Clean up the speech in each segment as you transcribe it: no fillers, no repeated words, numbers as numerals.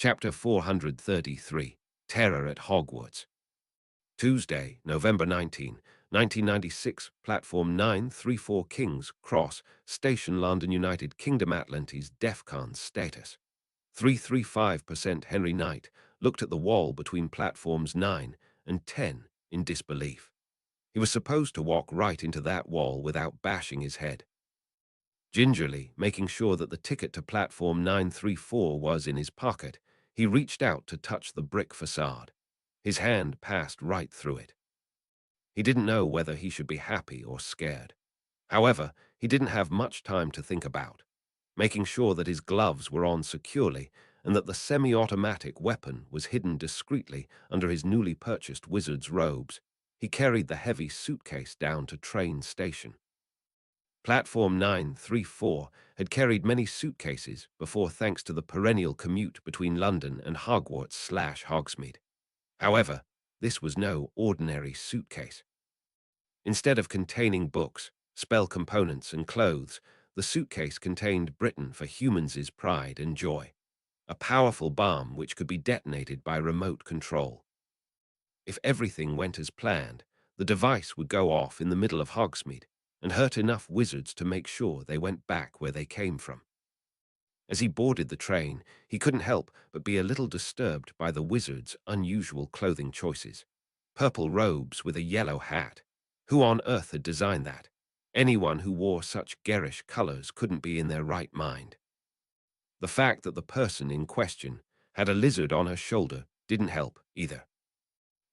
Chapter 433, Terror at Hogwarts. Tuesday, November 19, 1996, Platform 934 King's Cross, Station London, United Kingdom. Atlantis DEFCON status. 335%. Henry Knight looked at the wall between platforms 9 and 10 in disbelief. He was supposed to walk right into that wall without bashing his head. Gingerly, making sure that the ticket to platform 934 was in his pocket, he reached out to touch the brick facade. His hand passed right through it. He didn't know whether he should be happy or scared. However, he didn't have much time to think about. Making sure that his gloves were on securely and that the semi-automatic weapon was hidden discreetly under his newly purchased wizard's robes, he carried the heavy suitcase down to train station. Platform 934 had carried many suitcases before, thanks to the perennial commute between London and Hogwarts/Hogsmeade. However, this was no ordinary suitcase. Instead of containing books, spell components, and clothes, the suitcase contained Britain for Humans' pride and joy, a powerful bomb which could be detonated by remote control. If everything went as planned, the device would go off in the middle of Hogsmeade and hurt enough wizards to make sure they went back where they came from. As he boarded the train, he couldn't help but be a little disturbed by the wizard's unusual clothing choices. Purple robes with a yellow hat. Who on earth had designed that? Anyone who wore such garish colors couldn't be in their right mind. The fact that the person in question had a lizard on her shoulder didn't help either.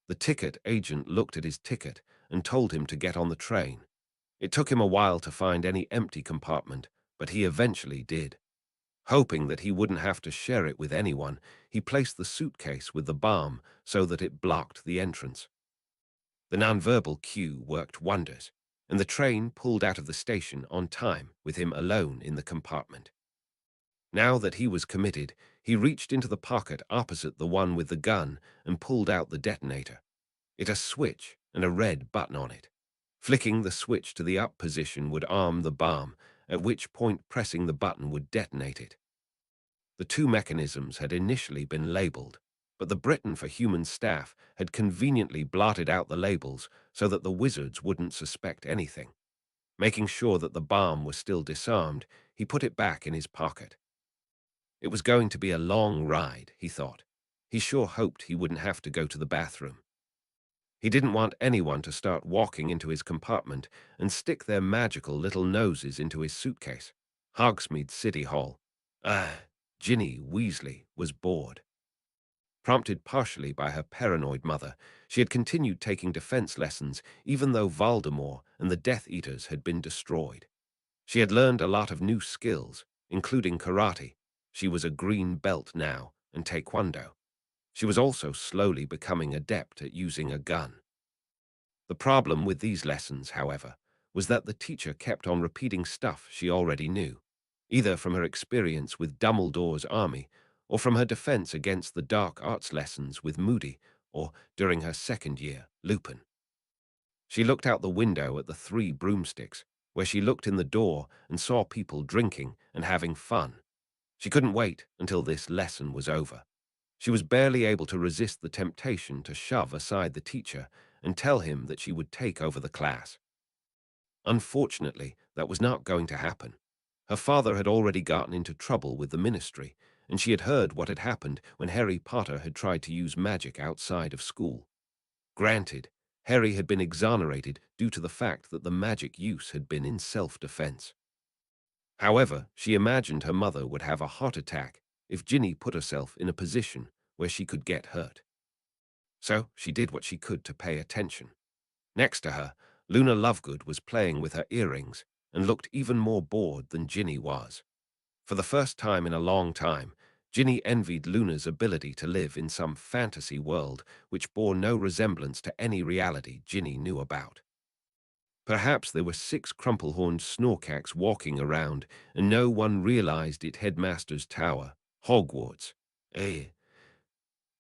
The ticket agent looked at his ticket and told him to get on the train. It took him a while to find any empty compartment, but he eventually did. Hoping that he wouldn't have to share it with anyone, he placed the suitcase with the bomb so that it blocked the entrance. The nonverbal cue worked wonders, and the train pulled out of the station on time with him alone in the compartment. Now that he was committed, he reached into the pocket opposite the one with the gun and pulled out the detonator. It had a switch and a red button on it. Flicking the switch to the up position would arm the bomb, at which point pressing the button would detonate it. The two mechanisms had initially been labeled, but the Britain for Humans staff had conveniently blotted out the labels so that the wizards wouldn't suspect anything. Making sure that the bomb was still disarmed, he put it back in his pocket. It was going to be a long ride, he thought. He sure hoped he wouldn't have to go to the bathroom. He didn't want anyone to start walking into his compartment and stick their magical little noses into his suitcase. Hogsmeade City Hall. Ginny Weasley was bored. Prompted partially by her paranoid mother, she had continued taking defense lessons even though Voldemort and the Death Eaters had been destroyed. She had learned a lot of new skills, including karate. She was a green belt now, and taekwondo. She was also slowly becoming adept at using a gun. The problem with these lessons, however, was that the teacher kept on repeating stuff she already knew, either from her experience with Dumbledore's army or from her defense against the dark arts lessons with Moody or, during her second year, Lupin. She looked out the window at the three broomsticks, where she looked in the door and saw people drinking and having fun. She couldn't wait until this lesson was over. She was barely able to resist the temptation to shove aside the teacher and tell him that she would take over the class. Unfortunately, that was not going to happen. Her father had already gotten into trouble with the ministry, and she had heard what had happened when Harry Potter had tried to use magic outside of school. Granted, Harry had been exonerated due to the fact that the magic use had been in self-defense. However, she imagined her mother would have a heart attack if Ginny put herself in a position where she could get hurt. So she did what she could to pay attention. Next to her, Luna Lovegood was playing with her earrings and looked even more bored than Ginny was. For the first time in a long time, Ginny envied Luna's ability to live in some fantasy world which bore no resemblance to any reality Ginny knew about. Perhaps there were 6 crumple-horned snorkacks walking around, and no one realized it. Headmaster's Tower, Hogwarts.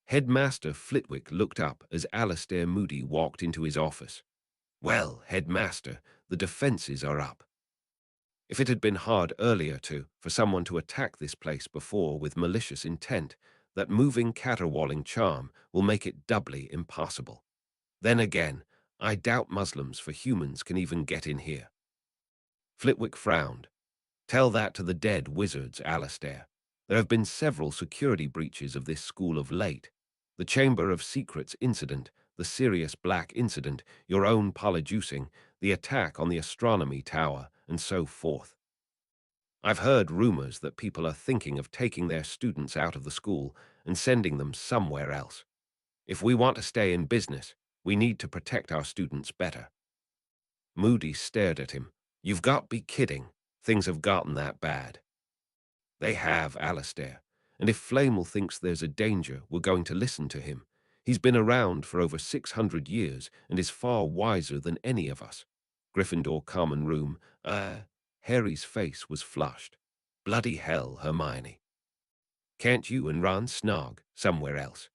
Headmaster Flitwick looked up as Alastair Moody walked into his office. Well, Headmaster, the defenses are up. If it had been hard earlier for someone to attack this place before with malicious intent, That moving caterwauling charm will make it doubly impossible. Then again, I doubt Muslims for humans can even get in here. Flitwick frowned. Tell that to the dead wizards, Alastair. There have been several security breaches of this school of late. The Chamber of Secrets incident, the Sirius Black incident, your own polyjuicing, the attack on the astronomy tower, and so forth. I've heard rumors that people are thinking of taking their students out of the school and sending them somewhere else. If we want to stay in business, we need to protect our students better. Moody stared at him. You've got to be kidding. Things have gotten that bad. They have, Alastair. And if Flamel thinks there's a danger, we're going to listen to him. He's been around for over 600 years and is far wiser than any of us. Gryffindor Common Room. Harry's face was flushed. Bloody hell, Hermione. Can't you and Ron snog somewhere else?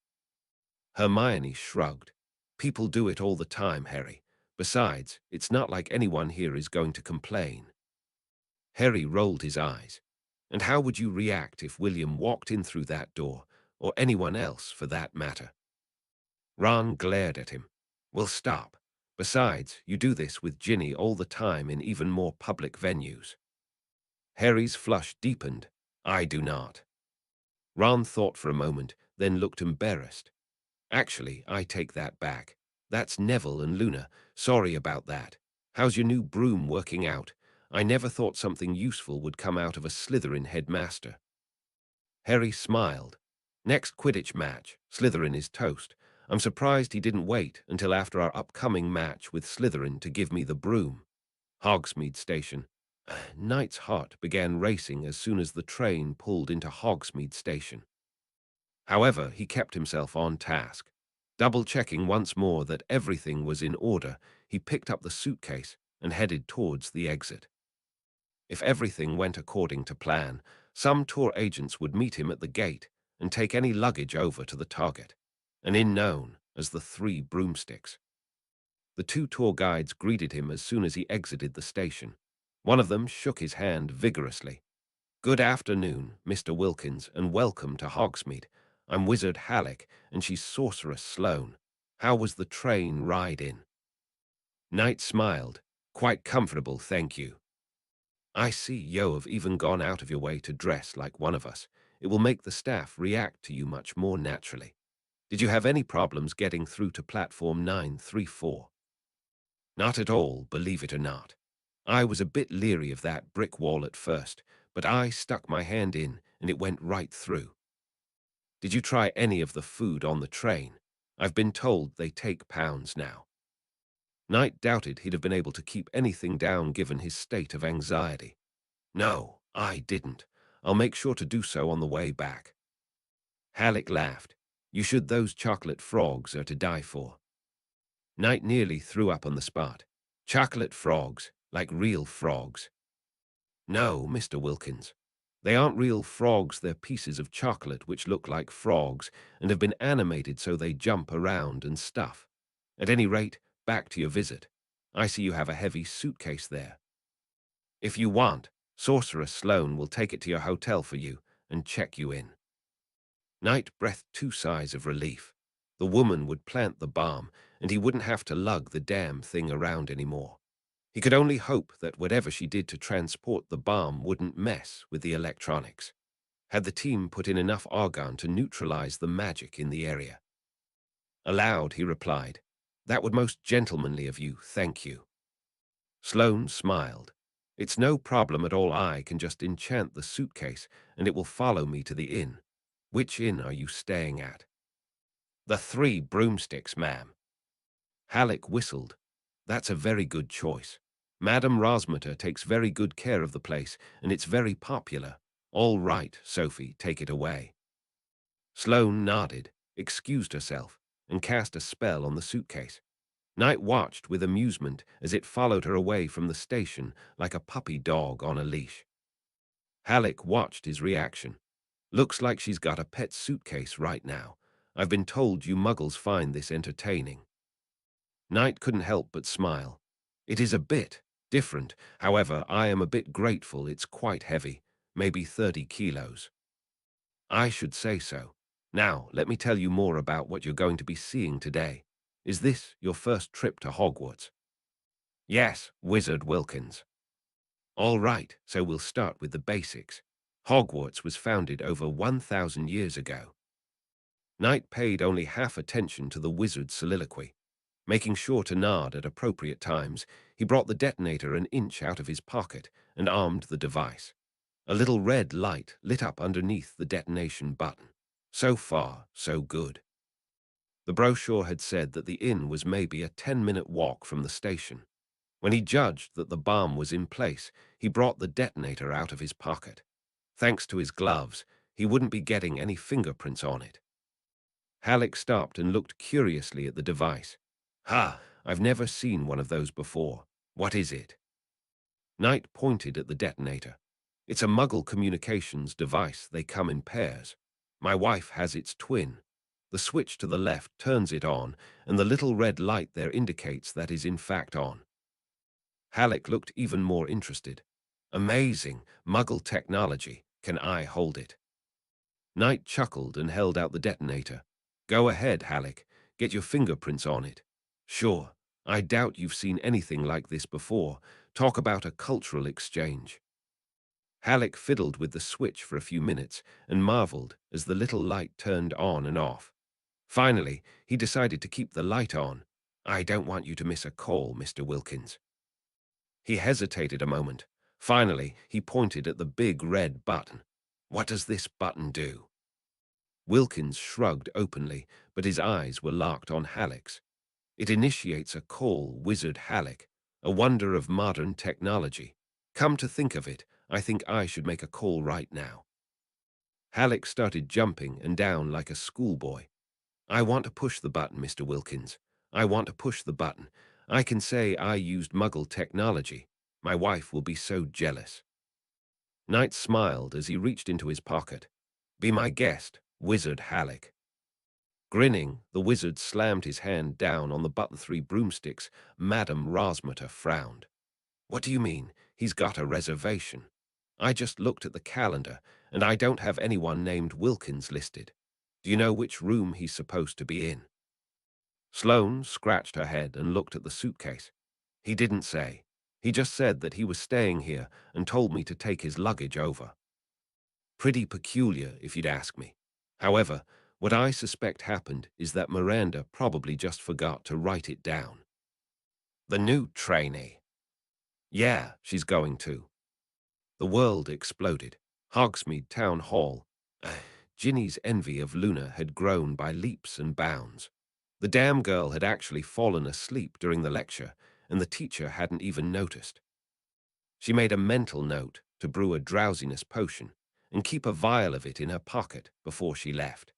Hermione shrugged. People do it all the time, Harry. Besides, it's not like anyone here is going to complain. Harry rolled his eyes. And how would you react if William walked in through that door, or anyone else for that matter? Ron glared at him. Well, stop. Besides, you do this with Ginny all the time in even more public venues. Harry's flush deepened. I do not. Ron thought for a moment, then looked embarrassed. Actually, I take that back. That's Neville and Luna. Sorry about that. How's your new broom working out? I never thought something useful would come out of a Slytherin headmaster. Harry smiled. Next Quidditch match, Slytherin is toast. I'm surprised he didn't wait until after our upcoming match with Slytherin to give me the broom. Hogsmeade Station. Knight's heart began racing as soon as the train pulled into Hogsmeade Station. However, he kept himself on task. Double-checking once more that everything was in order, he picked up the suitcase and headed towards the exit. If everything went according to plan, some tour agents would meet him at the gate and take any luggage over to the target, an inn known as the Three Broomsticks. The two tour guides greeted him as soon as he exited the station. One of them shook his hand vigorously. Good afternoon, Mr. Wilkins, and welcome to Hogsmeade. I'm Wizard Halleck, and she's Sorceress Sloane. How was the train ride in? Knight smiled. Quite comfortable, thank you. I see you have even gone out of your way to dress like one of us. It will make the staff react to you much more naturally. Did you have any problems getting through to platform 934? Not at all, believe it or not. I was a bit leery of that brick wall at first, but I stuck my hand in and it went right through. Did you try any of the food on the train? I've been told they take pounds now. Knight doubted he'd have been able to keep anything down given his state of anxiety. No, I didn't. I'll make sure to do so on the way back. Halleck laughed. You should. Those chocolate frogs are to die for. Knight nearly threw up on the spot. Chocolate frogs, like real frogs. No, Mr. Wilkins. They aren't real frogs, they're pieces of chocolate which look like frogs and have been animated so they jump around and stuff. At any rate, back to your visit. I see you have a heavy suitcase there. If you want, Sorceress Sloane will take it to your hotel for you and check you in. Knight breathed 2 sighs of relief. The woman would plant the bomb, and he wouldn't have to lug the damn thing around anymore. He could only hope that whatever she did to transport the bomb wouldn't mess with the electronics. Had the team put in enough argon to neutralize the magic in the area? Aloud, he replied, That would most gentlemanly of you, thank you. Sloane smiled. It's no problem at all. I can just enchant the suitcase, and it will follow me to the inn. Which inn are you staying at? The Three Broomsticks, ma'am. Halleck whistled. That's a very good choice. Madame Rosmeter takes very good care of the place, and it's very popular. All right, Sophie, take it away. Sloane nodded, excused herself, and cast a spell on the suitcase. Knight watched with amusement as it followed her away from the station like a puppy dog on a leash. Halleck watched his reaction. Looks like she's got a pet suitcase right now. I've been told you Muggles find this entertaining. Knight couldn't help but smile. It is a bit different. However, I am a bit grateful. It's quite heavy, maybe 30 kilos. I should say so. Now, let me tell you more about what you're going to be seeing today. Is this your first trip to Hogwarts? Yes, Wizard Wilkins. All right, so we'll start with the basics. Hogwarts was founded over 1,000 years ago. Knight paid only half attention to the wizard's soliloquy. Making sure to nod at appropriate times, he brought the detonator an inch out of his pocket and armed the device. A little red light lit up underneath the detonation button. So far, so good. The brochure had said that the inn was maybe a 10-minute walk from the station. When he judged that the bomb was in place, he brought the detonator out of his pocket. Thanks to his gloves, he wouldn't be getting any fingerprints on it. Halleck stopped and looked curiously at the device. Ha! I've never seen one of those before. What is it? Knight pointed at the detonator. It's a Muggle communications device. They come in pairs. My wife has its twin. The switch to the left turns it on, and the little red light there indicates that is in fact on. Halleck looked even more interested. Amazing, Muggle technology. Can I hold it? Knight chuckled and held out the detonator. Go ahead, Halleck. Get your fingerprints on it. Sure. I doubt you've seen anything like this before. Talk about a cultural exchange. Halleck fiddled with the switch for a few minutes and marveled as the little light turned on and off. Finally, he decided to keep the light on. I don't want you to miss a call, Mr. Wilkins. He hesitated a moment. Finally, he pointed at the big red button. What does this button do? Wilkins shrugged openly, but his eyes were locked on Halleck's. It initiates a call, Wizard Halleck, a wonder of modern technology. Come to think of it, I think I should make a call right now. Halleck started jumping and down like a schoolboy. I want to push the button, Mr. Wilkins. I want to push the button. I can say I used Muggle technology. My wife will be so jealous. Knight smiled as he reached into his pocket. Be my guest, Wizard Halleck. Grinning, the wizard slammed his hand down on the button 3 broomsticks. Madame Rosmata frowned. What do you mean? He's got a reservation. I just looked at the calendar, and I don't have anyone named Wilkins listed. Do you know which room he's supposed to be in? Sloane scratched her head and looked at the suitcase. He didn't say. He just said that he was staying here and told me to take his luggage over. Pretty peculiar, if you'd ask me. However, what I suspect happened is that Miranda probably just forgot to write it down. The new trainee. Yeah, she's going to. The world exploded. Hogsmeade Town Hall. Ginny's envy of Lunar had grown by leaps and bounds. The damn girl had actually fallen asleep during the lecture, and the teacher hadn't even noticed. She made a mental note to brew a drowsiness potion and keep a vial of it in her pocket before she left.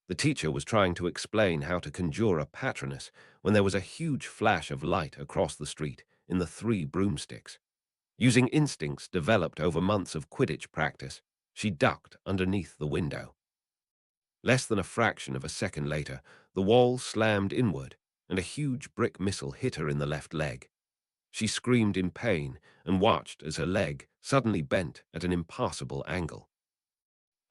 The teacher was trying to explain how to conjure a patronus when there was a huge flash of light across the street in the 3 broomsticks. Using instincts developed over months of Quidditch practice, she ducked underneath the window. Less than a fraction of a second later, the wall slammed inward, and a huge brick missile hit her in the left leg. She screamed in pain and watched as her leg suddenly bent at an impassable angle.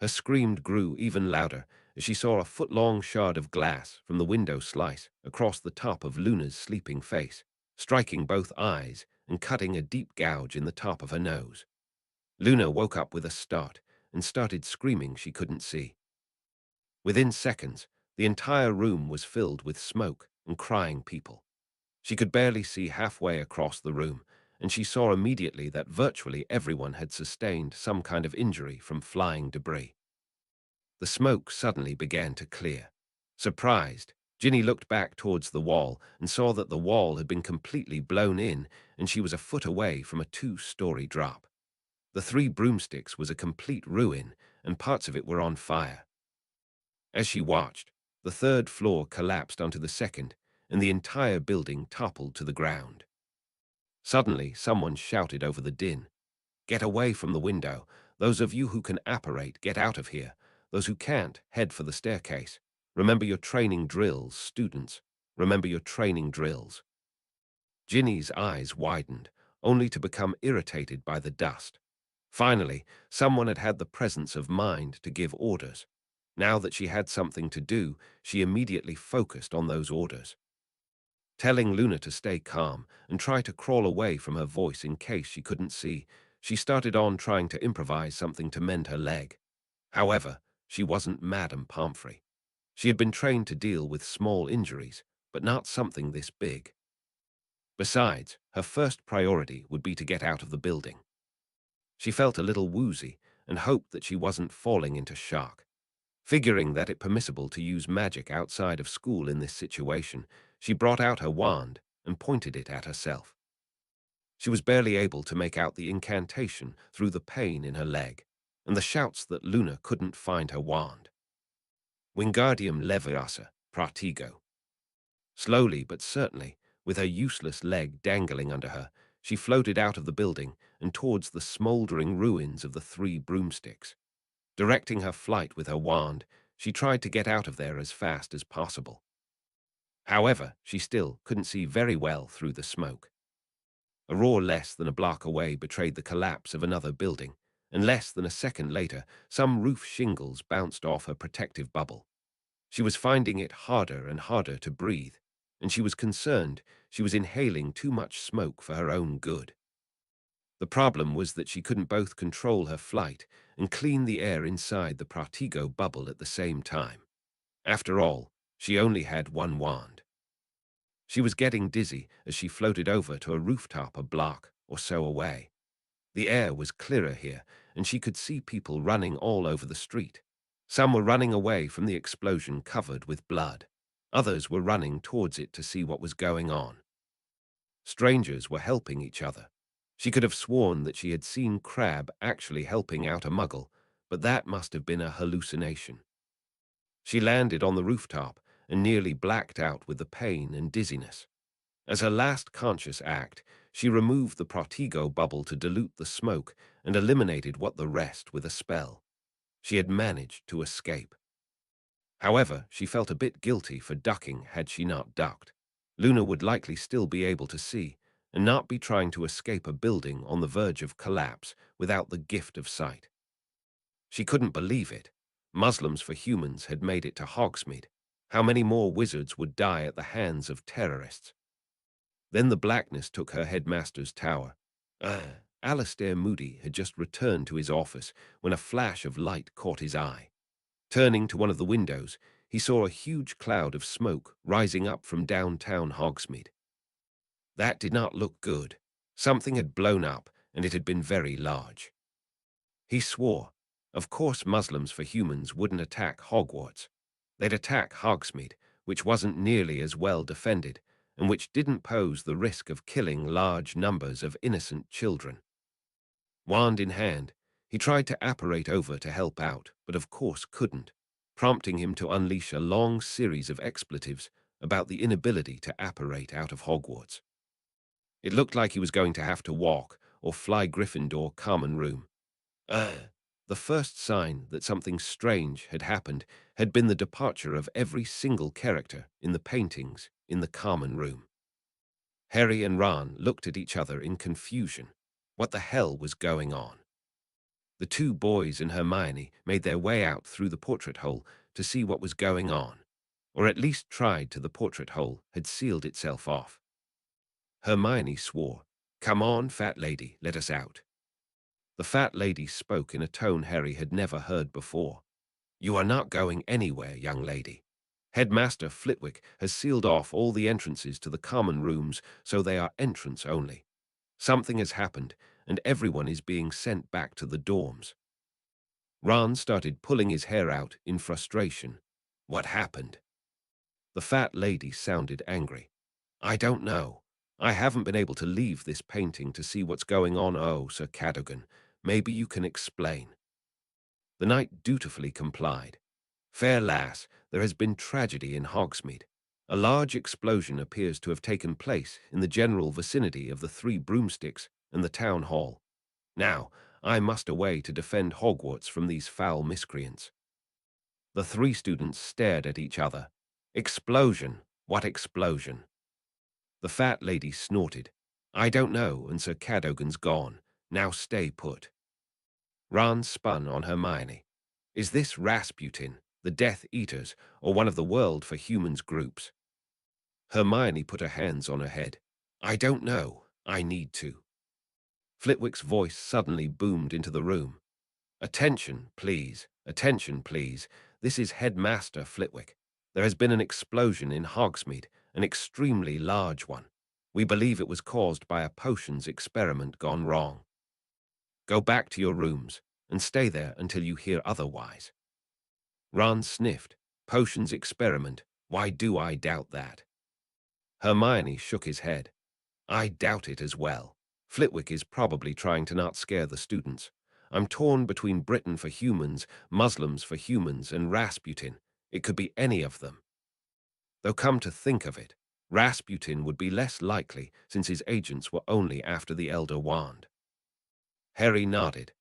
Her scream grew even louder as she saw a foot-long shard of glass from the window slice across the top of Luna's sleeping face, striking both eyes and cutting a deep gouge in the top of her nose. Luna woke up with a start and started screaming she couldn't see. Within seconds, the entire room was filled with smoke and crying people. She could barely see halfway across the room, and she saw immediately that virtually everyone had sustained some kind of injury from flying debris. The smoke suddenly began to clear. Surprised, Ginny looked back towards the wall and saw that the wall had been completely blown in, and she was a foot away from a 2-story drop. The 3 broomsticks was a complete ruin, and parts of it were on fire. As she watched, the 3rd floor collapsed onto the 2nd, and the entire building toppled to the ground. Suddenly, someone shouted over the din. Get away from the window. Those of you who can apparate, get out of here. Those who can't, head for the staircase. Remember your training drills, students. Remember your training drills. Ginny's eyes widened, only to become irritated by the dust. Finally, someone had had the presence of mind to give orders. Now that she had something to do, she immediately focused on those orders. Telling Luna to stay calm and try to crawl away from her voice in case she couldn't see, she started on trying to improvise something to mend her leg. However, she wasn't Madame Pomfrey. She had been trained to deal with small injuries, but not something this big. Besides, her first priority would be to get out of the building. She felt a little woozy and hoped that she wasn't falling into shock. Figuring that it permissible to use magic outside of school in this situation, she brought out her wand and pointed it at herself. She was barely able to make out the incantation through the pain in her leg and the shouts that Luna couldn't find her wand. Wingardium Leviosa, Pratigo. Slowly but certainly, with her useless leg dangling under her, she floated out of the building and towards the smouldering ruins of the three broomsticks. Directing her flight with her wand, she tried to get out of there as fast as possible. However, she still couldn't see very well through the smoke. A roar less than a block away betrayed the collapse of another building, and less than a second later, some roof shingles bounced off her protective bubble. She was finding it harder and harder to breathe, and she was concerned she was inhaling too much smoke for her own good. The problem was that she couldn't both control her flight and clean the air inside the Pratigo bubble at the same time. After all, she only had one wand. She was getting dizzy as she floated over to a rooftop a block or so away. The air was clearer here, and she could see people running all over the street. Some were running away from the explosion covered with blood. Others were running towards it to see what was going on. Strangers were helping each other. She could have sworn that she had seen Crab actually helping out a Muggle, but that must have been a hallucination. She landed on the rooftop and nearly blacked out with the pain and dizziness. As her last conscious act, she removed the Pratigo bubble to dilute the smoke and eliminated what the rest with a spell. She had managed to escape. However, she felt a bit guilty for ducking had she not ducked. Luna would likely still be able to see and not be trying to escape a building on the verge of collapse without the gift of sight. She couldn't believe it. Muslims for Humans had made it to Hogsmeade. How many more wizards would die at the hands of terrorists? Then the blackness took her headmaster's tower. Alistair Moody had just returned to his office when a flash of light caught his eye. Turning to one of the windows, he saw a huge cloud of smoke rising up from downtown Hogsmeade. That did not look good. Something had blown up, and it had been very large. He swore, of course Muslims for Humans wouldn't attack Hogwarts. They'd attack Hogsmeade, which wasn't nearly as well defended, and which didn't pose the risk of killing large numbers of innocent children. Wand in hand, he tried to apparate over to help out, but of course couldn't, prompting him to unleash a long series of expletives about the inability to apparate out of Hogwarts. It looked like he was going to have to walk or fly Gryffindor common room. The first sign that something strange had happened had been the departure of every single character in the paintings in the common room. Harry and Ron looked at each other in confusion. What the hell was going on? The two boys and Hermione made their way out through the portrait hole to see what was going on, or at least tried till the portrait hole had sealed itself off. Hermione swore, "Come on, fat lady, let us out." The fat lady spoke in a tone Harry had never heard before. "You are not going anywhere, young lady. Headmaster Flitwick has sealed off all the entrances to the common rooms, so they are entrance only. Something has happened, and everyone is being sent back to the dorms." Ron started pulling his hair out in frustration. What happened? The fat lady sounded angry. "I don't know. I haven't been able to leave this painting to see what's going on. Oh, Sir Cadogan, maybe you can explain." The knight dutifully complied. "Fair lass, there has been tragedy in Hogsmeade. A large explosion appears to have taken place in the general vicinity of the three broomsticks and the town hall. Now, I must away to defend Hogwarts from these foul miscreants." The three students stared at each other. "Explosion? What explosion?" The fat lady snorted. "I don't know, and Sir Cadogan's gone. Now stay put." Ron spun on Hermione. "Is this Rasputin, the Death Eaters, or one of the World for Humans groups? Hermione put her hands on her head. I don't know. I need to. Flitwick's voice suddenly boomed into the room. Attention, please. Attention, please. This is Headmaster Flitwick. There has been an explosion in Hogsmeade, an extremely large one. We believe it was caused by a potions experiment gone wrong. Go back to your rooms and stay there until you hear otherwise. Ron sniffed. Potions experiment. Why do I doubt that? Hermione shook his head. I doubt it as well. Flitwick is probably trying to not scare the students. I'm torn between Britain for humans, Muslims for humans, and Rasputin. It could be any of them. Though come to think of it, Rasputin would be less likely since his agents were only after the Elder Wand. Harry nodded.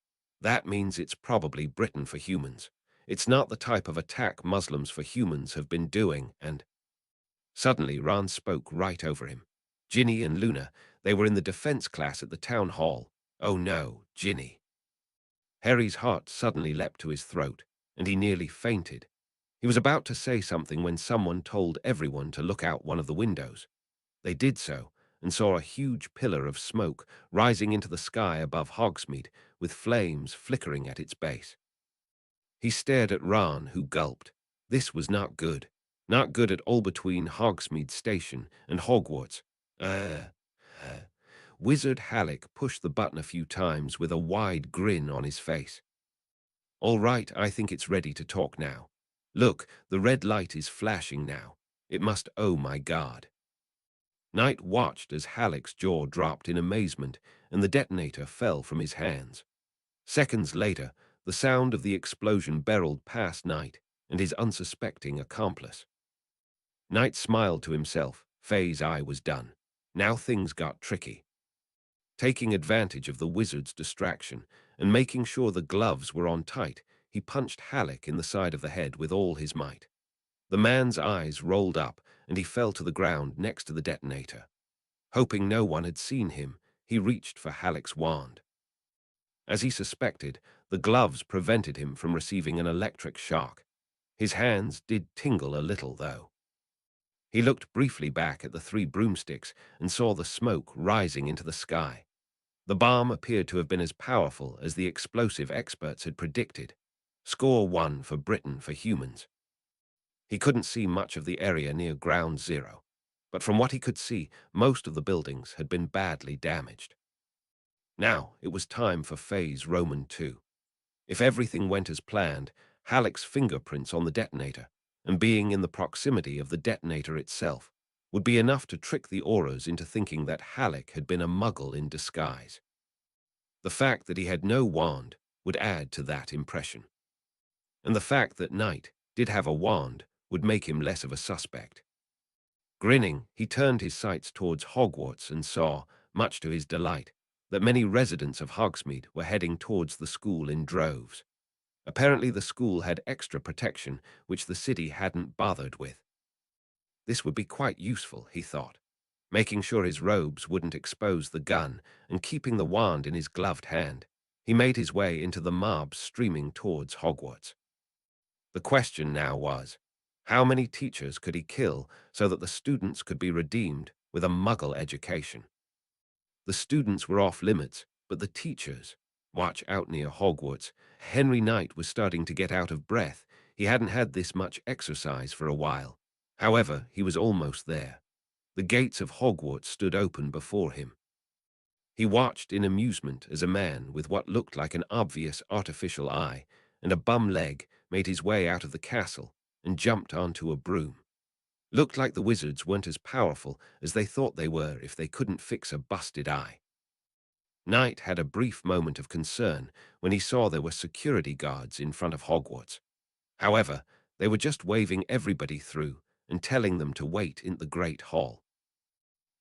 That means it's probably Britain for humans. It's not the type of attack Muslims for humans have been doing, and... Suddenly, Ron spoke right over him. Ginny and Luna, they were in the defense class at the town hall. Oh no, Ginny. Harry's heart suddenly leapt to his throat, and he nearly fainted. He was about to say something when someone told everyone to look out one of the windows. They did so, and saw a huge pillar of smoke rising into the sky above Hogsmeade, with flames flickering at its base. He stared at Ron, who gulped. This was not good. Not good at all between Hogsmeade Station and Hogwarts. Wizard Halleck pushed the button a few times with a wide grin on his face. All right, I think it's ready to talk now. Look, the red light is flashing now. It must, oh my God. Knight watched as Halleck's jaw dropped in amazement and the detonator fell from his hands. Seconds later, the sound of the explosion barreled past Knight and his unsuspecting accomplice. Knight smiled to himself. Faye's eye was done. Now things got tricky. Taking advantage of the wizard's distraction and making sure the gloves were on tight, he punched Halleck in the side of the head with all his might. The man's eyes rolled up and he fell to the ground next to the detonator. Hoping no one had seen him, he reached for Halleck's wand. As he suspected, the gloves prevented him from receiving an electric shock. His hands did tingle a little, though. He looked briefly back at the 3 broomsticks and saw the smoke rising into the sky. The bomb appeared to have been as powerful as the explosive experts had predicted. Score 1 for Britain for humans. He couldn't see much of the area near Ground Zero, but from what he could see, most of the buildings had been badly damaged. Now it was time for Phase Roman 2. If everything went as planned, Halleck's fingerprints on the detonator, and being in the proximity of the detonator itself, would be enough to trick the Auras into thinking that Halleck had been a Muggle in disguise. The fact that he had no wand would add to that impression. And the fact that Knight did have a wand would make him less of a suspect. Grinning, he turned his sights towards Hogwarts and saw, much to his delight, that many residents of Hogsmeade were heading towards the school in droves. Apparently the school had extra protection, which the city hadn't bothered with. This would be quite useful, he thought, making sure his robes wouldn't expose the gun and keeping the wand in his gloved hand. He made his way into the mob streaming towards Hogwarts. The question now was, how many teachers could he kill so that the students could be redeemed with a Muggle education? The students were off limits, but the teachers... Watch out near Hogwarts. Henry Knight was starting to get out of breath. He hadn't had this much exercise for a while. However, he was almost there. The gates of Hogwarts stood open before him. He watched in amusement as a man with what looked like an obvious artificial eye and a bum leg made his way out of the castle and jumped onto a broom. Looked like the wizards weren't as powerful as they thought they were if they couldn't fix a busted eye. Knight had a brief moment of concern when he saw there were security guards in front of Hogwarts. However, they were just waving everybody through and telling them to wait in the Great Hall.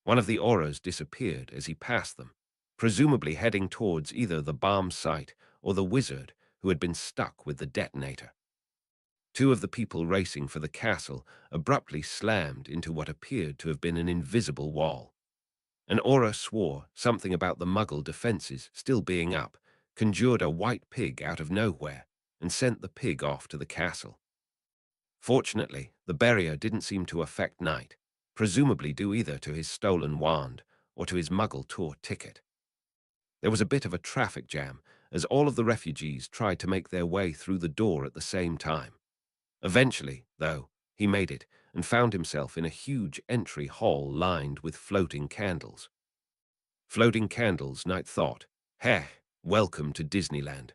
One of the Auras disappeared as he passed them, presumably heading towards either the bomb site or the wizard who had been stuck with the detonator. 2 of the people racing for the castle abruptly slammed into what appeared to have been an invisible wall. An Aura swore something about the Muggle defenses still being up, conjured a white pig out of nowhere, and sent the pig off to the castle. Fortunately, the barrier didn't seem to affect Knight, presumably due either to his stolen wand or to his Muggle tour ticket. There was a bit of a traffic jam as all of the refugees tried to make their way through the door at the same time. Eventually, though, he made it and found himself in a huge entry hall lined with floating candles. Floating candles, Knight thought. Heh, welcome to Disneyland.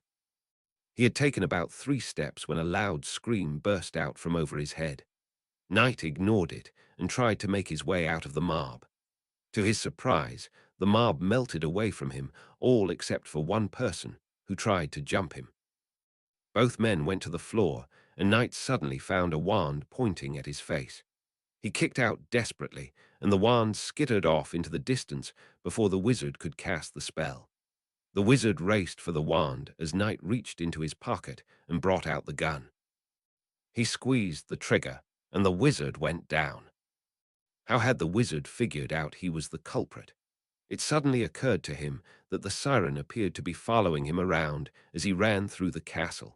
He had taken about 3 steps when a loud scream burst out from over his head. Knight ignored it and tried to make his way out of the mob. To his surprise, the mob melted away from him, all except for one person who tried to jump him. Both men went to the floor, and Knight suddenly found a wand pointing at his face. He kicked out desperately, and the wand skittered off into the distance before the wizard could cast the spell. The wizard raced for the wand as Knight reached into his pocket and brought out the gun. He squeezed the trigger, and the wizard went down. How had the wizard figured out he was the culprit? It suddenly occurred to him that the siren appeared to be following him around as he ran through the castle.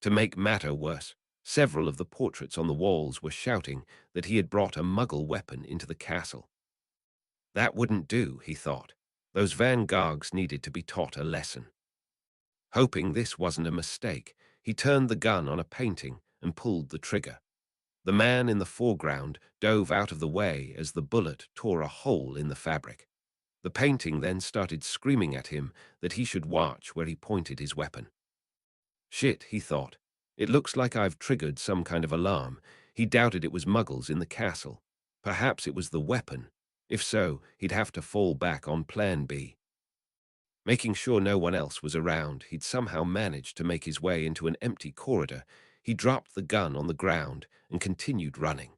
To make matter worse, several of the portraits on the walls were shouting that he had brought a Muggle weapon into the castle. That wouldn't do, he thought. Those Van Goghs needed to be taught a lesson. Hoping this wasn't a mistake, he turned the gun on a painting and pulled the trigger. The man in the foreground dove out of the way as the bullet tore a hole in the fabric. The painting then started screaming at him that he should watch where he pointed his weapon. Shit, he thought. It looks like I've triggered some kind of alarm. He doubted it was Muggles in the castle. Perhaps it was the weapon. If so, he'd have to fall back on Plan B. Making sure no one else was around, he'd somehow managed to make his way into an empty corridor. He dropped the gun on the ground and continued running.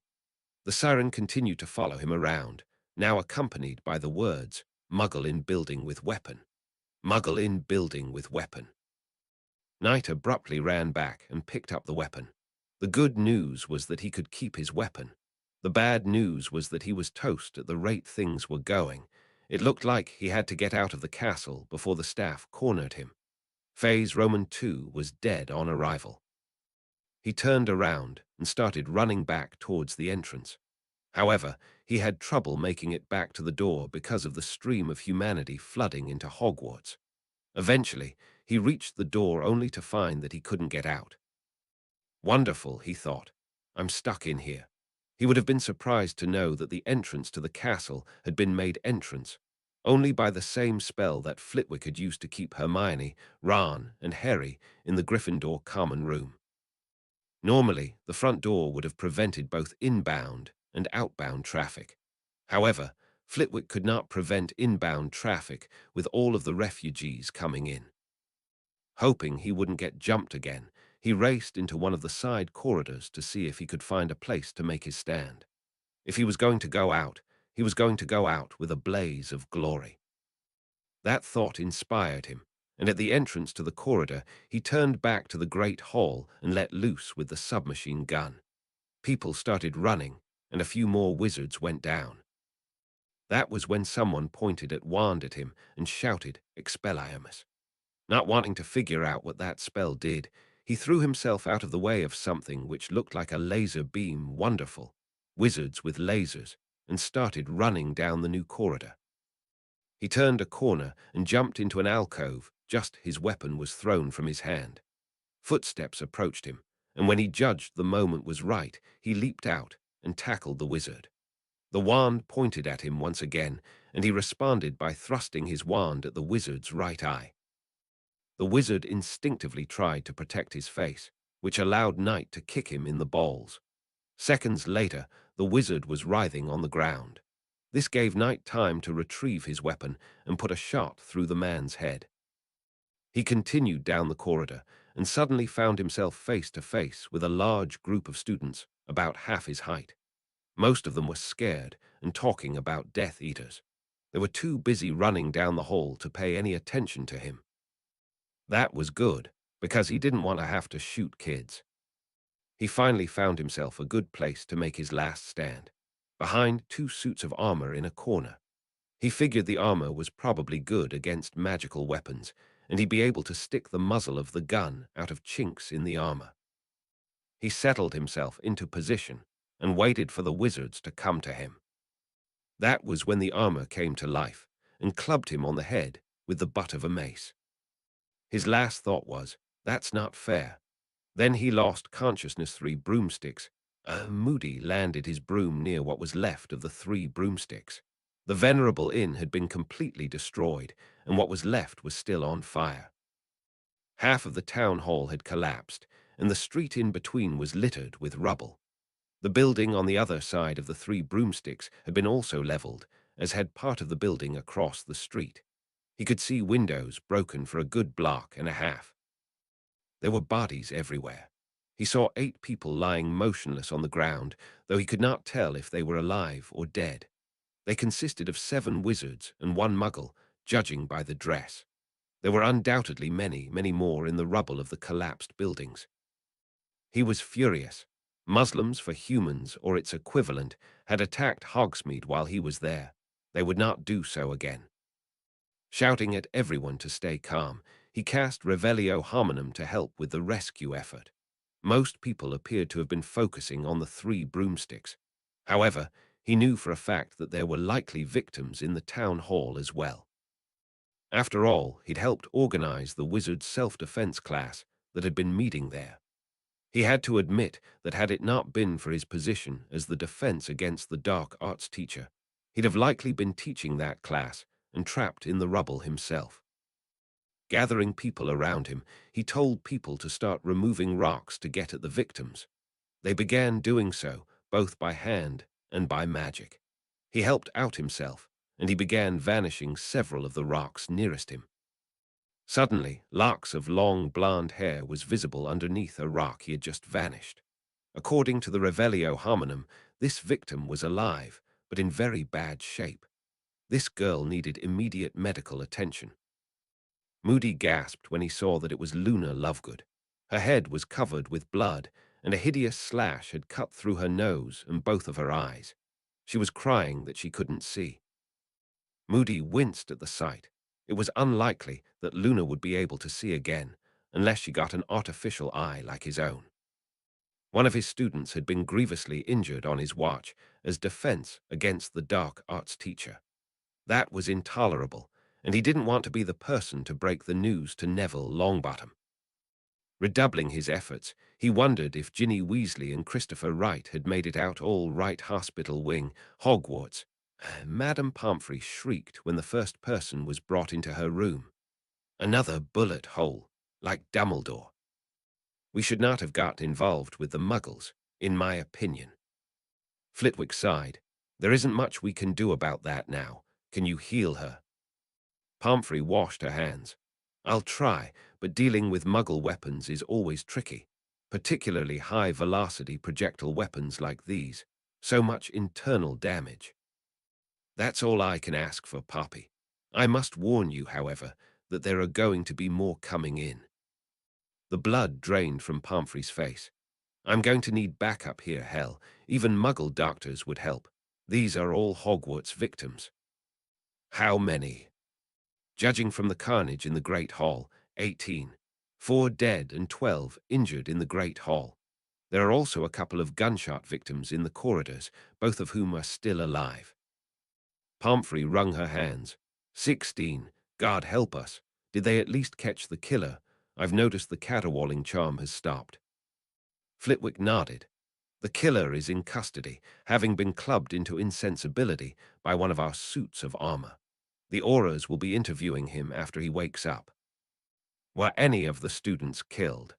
The siren continued to follow him around, now accompanied by the words, "Muggle in building with weapon. Muggle in building with weapon." Knight abruptly ran back and picked up the weapon. The good news was that he could keep his weapon. The bad news was that he was toast at the rate things were going. It looked like he had to get out of the castle before the staff cornered him. Phase Roman 2 was dead on arrival. He turned around and started running back towards the entrance. However, he had trouble making it back to the door because of the stream of humanity flooding into Hogwarts. Eventually, he reached the door only to find that he couldn't get out. Wonderful, he thought. I'm stuck in here. He would have been surprised to know that the entrance to the castle had been made entrance only by the same spell that Flitwick had used to keep Hermione, Ron, and Harry in the Gryffindor common room. Normally, the front door would have prevented both inbound and outbound traffic. However, Flitwick could not prevent inbound traffic with all of the refugees coming in. Hoping he wouldn't get jumped again, he raced into one of the side corridors to see if he could find a place to make his stand. If he was going to go out, he was going to go out with a blaze of glory. That thought inspired him, and at the entrance to the corridor, he turned back to the great hall and let loose with the submachine gun. People started running, and a few more wizards went down. That was when someone pointed a wand at him and shouted, "Expelliarmus." Not wanting to figure out what that spell did, he threw himself out of the way of something which looked like a laser beam. Wonderful. Wizards with lasers, and started running down the new corridor. He turned a corner and jumped into an alcove just as his weapon was thrown from his hand. Footsteps approached him, and when he judged the moment was right, he leaped out and tackled the wizard. The wand pointed at him once again, and he responded by thrusting his wand at the wizard's right eye. The wizard instinctively tried to protect his face, which allowed Knight to kick him in the balls. Seconds later, the wizard was writhing on the ground. This gave Knight time to retrieve his weapon and put a shot through the man's head. He continued down the corridor and suddenly found himself face to face with a large group of students, about half his height. Most of them were scared and talking about Death Eaters. They were too busy running down the hall to pay any attention to him. That was good, because he didn't want to have to shoot kids. He finally found himself a good place to make his last stand, behind 2 suits of armor in a corner. He figured the armor was probably good against magical weapons, and he'd be able to stick the muzzle of the gun out of chinks in the armor. He settled himself into position and waited for the wizards to come to him. That was when the armor came to life and clubbed him on the head with the butt of a mace. His last thought was, "That's not fair." Then he lost consciousness. 3 broomsticks. Moody landed his broom near what was left of the 3 broomsticks. The venerable inn had been completely destroyed, and what was left was still on fire. Half of the town hall had collapsed, and the street in between was littered with rubble. The building on the other side of the 3 broomsticks had been also leveled, as had part of the building across the street. He could see windows broken for a good block and a half. There were bodies everywhere. He saw 8 people lying motionless on the ground, though he could not tell if they were alive or dead. They consisted of 7 wizards and 1 muggle, judging by the dress. There were undoubtedly many, many more in the rubble of the collapsed buildings. He was furious. Muslims for humans, or its equivalent, had attacked Hogsmeade while he was there. They would not do so again. Shouting at everyone to stay calm, he cast Revelio Hominum to help with the rescue effort. Most people appeared to have been focusing on the 3 broomsticks. However, he knew for a fact that there were likely victims in the town hall as well. After all, he'd helped organize the wizard's self-defense class that had been meeting there. He had to admit that had it not been for his position as the defense against the dark arts teacher, he'd have likely been teaching that class and trapped in the rubble himself. Gathering people around him, he told people to start removing rocks to get at the victims. They began doing so, both by hand and by magic. He helped out himself, and he began vanishing several of the rocks nearest him. Suddenly, locks of long blonde hair was visible underneath a rock he had just vanished. According to the Revelio Hominum, this victim was alive, but in very bad shape. This girl needed immediate medical attention. Moody gasped when he saw that it was Lunar Lovegood. Her head was covered with blood, and a hideous slash had cut through her nose and both of her eyes. She was crying that she couldn't see. Moody winced at the sight. It was unlikely that Luna would be able to see again, unless she got an artificial eye like his own. One of his students had been grievously injured on his watch as defense against the dark arts teacher. That was intolerable, and he didn't want to be the person to break the news to Neville Longbottom. Redoubling his efforts, he wondered if Ginny Weasley and Christopher Wright had made it out all right. Hospital wing, Hogwarts. Madame Pomfrey shrieked when the first person was brought into her room. Another bullet hole, like Dumbledore. We should not have got involved with the Muggles, in my opinion. Flitwick sighed. There isn't much we can do about that now. Can you heal her? Pomfrey washed her hands. I'll try, but dealing with Muggle weapons is always tricky, particularly high-velocity projectile weapons like these. So much internal damage. That's all I can ask for, Poppy. I must warn you, however, that there are going to be more coming in. The blood drained from Pomfrey's face. I'm going to need backup here, hell. Even Muggle doctors would help. These are all Hogwarts victims. How many? Judging from the carnage in the Great Hall, 18. 4 dead and 12 injured in the Great Hall. There are also a couple of gunshot victims in the corridors, both of whom are still alive. Pomfrey wrung her hands. 16. God help us. Did they at least catch the killer? I've noticed the caterwauling charm has stopped. Flitwick nodded. The killer is in custody, having been clubbed into insensibility by one of our suits of armor. The Auras will be interviewing him after he wakes up. Were any of the students killed?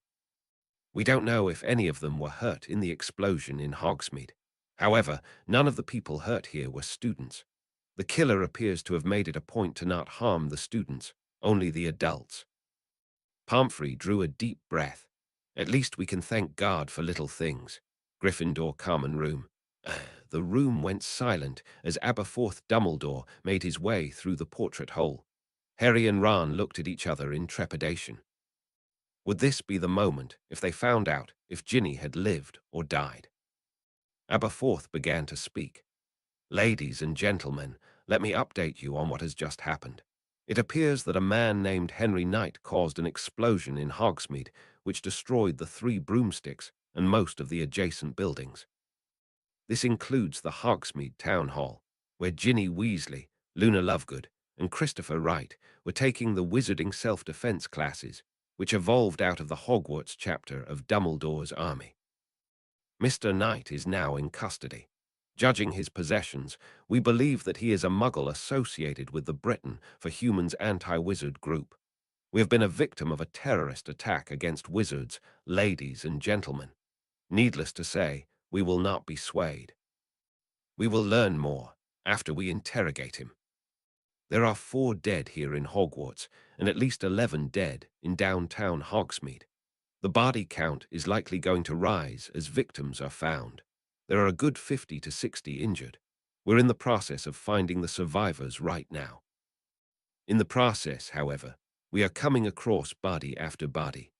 We don't know if any of them were hurt in the explosion in Hogsmeade. However, none of the people hurt here were students. The killer appears to have made it a point to not harm the students, only the adults. Pomfrey drew a deep breath. At least we can thank God for little things. Gryffindor Common Room. The room went silent as Aberforth Dumbledore made his way through the portrait hole. Harry and Ron looked at each other in trepidation. Would this be the moment if they found out if Ginny had lived or died? Aberforth began to speak. Ladies and gentlemen, let me update you on what has just happened. It appears that a man named Henry Knight caused an explosion in Hogsmeade, which destroyed the 3 broomsticks and most of the adjacent buildings. This includes the Hogsmeade Town Hall, where Ginny Weasley, Luna Lovegood, and Christopher Wright were taking the wizarding self-defense classes, which evolved out of the Hogwarts chapter of Dumbledore's army. Mr. Knight is now in custody. Judging his possessions, we believe that he is a Muggle associated with the Britain for Humans anti-wizard group. We have been a victim of a terrorist attack against wizards, ladies, and gentlemen. Needless to say, we will not be swayed. We will learn more after we interrogate him. There are 4 dead here in Hogwarts, and at least 11 dead in downtown Hogsmeade. The body count is likely going to rise as victims are found. There are a good 50 to 60 injured. We're in the process of finding the survivors right now. In the process, however, we are coming across body after body.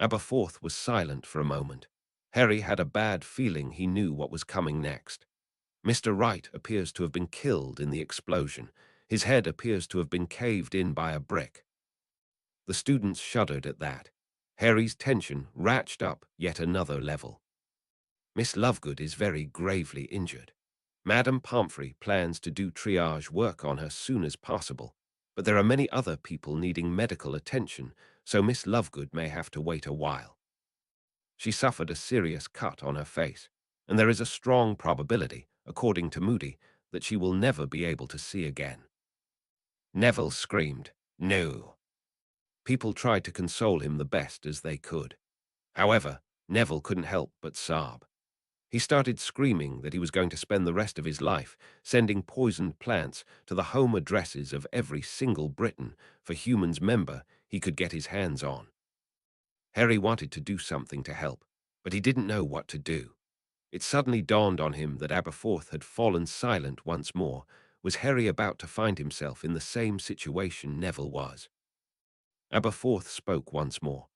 Aberforth was silent for a moment. Harry had a bad feeling he knew what was coming next. Mr. Wright appears to have been killed in the explosion. His head appears to have been caved in by a brick. The students shuddered at that. Harry's tension ratcheted up yet another level. Miss Lovegood is very gravely injured. Madame Pomfrey plans to do triage work on her soon as possible, but there are many other people needing medical attention, so Miss Lovegood may have to wait a while. She suffered a serious cut on her face, and there is a strong probability, according to Moody, that she will never be able to see again. Neville screamed, "No!" People tried to console him the best as they could. However, Neville couldn't help but sob. He started screaming that he was going to spend the rest of his life sending poisoned plants to the home addresses of every single Briton for Humans member he could get his hands on. Harry wanted to do something to help, but he didn't know what to do. It suddenly dawned on him that Aberforth had fallen silent once more. Was Harry about to find himself in the same situation Neville was? Aberforth spoke once more.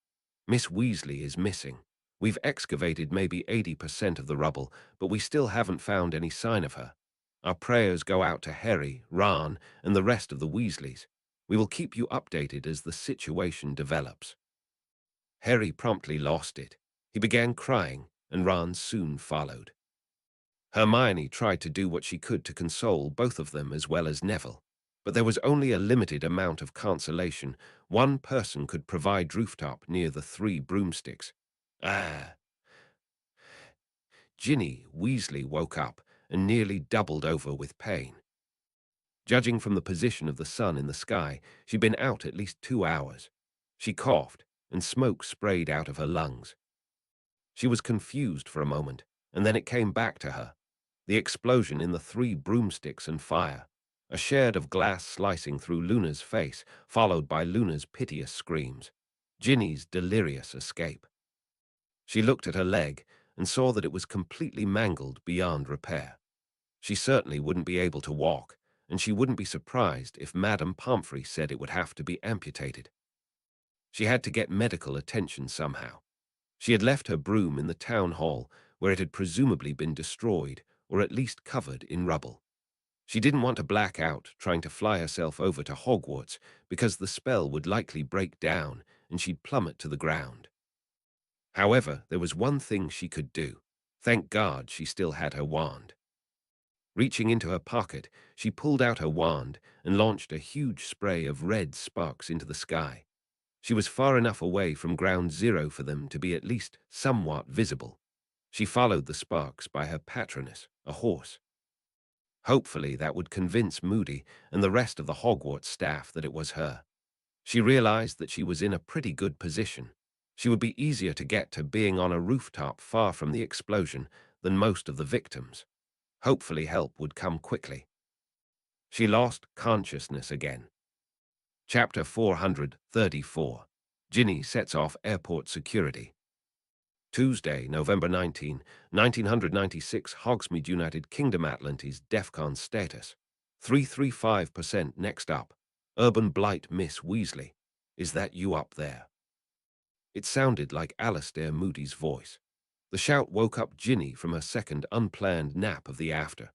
"Miss Weasley is missing. We've excavated maybe 80% of the rubble, but we still haven't found any sign of her. Our prayers go out to Harry, Ron, and the rest of the Weasleys. We will keep you updated as the situation develops." Harry promptly lost it. He began crying, and Ron soon followed. Hermione tried to do what she could to console both of them as well as Neville, but there was only a limited amount of consolation. One person could provide rooftop near the 3 broomsticks. Ginny Weasley woke up and nearly doubled over with pain. Judging from the position of the sun in the sky, she'd been out at least 2 hours. She coughed, and smoke sprayed out of her lungs. She was confused for a moment, and then it came back to her. The explosion in the 3 broomsticks and fire. A shard of glass slicing through Luna's face, followed by Luna's piteous screams. Ginny's delirious escape. She looked at her leg and saw that it was completely mangled beyond repair. She certainly wouldn't be able to walk, and she wouldn't be surprised if Madame Pomfrey said it would have to be amputated. She had to get medical attention somehow. She had left her broom in the town hall, where it had presumably been destroyed, or at least covered in rubble. She didn't want to black out trying to fly herself over to Hogwarts, because the spell would likely break down and she'd plummet to the ground. However, there was one thing she could do. Thank God she still had her wand. Reaching into her pocket, she pulled out her wand and launched a huge spray of red sparks into the sky. She was far enough away from ground zero for them to be at least somewhat visible. She followed the sparks by her patroness, a horse. Hopefully that would convince Moody and the rest of the Hogwarts staff that it was her. She realized that she was in a pretty good position. She would be easier to get to being on a rooftop far from the explosion than most of the victims. Hopefully help would come quickly. She lost consciousness again. Chapter 434. Ginny sets off airport security. Tuesday, November 19, 1996, Hogsmeade, United Kingdom. Atlantis DEFCON status. 335% next up. Urban Blight. Miss Weasley. Is that you up there? It sounded like Alastair Moody's voice. The shout woke up Ginny from her second unplanned nap of the after.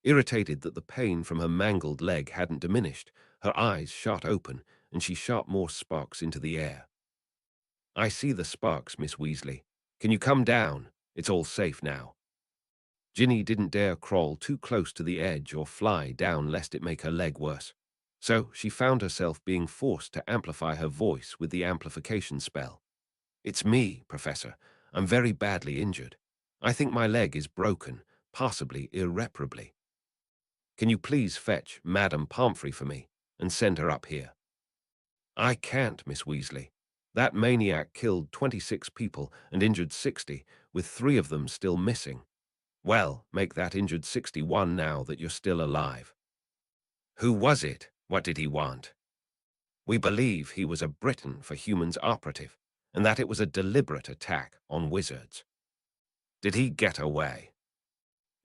Irritated that the pain from her mangled leg hadn't diminished, her eyes shot open, and she shot more sparks into the air. I see the sparks, Miss Weasley. Can you come down? It's all safe now. Ginny didn't dare crawl too close to the edge or fly down lest it make her leg worse. So she found herself being forced to amplify her voice with the amplification spell. It's me, Professor. I'm very badly injured. I think my leg is broken, possibly irreparably. Can you please fetch Madame Pomfrey for me and send her up here? I can't, Miss Weasley. That maniac killed 26 people and injured 60, with 3 of them still missing. Well, make that injured 61 now that you're still alive. Who was it? What did he want? We believe he was a Briton for Humans operative, and that it was a deliberate attack on wizards. Did he get away?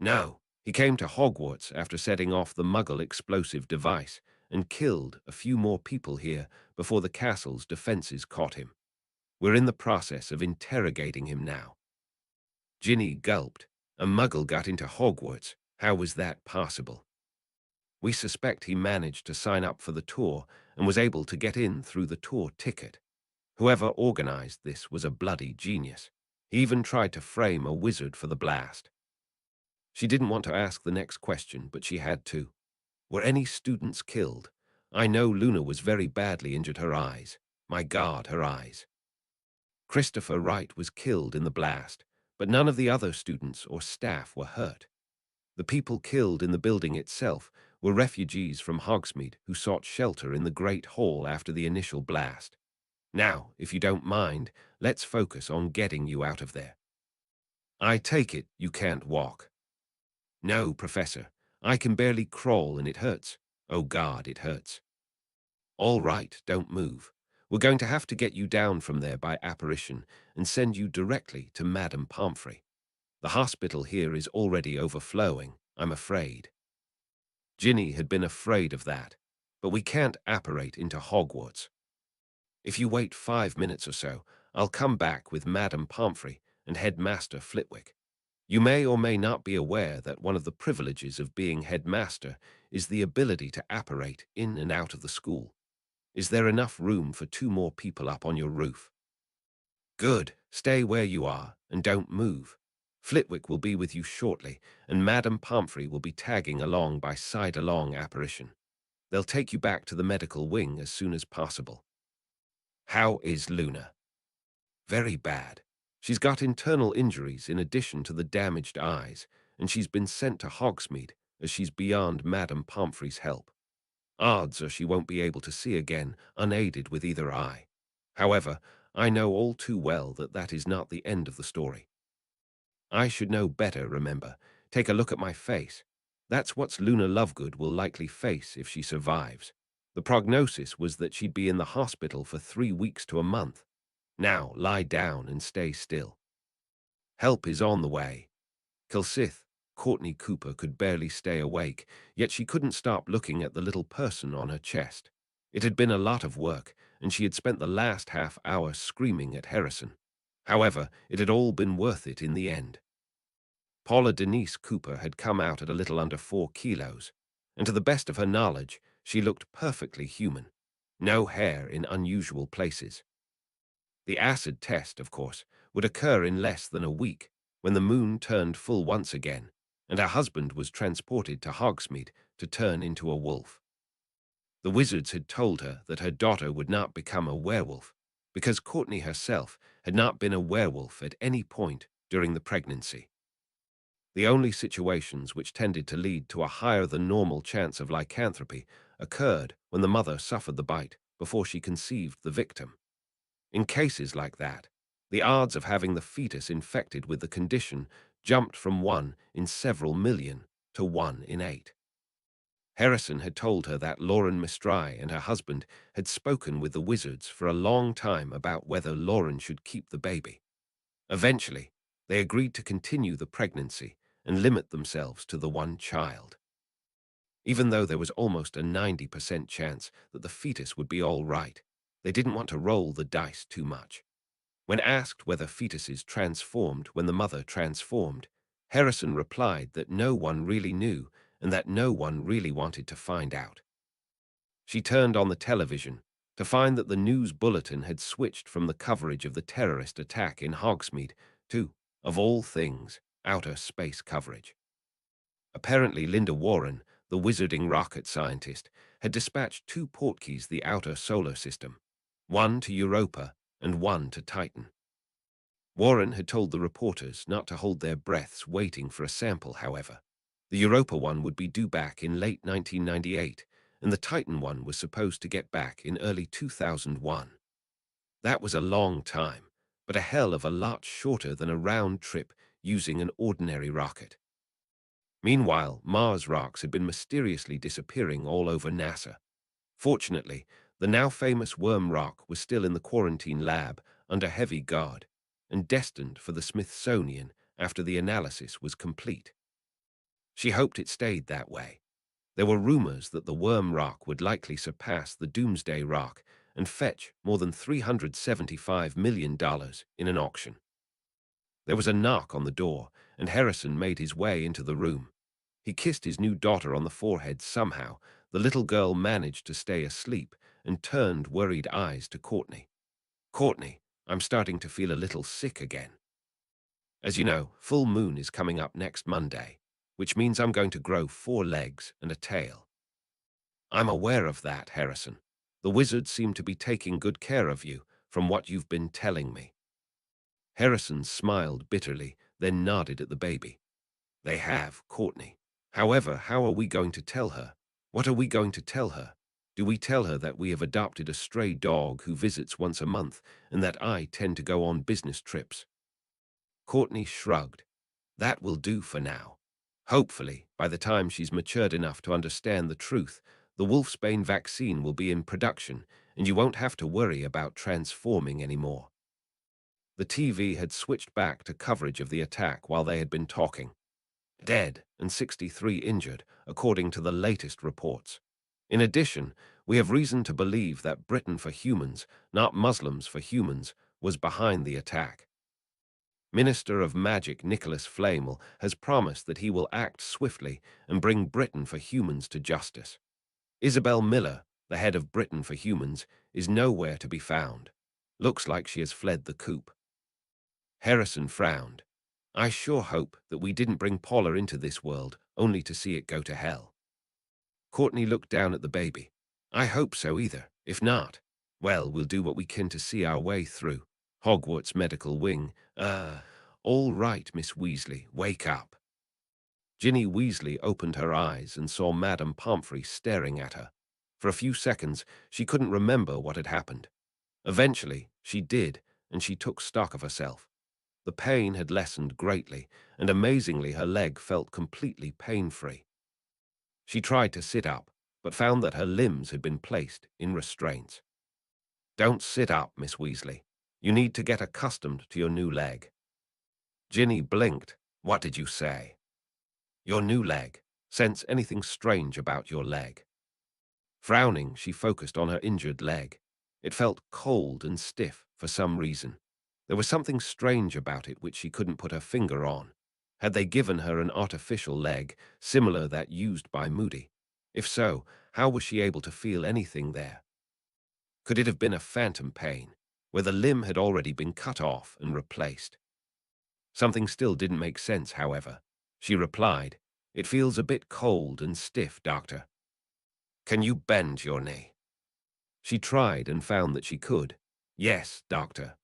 No, he came to Hogwarts after setting off the Muggle explosive device and killed a few more people here before the castle's defenses caught him. We're in the process of interrogating him now. Ginny gulped. A Muggle got into Hogwarts. How was that possible? We suspect he managed to sign up for the tour and was able to get in through the tour ticket. Whoever organized this was a bloody genius. He even tried to frame a wizard for the blast. She didn't want to ask the next question, but she had to. Were any students killed? I know Luna was very badly injured her eyes. My God, her eyes. Christopher Wright was killed in the blast, but none of the other students or staff were hurt. The people killed in the building itself were refugees from Hogsmeade who sought shelter in the Great Hall after the initial blast. Now, if you don't mind, let's focus on getting you out of there. I take it you can't walk. No, Professor. I can barely crawl and it hurts. Oh God, it hurts. All right, don't move. We're going to have to get you down from there by apparition and send you directly to Madame Pomfrey. The hospital here is already overflowing, I'm afraid. Ginny had been afraid of that, but we can't apparate into Hogwarts. If you wait 5 minutes or so, I'll come back with Madame Pomfrey and Headmaster Flitwick. You may or may not be aware that one of the privileges of being headmaster is the ability to apparate in and out of the school. Is there enough room for 2 more people up on your roof? Good. Stay where you are and don't move. Flitwick will be with you shortly, and Madame Pomfrey will be tagging along by side-along apparition. They'll take you back to the medical wing as soon as possible. How is Luna? Very bad. She's got internal injuries in addition to the damaged eyes, and she's been sent to Hogsmeade as she's beyond Madame Pomfrey's help. Odds are she won't be able to see again, unaided with either eye. However, I know all too well that that is not the end of the story. I should know better, remember. Take a look at my face. That's what Luna Lovegood will likely face if she survives. The prognosis was that she'd be in the hospital for 3 weeks to a month. Now, lie down and stay still. Help is on the way. Kilsith, Courtney Cooper could barely stay awake, yet she couldn't stop looking at the little person on her chest. It had been a lot of work, and she had spent the last half hour screaming at Harrison. However, it had all been worth it in the end. Paula Denise Cooper had come out at a little under 4 kilos, and to the best of her knowledge, she looked perfectly human. No hair in unusual places. The acid test, of course, would occur in less than a week, when the moon turned full once again, and her husband was transported to Hogsmeade to turn into a wolf. The wizards had told her that her daughter would not become a werewolf, because Courtney herself had not been a werewolf at any point during the pregnancy. The only situations which tended to lead to a higher than normal chance of lycanthropy occurred when the mother suffered the bite before she conceived the victim. In cases like that, the odds of having the fetus infected with the condition jumped from 1 in several million to 1 in 8. Harrison had told her that Lauren Mistry and her husband had spoken with the wizards for a long time about whether Lauren should keep the baby. Eventually, they agreed to continue the pregnancy and limit themselves to the 1 child. Even though there was almost a 90% chance that the fetus would be all right, they didn't want to roll the dice too much. When asked whether fetuses transformed when the mother transformed, Harrison replied that no one really knew and that no one really wanted to find out. She turned on the television to find that the news bulletin had switched from the coverage of the terrorist attack in Hogsmeade 2. Of all things, outer space coverage. Apparently Linda Warren, the wizarding rocket scientist, had dispatched 2 Portkeys the outer solar system, one to Europa and one to Titan. Warren had told the reporters not to hold their breaths waiting for a sample, however. The Europa one would be due back in late 1998, and the Titan one was supposed to get back in early 2001. That was a long time, but a hell of a lot shorter than a round trip using an ordinary rocket. Meanwhile, Mars rocks had been mysteriously disappearing all over NASA. Fortunately, the now famous worm rock was still in the quarantine lab under heavy guard and destined for the Smithsonian after the analysis was complete. She hoped it stayed that way. There were rumors that the worm rock would likely surpass the Doomsday Rock and fetch more than $375 million in an auction. There was a knock on the door, and Harrison made his way into the room. He kissed his new daughter on the forehead somehow. The little girl managed to stay asleep and turned worried eyes to Courtney. "Courtney, I'm starting to feel a little sick again. As you know, full moon is coming up next Monday, which means I'm going to grow 4 legs and a tail." "I'm aware of that, Harrison. The wizards seem to be taking good care of you, from what you've been telling me." Harrison smiled bitterly, then nodded at the baby. "They have, Courtney. However, how are we going to tell her? What are we going to tell her? Do we tell her that we have adopted a stray dog who visits once a month and that I tend to go on business trips?" Courtney shrugged. "That will do for now. Hopefully, by the time she's matured enough to understand the truth, the wolfsbane vaccine will be in production and you won't have to worry about transforming anymore." The TV had switched back to coverage of the attack while they had been talking. Dead and 63 injured, according to the latest reports. In addition, we have reason to believe that Britain for Humans, not Muslims for Humans, was behind the attack. Minister of Magic Nicholas Flamel has promised that he will act swiftly and bring Britain for Humans to justice. Isabel Miller, the head of Britain for Humans, is nowhere to be found. Looks like she has fled the coop. Harrison frowned. "I sure hope that we didn't bring Paula into this world only to see it go to hell." Courtney looked down at the baby. "I hope so either. If not, well, we'll do what we can to see our way through. Hogwarts Medical Wing. All right, Miss Weasley, wake up." Ginny Weasley opened her eyes and saw Madame Pomfrey staring at her. For a few seconds, she couldn't remember what had happened. Eventually, she did, and she took stock of herself. The pain had lessened greatly, and amazingly her leg felt completely pain-free. She tried to sit up, but found that her limbs had been placed in restraints. "Don't sit up, Miss Weasley. You need to get accustomed to your new leg." Ginny blinked. "What did you say?" "Your new leg. Sense anything strange about your leg?" Frowning, she focused on her injured leg. It felt cold and stiff for some reason. There was something strange about it which she couldn't put her finger on. Had they given her an artificial leg, similar that used by Moody? If so, how was she able to feel anything there? Could it have been a phantom pain, where the limb had already been cut off and replaced? Something still didn't make sense, however. She replied, "It feels a bit cold and stiff, Doctor." "Can you bend your knee?" She tried and found that she could. "Yes, Doctor."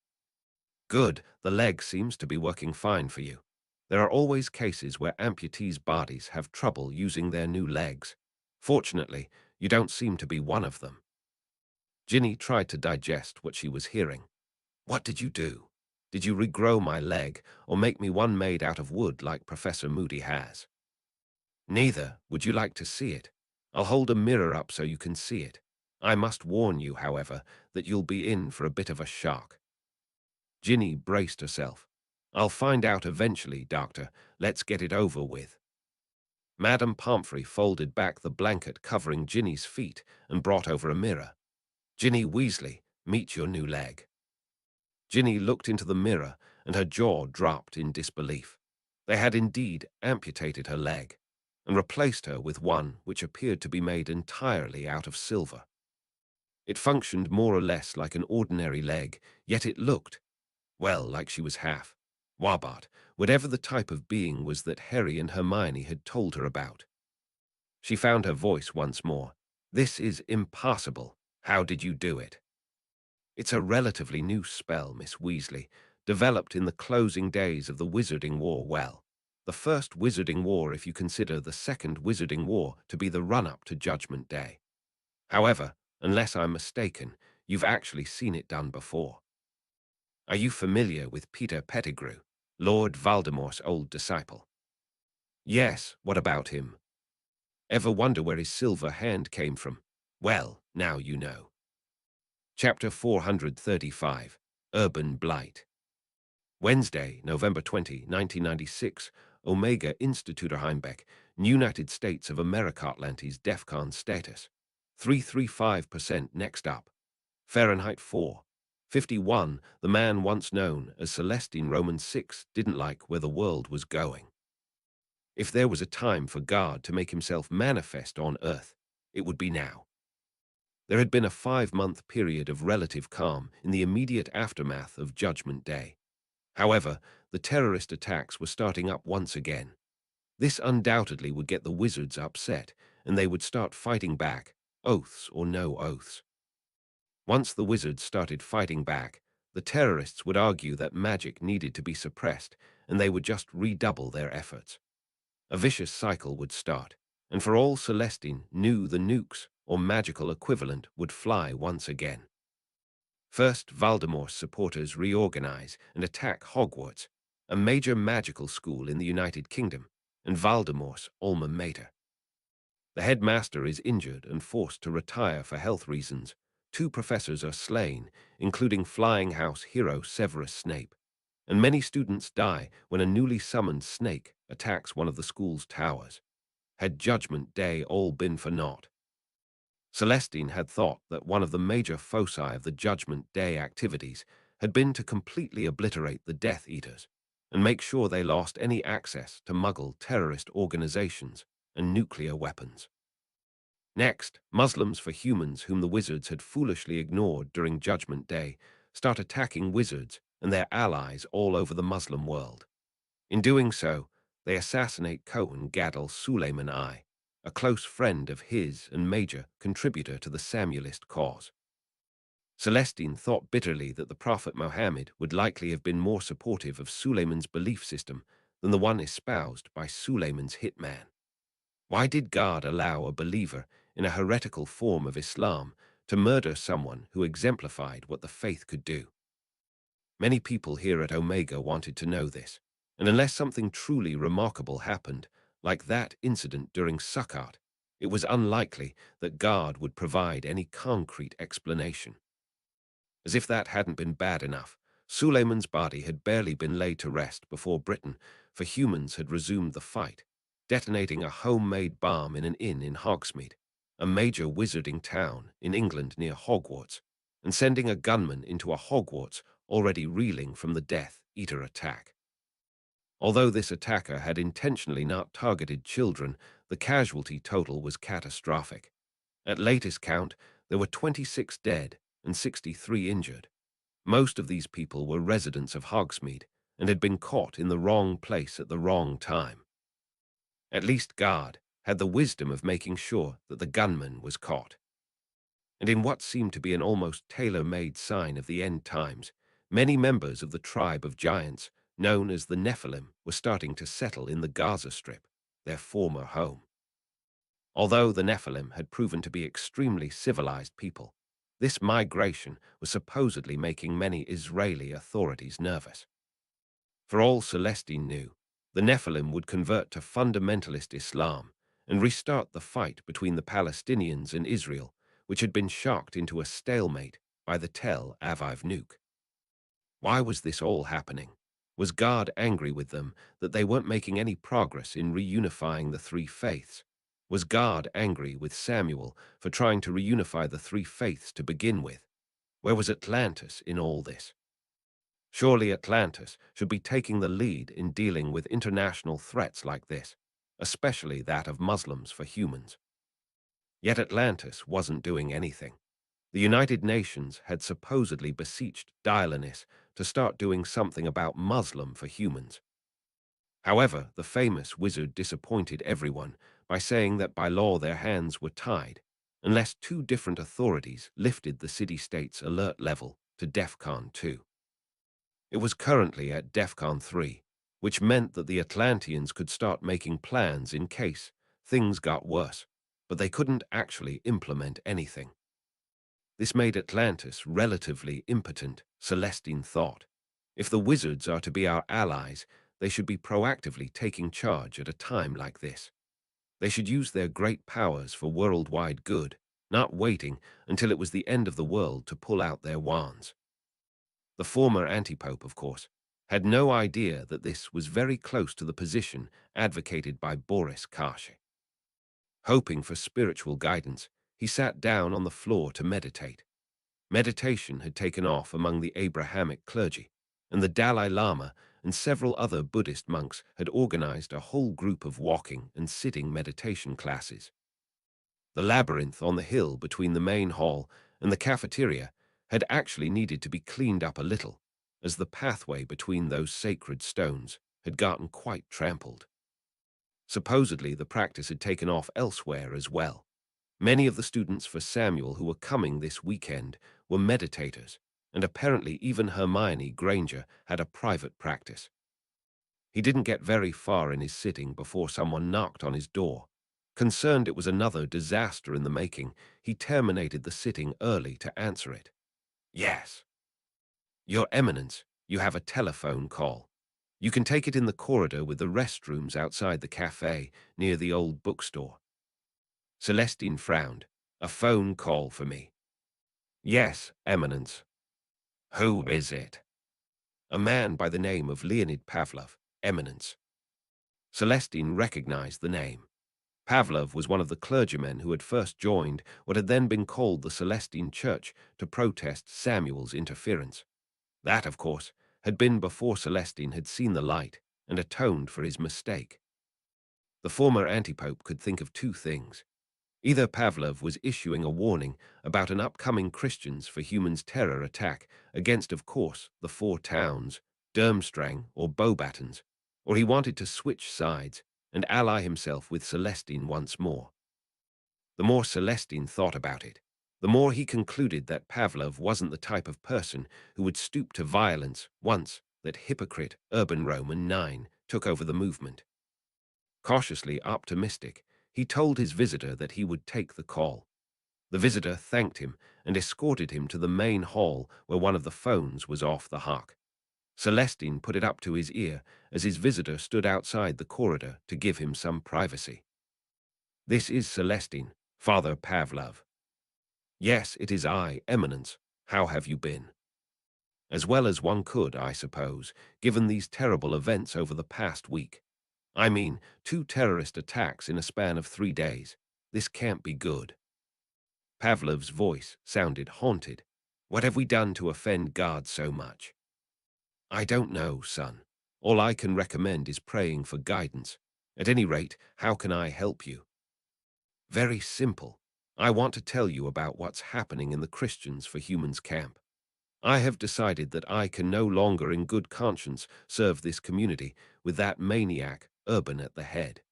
"Good, the leg seems to be working fine for you. There are always cases where amputees' bodies have trouble using their new legs. Fortunately, you don't seem to be one of them." Ginny tried to digest what she was hearing. "What did you do? Did you regrow my leg, or make me one made out of wood like Professor Moody has?" "Neither. Would you like to see it? I'll hold a mirror up so you can see it. I must warn you, however, that you'll be in for a bit of a shock." Ginny braced herself. "I'll find out eventually, Doctor. Let's get it over with." Madame Pomfrey folded back the blanket covering Ginny's feet and brought over a mirror. "Ginny Weasley, meet your new leg." Ginny looked into the mirror and her jaw dropped in disbelief. They had indeed amputated her leg and replaced her with one which appeared to be made entirely out of silver. It functioned more or less like an ordinary leg, yet it looked, well, like she was half. Wabart, whatever the type of being was that Harry and Hermione had told her about. She found her voice once more. This is impossible. How did you do it? It's a relatively new spell, Miss Weasley, developed in the closing days of the Wizarding War. Well, the first Wizarding War if you consider the second Wizarding War to be the run-up to Judgment Day. However, unless I'm mistaken, you've actually seen it done before. Are you familiar with Peter Pettigrew, Lord Voldemort's old disciple? Yes, what about him? Ever wonder where his silver hand came from? Well, now you know. Chapter 435, Urban Blight. Wednesday, November 20, 1996, Omega Instituter Heimbeck, United States of America Atlantis DEFCON status. 335% next up. Fahrenheit 4. 51, the man once known as Celestine Roman 6 didn't like where the world was going. If there was a time for God to make himself manifest on Earth, it would be now. There had been a 5-month period of relative calm in the immediate aftermath of Judgment Day. However, the terrorist attacks were starting up once again. This undoubtedly would get the wizards upset, and they would start fighting back, oaths or no oaths. Once the wizards started fighting back, the terrorists would argue that magic needed to be suppressed, and they would just redouble their efforts. A vicious cycle would start, and for all Celestine knew the nukes, or magical equivalent, would fly once again. First, Voldemort's supporters reorganize and attack Hogwarts, a major magical school in the United Kingdom, and Voldemort's alma mater. The headmaster is injured and forced to retire for health reasons. 2 professors are slain, including Flying House hero Severus Snape, and many students die when a newly summoned snake attacks one of the school's towers. Had Judgment Day all been for naught? Celestine had thought that one of the major foci of the Judgment Day activities had been to completely obliterate the Death Eaters and make sure they lost any access to Muggle terrorist organizations and nuclear weapons. Next, Muslims for Humans, whom the wizards had foolishly ignored during Judgment Day, start attacking wizards and their allies all over the Muslim world. In doing so, they assassinate Cohen Gadol Suleiman I, a close friend of his and major contributor to the Samuelist cause. Celestine thought bitterly that the Prophet Mohammed would likely have been more supportive of Suleiman's belief system than the one espoused by Suleiman's hitman. Why did God allow a believer in a heretical form of Islam to murder someone who exemplified what the faith could do? Many people here at Omega wanted to know this, and unless something truly remarkable happened, like that incident during Sukkot, it was unlikely that God would provide any concrete explanation. As if that hadn't been bad enough, Suleiman's body had barely been laid to rest before Britain for Humans had resumed the fight, detonating a homemade bomb in an inn in Hogsmeade, a major wizarding town in England near Hogwarts, and sending a gunman into a Hogwarts already reeling from the Death Eater attack. Although this attacker had intentionally not targeted children, the casualty total was catastrophic. At latest count, there were 26 dead and 63 injured. Most of these people were residents of Hogsmeade and had been caught in the wrong place at the wrong time. At least God had the wisdom of making sure that the gunman was caught. And in what seemed to be an almost tailor-made sign of the end times, many members of the tribe of giants, known as the Nephilim, were starting to settle in the Gaza Strip, their former home. Although the Nephilim had proven to be extremely civilized people, this migration was supposedly making many Israeli authorities nervous. For all Celestine knew, the Nephilim would convert to fundamentalist Islam and restart the fight between the Palestinians and Israel, which had been shocked into a stalemate by the Tel Aviv nuke. Why was this all happening? Was God angry with them that they weren't making any progress in reunifying the 3 faiths? Was God angry with Samuel for trying to reunify the 3 faiths to begin with? Where was Atlantis in all this? Surely Atlantis should be taking the lead in dealing with international threats like this, especially that of Muslims for Humans. Yet Atlantis wasn't doing anything. The United Nations had supposedly beseeched Atlantis to start doing something about Muslim for humans. However, the famous wizard disappointed everyone by saying that by law their hands were tied, unless two different authorities lifted the city-state's alert level to DEFCON 2. It was currently at DEFCON 3, which meant that the Atlanteans could start making plans in case things got worse, but they couldn't actually implement anything. This made Atlantis relatively impotent, Celestine thought. If the wizards are to be our allies, they should be proactively taking charge at a time like this. They should use their great powers for worldwide good, not waiting until it was the end of the world to pull out their wands. The former antipope, of course, had no idea that this was very close to the position advocated by Boris Karshi. Hoping for spiritual guidance, he sat down on the floor to meditate. Meditation had taken off among the Abrahamic clergy, and the Dalai Lama and several other Buddhist monks had organized a whole group of walking and sitting meditation classes. The labyrinth on the hill between the main hall and the cafeteria had actually needed to be cleaned up a little, as the pathway between those sacred stones had gotten quite trampled. Supposedly, the practice had taken off elsewhere as well. Many of the students for Samuel who were coming this weekend were meditators, and apparently even Hermione Granger had a private practice. He didn't get very far in his sitting before someone knocked on his door. Concerned it was another disaster in the making, he terminated the sitting early to answer it. Yes. Your Eminence, you have a telephone call. You can take it in the corridor with the restrooms outside the cafe near the old bookstore. Celestine frowned. A phone call for me. Yes, Eminence. Who is it? A man by the name of Leonid Pavlov, Eminence. Celestine recognized the name. Pavlov was one of the clergymen who had first joined what had then been called the Celestine Church to protest Samuel's interference. That, of course, had been before Celestine had seen the light and atoned for his mistake. The former antipope could think of two things. Either Pavlov was issuing a warning about an upcoming Christians for Humans terror attack against, of course, the four towns, Durmstrang or Beauxbatons, or he wanted to switch sides and ally himself with Celestine once more. The more Celestine thought about it, the more he concluded that Pavlov wasn't the type of person who would stoop to violence once that hypocrite Urban Roman 9 took over the movement. Cautiously optimistic, he told his visitor that he would take the call. The visitor thanked him and escorted him to the main hall where one of the phones was off the hook. Celestine put it up to his ear as his visitor stood outside the corridor to give him some privacy. This is Celestine, Father Pavlov. Yes, it is I, Eminence. How have you been? As well as one could, I suppose, given these terrible events over the past week. I mean, 2 terrorist attacks in a span of 3 days. This can't be good. Pavlov's voice sounded haunted. What have we done to offend God so much? I don't know, son. All I can recommend is praying for guidance. At any rate, how can I help you? Very simple. I want to tell you about what's happening in the Christians for Humans camp. I have decided that I can no longer in good conscience serve this community with that maniac Urban at the head.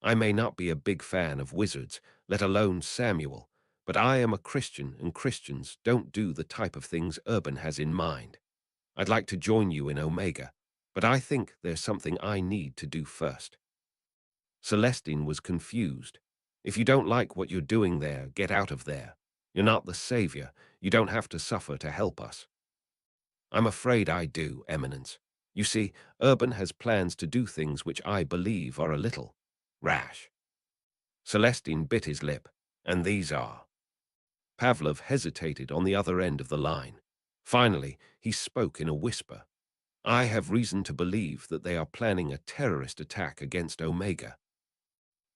I may not be a big fan of wizards, let alone Samuel, but I am a Christian and Christians don't do the type of things Urban has in mind. I'd like to join you in Omega, but I think there's something I need to do first. Celestine was confused. If you don't like what you're doing there, get out of there. You're not the savior. You don't have to suffer to help us. I'm afraid I do, Eminence. You see, Urban has plans to do things which I believe are a little rash. Celestine bit his lip, and these are. Pavlov hesitated on the other end of the line. Finally, he spoke in a whisper. I have reason to believe that they are planning a terrorist attack against Omega.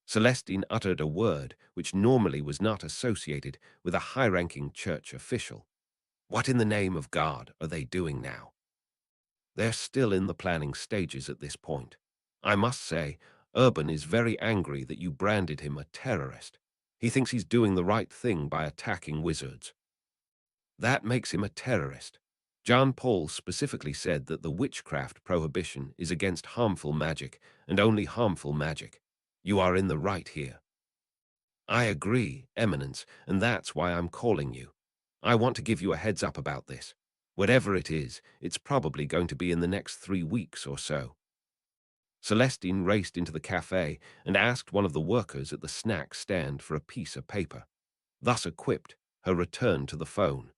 Celestine uttered a word which normally was not associated with a high-ranking church official. What in the name of God are they doing now? They're still in the planning stages at this point. I must say, Urban is very angry that you branded him a terrorist. He thinks he's doing the right thing by attacking wizards. That makes him a terrorist. John Paul specifically said that the witchcraft prohibition is against harmful magic and only harmful magic. You are in the right here. I agree, Eminence, and that's why I'm calling you. I want to give you a heads up about this. Whatever it is, it's probably going to be in the next 3 weeks or so. Celestine raced into the cafe and asked one of the workers at the snack stand for a piece of paper. Thus equipped, her return to the phone.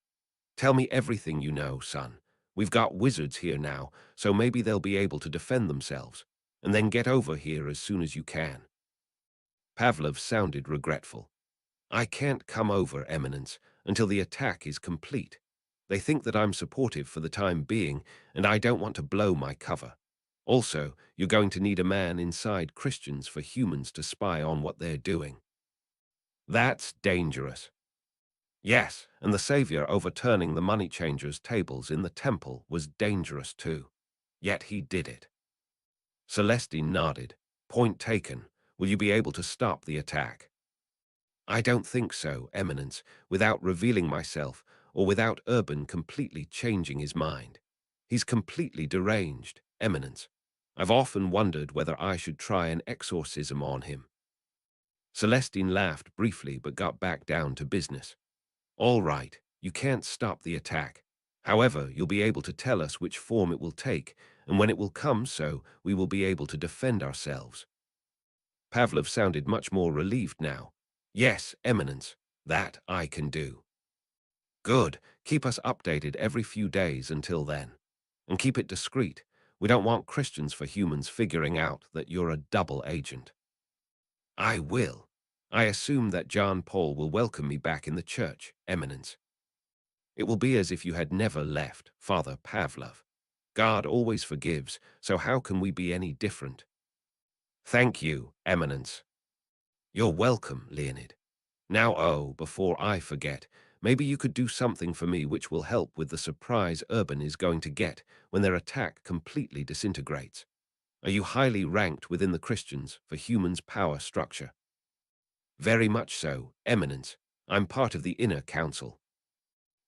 Tell me everything you know, son. We've got wizards here now, so maybe they'll be able to defend themselves. And then get over here as soon as you can. Pavlov sounded regretful. I can't come over, Eminence, until the attack is complete. They think that I'm supportive for the time being, and I don't want to blow my cover. Also, you're going to need a man inside Christians for humans to spy on what they're doing. That's dangerous. Yes, and the savior overturning the money changers' tables in the temple was dangerous too. Yet he did it. Celestine nodded. Point taken. Will you be able to stop the attack? I don't think so, Eminence, without revealing myself or without Urban completely changing his mind. He's completely deranged, Eminence. I've often wondered whether I should try an exorcism on him. Celestine laughed briefly but got back down to business. All right, you can't stop the attack. However, you'll be able to tell us which form it will take, and when it will come, so we will be able to defend ourselves. Pavlov sounded much more relieved now. Yes, Eminence, that I can do. Good. Keep us updated every few days until then. And keep it discreet. We don't want Christians for humans figuring out that you're a double agent. I will. I assume that John Paul will welcome me back in the church, Eminence. It will be as if you had never left, Father Pavlov. God always forgives, so how can we be any different? Thank you, Eminence. You're welcome, Leonid. Now, before I forget, maybe you could do something for me which will help with the surprise Urban is going to get when their attack completely disintegrates. Are you highly ranked within the Christians for humans' power structure? Very much so, Eminence. I'm part of the inner council.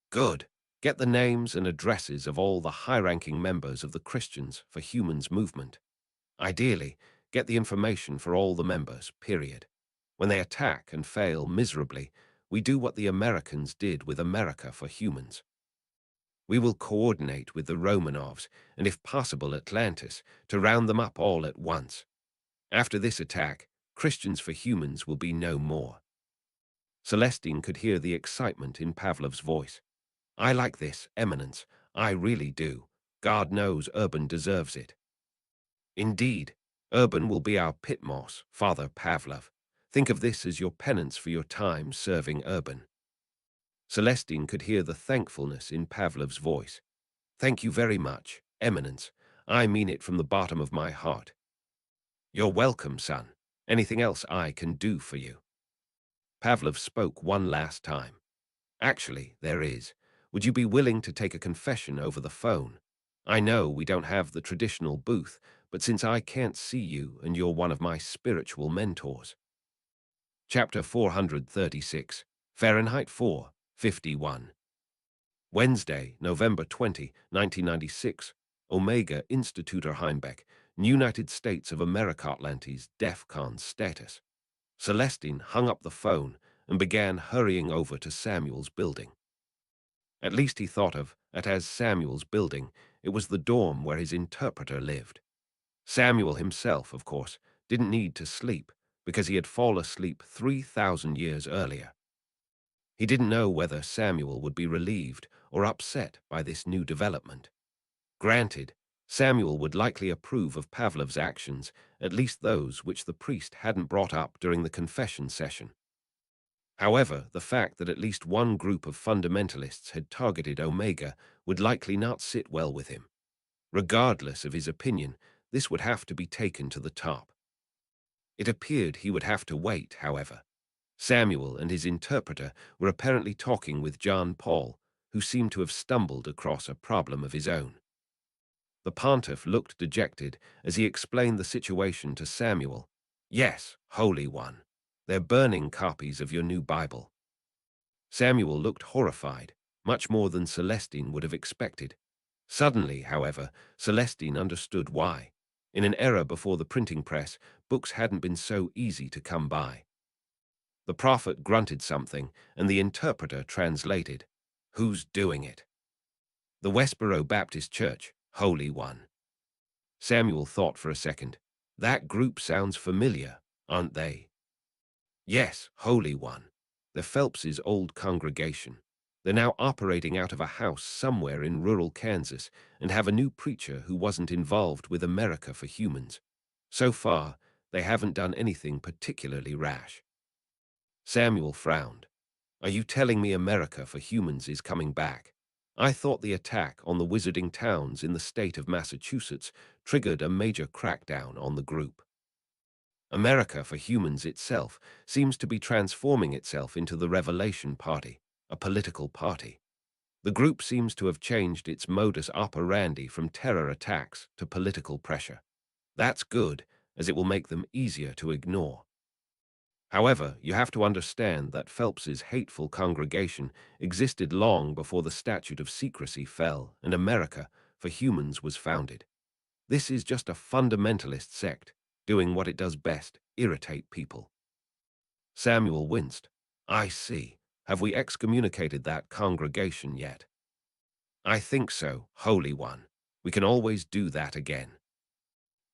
Good. Get the names and addresses of all the high-ranking members of the Christians for Humans movement. Ideally, get the information for all the members, period. When they attack and fail miserably, we do what the Americans did with America for Humans. We will coordinate with the Romanovs and, if possible, Atlantis, to round them up all at once. After this attack, Christians for Humans will be no more. Celestine could hear the excitement in Pavlov's voice. I like this, Eminence. I really do. God knows Urban deserves it. Indeed, Urban will be our pit moss, Father Pavlov. Think of this as your penance for your time serving Urban. Celestine could hear the thankfulness in Pavlov's voice. Thank you very much, Eminence. I mean it from the bottom of my heart. You're welcome, son. Anything else I can do for you? Pavlov spoke one last time. Actually, there is. Would you be willing to take a confession over the phone? I know we don't have the traditional booth, but since I can't see you and you're one of my spiritual mentors. Chapter 436, Fahrenheit 4:51. Wednesday, November 20, 1996, Omega Instituter Heimbeck, United States of America Atlantis DEFCON status. Celestine hung up the phone and began hurrying over to Samuel's building. At least he thought of it as Samuel's building. It was the dorm where his interpreter lived. Samuel himself, of course, didn't need to sleep because he had fallen asleep 3,000 years earlier. He didn't know whether Samuel would be relieved or upset by this new development. Granted, Samuel would likely approve of Pavlov's actions, at least those which the priest hadn't brought up during the confession session. However, the fact that at least one group of fundamentalists had targeted Omega would likely not sit well with him. Regardless of his opinion, this would have to be taken to the top. It appeared he would have to wait, however. Samuel and his interpreter were apparently talking with John Paul, who seemed to have stumbled across a problem of his own. The pontiff looked dejected as he explained the situation to Samuel. Yes, Holy One. They're burning copies of your new Bible. Samuel looked horrified, much more than Celestine would have expected. Suddenly, however, Celestine understood why. In an era before the printing press, books hadn't been so easy to come by. The prophet grunted something, and the interpreter translated. Who's doing it? The Westboro Baptist Church, Holy One. Samuel thought for a second. That group sounds familiar, aren't they? Yes, Holy One. The Phelps's old congregation. They're now operating out of a house somewhere in rural Kansas and have a new preacher who wasn't involved with America for Humans. So far, they haven't done anything particularly rash. Samuel frowned. Are you telling me America for Humans is coming back? I thought the attack on the wizarding towns in the state of Massachusetts triggered a major crackdown on the group. America for Humans itself seems to be transforming itself into the Revelation Party, a political party. The group seems to have changed its modus operandi from terror attacks to political pressure. That's good, as it will make them easier to ignore. However, you have to understand that Phelps's hateful congregation existed long before the statute of secrecy fell and America for Humans was founded. This is just a fundamentalist sect, doing what it does best, irritate people. Samuel winced. I see. Have we excommunicated that congregation yet? I think so, Holy One. We can always do that again.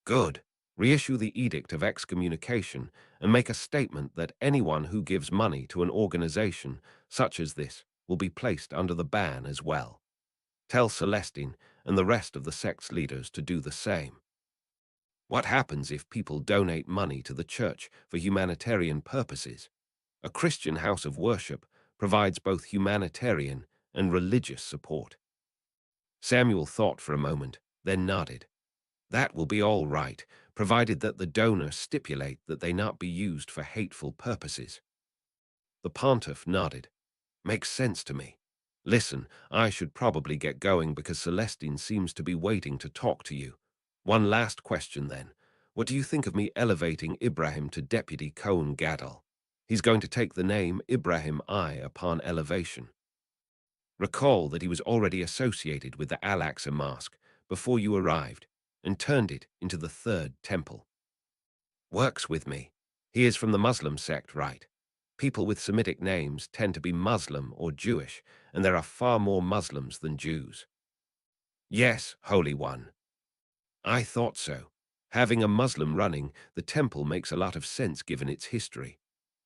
Good. Reissue the Edict of Excommunication and make a statement that anyone who gives money to an organization such as this will be placed under the ban as well. Tell Celestine and the rest of the sect's leaders to do the same. What happens if people donate money to the church for humanitarian purposes? A Christian house of worship provides both humanitarian and religious support. Samuel thought for a moment, then nodded. That will be all right, provided that the donor stipulate that they not be used for hateful purposes. The pontiff nodded. Makes sense to me. Listen, I should probably get going because Celestine seems to be waiting to talk to you. One last question then. What do you think of me elevating Ibrahim to Deputy Cohen Gadol? He's going to take the name Ibrahim I upon elevation. Recall that he was already associated with the Al-Aqsa Mosque before you arrived and turned it into the third temple. Works with me. He is from the Muslim sect, right? People with Semitic names tend to be Muslim or Jewish, and there are far more Muslims than Jews. Yes, Holy One. I thought so. Having a Muslim running the temple makes a lot of sense given its history.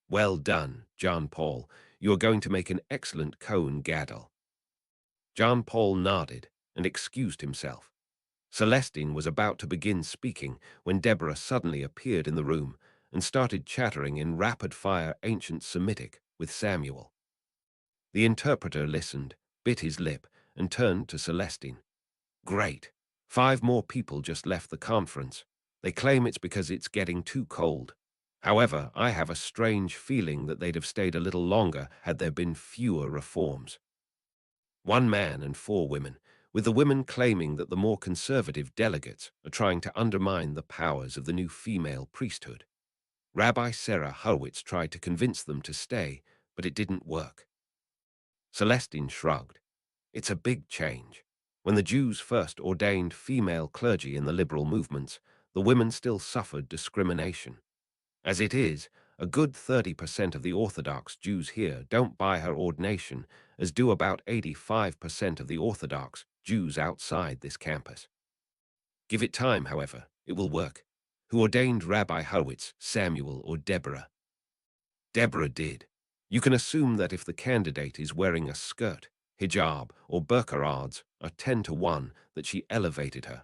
Well done, John Paul. You are going to make an excellent Cohen Gadol. John Paul nodded and excused himself. Celestine was about to begin speaking when Deborah suddenly appeared in the room and started chattering in rapid-fire ancient Semitic with Samuel. The interpreter listened, bit his lip, and turned to Celestine. Great. 5 more people just left the conference. They claim it's because it's getting too cold. However, I have a strange feeling that they'd have stayed a little longer had there been fewer reforms. 1 man and 4 women, with the women claiming that the more conservative delegates are trying to undermine the powers of the new female priesthood. Rabbi Sarah Hurwitz tried to convince them to stay, but it didn't work. Celestine shrugged. It's a big change. When the Jews first ordained female clergy in the liberal movements, the women still suffered discrimination. As it is, a good 30% of the Orthodox Jews here don't buy her ordination, as do about 85% of the Orthodox Jews outside this campus. Give it time, however, it will work. Who ordained Rabbi Hurwitz, Samuel, or Deborah? Deborah did. You can assume that if the candidate is wearing a skirt, hijab, or burqa, odds are 10 to 1 that she elevated her.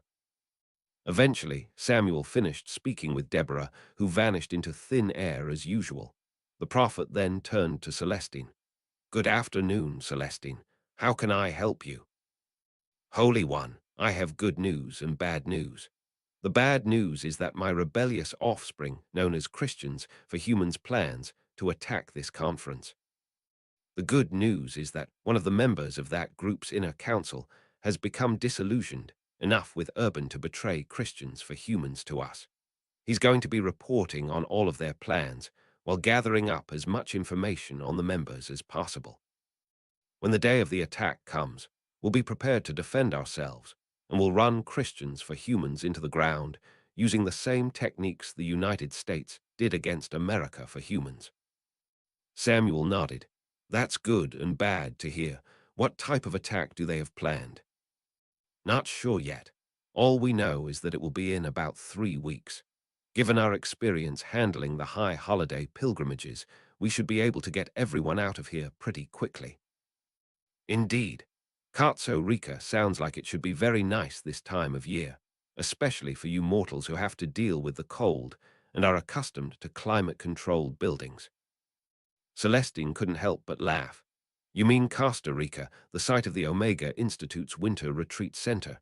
Eventually, Samuel finished speaking with Deborah, who vanished into thin air as usual. The prophet then turned to Celestine. Good afternoon, Celestine. How can I help you? Holy One, I have good news and bad news. The bad news is that my rebellious offspring, known as Christians for Humans, plans to attack this conference. The good news is that one of the members of that group's inner council has become disillusioned enough with Urban to betray Christians for Humans to us. He's going to be reporting on all of their plans, while gathering up as much information on the members as possible. When the day of the attack comes, we'll be prepared to defend ourselves, and we'll run Christians for humans into the ground using the same techniques the United States did against America for humans. Samuel nodded. That's good and bad to hear. What type of attack do they have planned? Not sure yet. All we know is that it will be in about 3 weeks. Given our experience handling the high holiday pilgrimages, we should be able to get everyone out of here pretty quickly. Indeed. Costa Rica sounds like it should be very nice this time of year, especially for you mortals who have to deal with the cold and are accustomed to climate-controlled buildings. Celestine couldn't help but laugh. You mean Costa Rica, the site of the Omega Institute's Winter Retreat Center?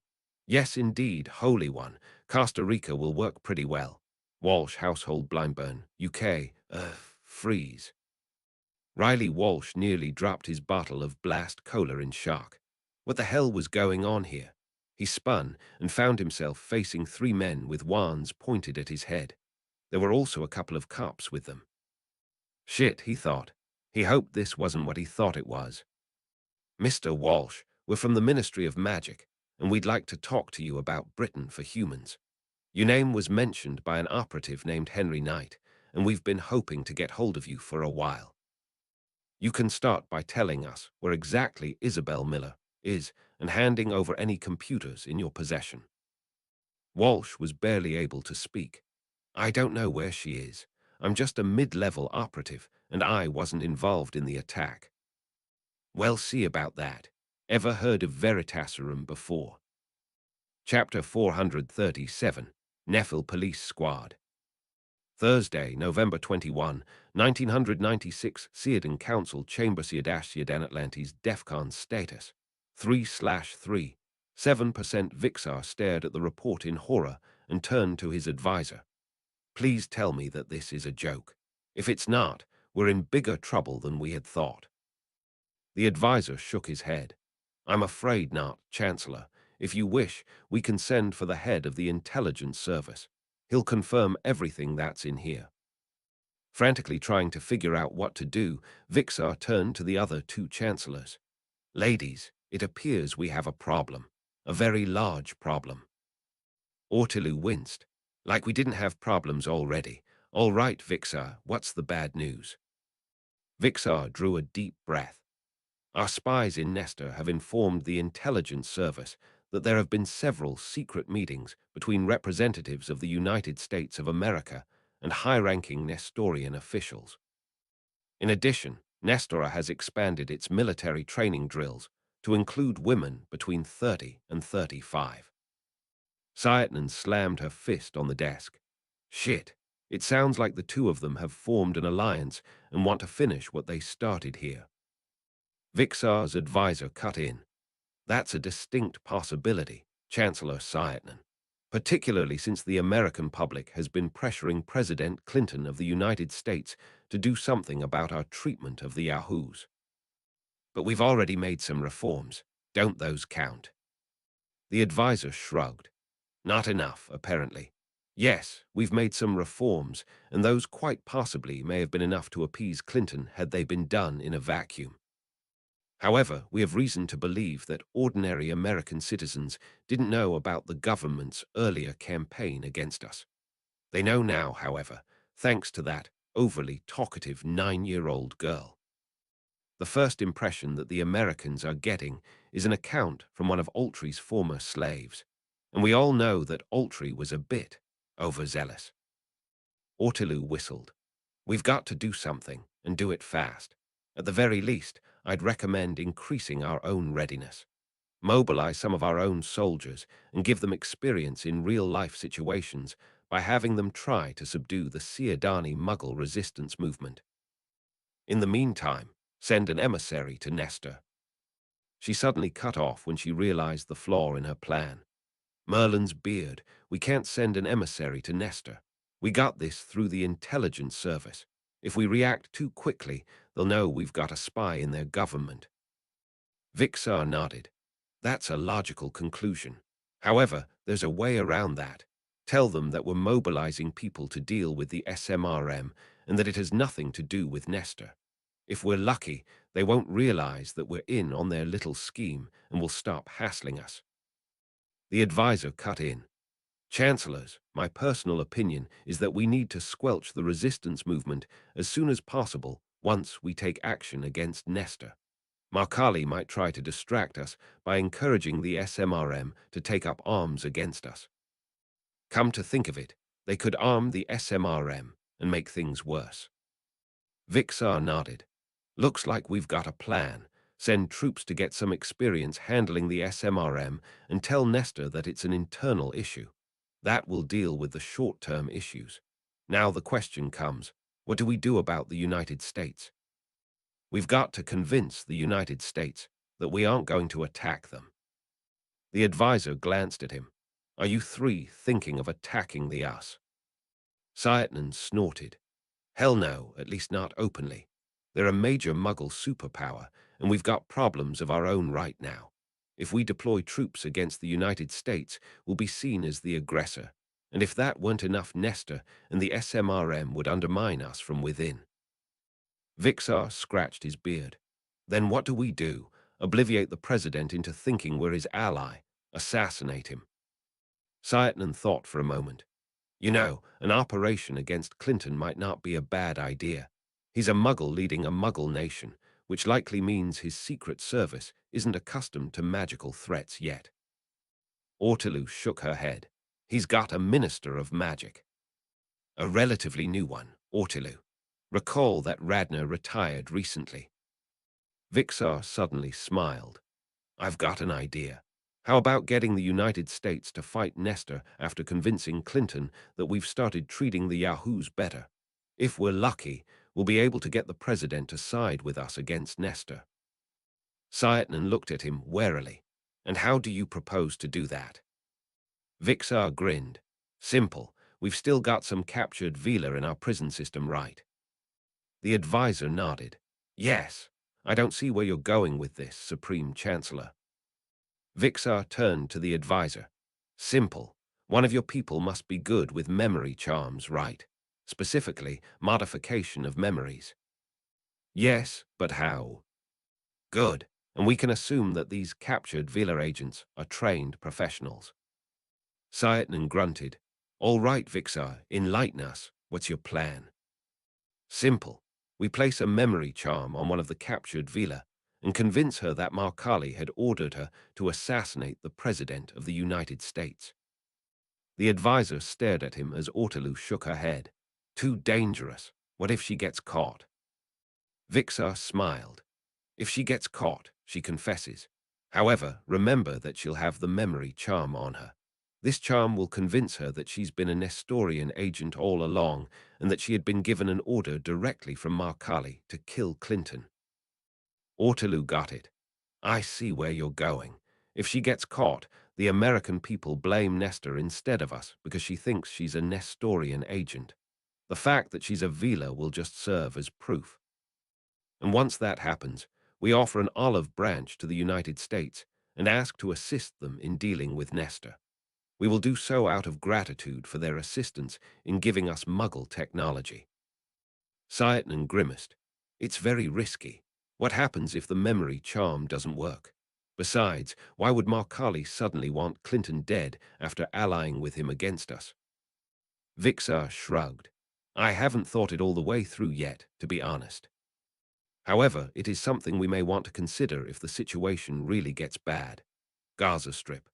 Yes, indeed, Holy One. Costa Rica will work pretty well. Walsh Household Blindburn, UK, freeze. Riley Walsh nearly dropped his bottle of Blast Cola in shock. What the hell was going on here? He spun and found himself facing 3 men with wands pointed at his head. There were also a couple of cops with them. Shit, he thought. He hoped this wasn't what he thought it was. Mr. Walsh, we're from the Ministry of Magic, and we'd like to talk to you about Britain for humans. Your name was mentioned by an operative named Henry Knight, and we've been hoping to get hold of you for a while. You can start by telling us where exactly Isabel Miller is and handing over any computers in your possession. Walsh was barely able to speak. I don't know where she is. I'm just a mid-level operative, and I wasn't involved in the attack. Well, see about that. Ever heard of Veritaserum before? Chapter 437, Nephil Police Squad. Thursday, November 21, 1996, Seadan Council Chamber Seadan Atlantis DEFCON status. 3/3. 7% Vixar stared at the report in horror and turned to his advisor. Please tell me that this is a joke. If it's not, we're in bigger trouble than we had thought. The advisor shook his head. I'm afraid not, Chancellor. If you wish, we can send for the head of the intelligence service. He'll confirm everything that's in here. Frantically trying to figure out what to do, Vixar turned to the other 2 chancellors. Ladies, it appears we have a problem. A very large problem. Ortilu winced. Like we didn't have problems already. All right, Vixar, what's the bad news? Vixar drew a deep breath. Our spies in Nestor have informed the intelligence service that there have been several secret meetings between representatives of the United States of America and high-ranking Nestorian officials. In addition, Nestor has expanded its military training drills to include women between 30 and 35. Sayatnan slammed her fist on the desk. Shit, it sounds like the 2 of them have formed an alliance and want to finish what they started here. Vixar's advisor cut in. That's a distinct possibility, Chancellor Sayatnan, particularly since the American public has been pressuring President Clinton of the United States to do something about our treatment of the Yahoos. But we've already made some reforms. Don't those count? The advisor shrugged. Not enough, apparently. Yes, we've made some reforms, and those quite possibly may have been enough to appease Clinton had they been done in a vacuum. However, we have reason to believe that ordinary American citizens didn't know about the government's earlier campaign against us. They know now, however, thanks to that overly talkative 9-year-old girl. The first impression that the Americans are getting is an account from one of Altry's former slaves, and we all know that Altry was a bit overzealous. Ortilu whistled. We've got to do something, and do it fast. At the very least, I'd recommend increasing our own readiness. Mobilize some of our own soldiers and give them experience in real-life situations by having them try to subdue the Seadani Muggle resistance movement. In the meantime, send an emissary to Nestor. She suddenly cut off when she realized the flaw in her plan. Merlin's beard, we can't send an emissary to Nestor. We got this through the intelligence service. If we react too quickly, they'll know we've got a spy in their government. Vixar nodded. That's a logical conclusion. However, there's a way around that. Tell them that we're mobilizing people to deal with the SMRM and that it has nothing to do with Nestor. If we're lucky, they won't realize that we're in on their little scheme and will stop hassling us. The advisor cut in. Chancellors, my personal opinion is that we need to squelch the resistance movement as soon as possible once we take action against Nestor. Markali might try to distract us by encouraging the SMRM to take up arms against us. Come to think of it, they could arm the SMRM and make things worse. Vixar nodded. Looks like we've got a plan. Send troops to get some experience handling the SMRM and tell Nestor that it's an internal issue. That will deal with the short-term issues. Now the question comes, what do we do about the United States? We've got to convince the United States that we aren't going to attack them. The advisor glanced at him. Are you three thinking of attacking the us? Sayatnan snorted. Hell no, at least not openly. They're a major Muggle superpower, and we've got problems of our own right now. If we deploy troops against the United States, we'll be seen as the aggressor, and if that weren't enough, Nestor and the SMRM would undermine us from within. Vixar scratched his beard. Then what do we do? Obliviate the president into thinking we're his ally? Assassinate him? Sayatnan thought for a moment. You know, an operation against Clinton might not be a bad idea. He's a Muggle leading a Muggle nation, which likely means his secret service isn't accustomed to magical threats yet. Ortilu shook her head. He's got a minister of magic. A relatively new one, Ortilu. Recall that Radna retired recently. Vixar suddenly smiled. I've got an idea. How about getting the United States to fight Nestor after convincing Clinton that we've started treating the Yahoos better? If we're lucky, we'll be able to get the president to side with us against Nestor. Sayatnan looked at him warily. And how do you propose to do that? Vixar grinned. Simple. We've still got some captured Vila in our prison system, right? The advisor nodded. Yes. I don't see where you're going with this, Supreme Chancellor. Vixar turned to the advisor. Simple. One of your people must be good with memory charms, right? Specifically, modification of memories. Yes, but how? Good. And we can assume that these captured Vila agents are trained professionals. Sayatnan grunted. All right, Vixar, enlighten us. What's your plan? Simple. We place a memory charm on one of the captured Vila and convince her that Markali had ordered her to assassinate the President of the United States. The advisor stared at him as Ortilu shook her head. Too dangerous. What if she gets caught? Vixar smiled. If she gets caught, she confesses. However, remember that she'll have the memory charm on her. This charm will convince her that she's been a Nestorian agent all along and that she had been given an order directly from Markali to kill Clinton. Ortilu got it. I see where you're going. If she gets caught, the American people blame Nestor instead of us because she thinks she's a Nestorian agent. The fact that she's a Vila will just serve as proof. And once that happens, we offer an olive branch to the United States and ask to assist them in dealing with Nestor. We will do so out of gratitude for their assistance in giving us Muggle technology. Sayatnan grimaced. It's very risky. What happens if the memory charm doesn't work? Besides, why would Markali suddenly want Clinton dead after allying with him against us? Vixar shrugged. I haven't thought it all the way through yet, to be honest. However, it is something we may want to consider if the situation really gets bad. Gaza Strip.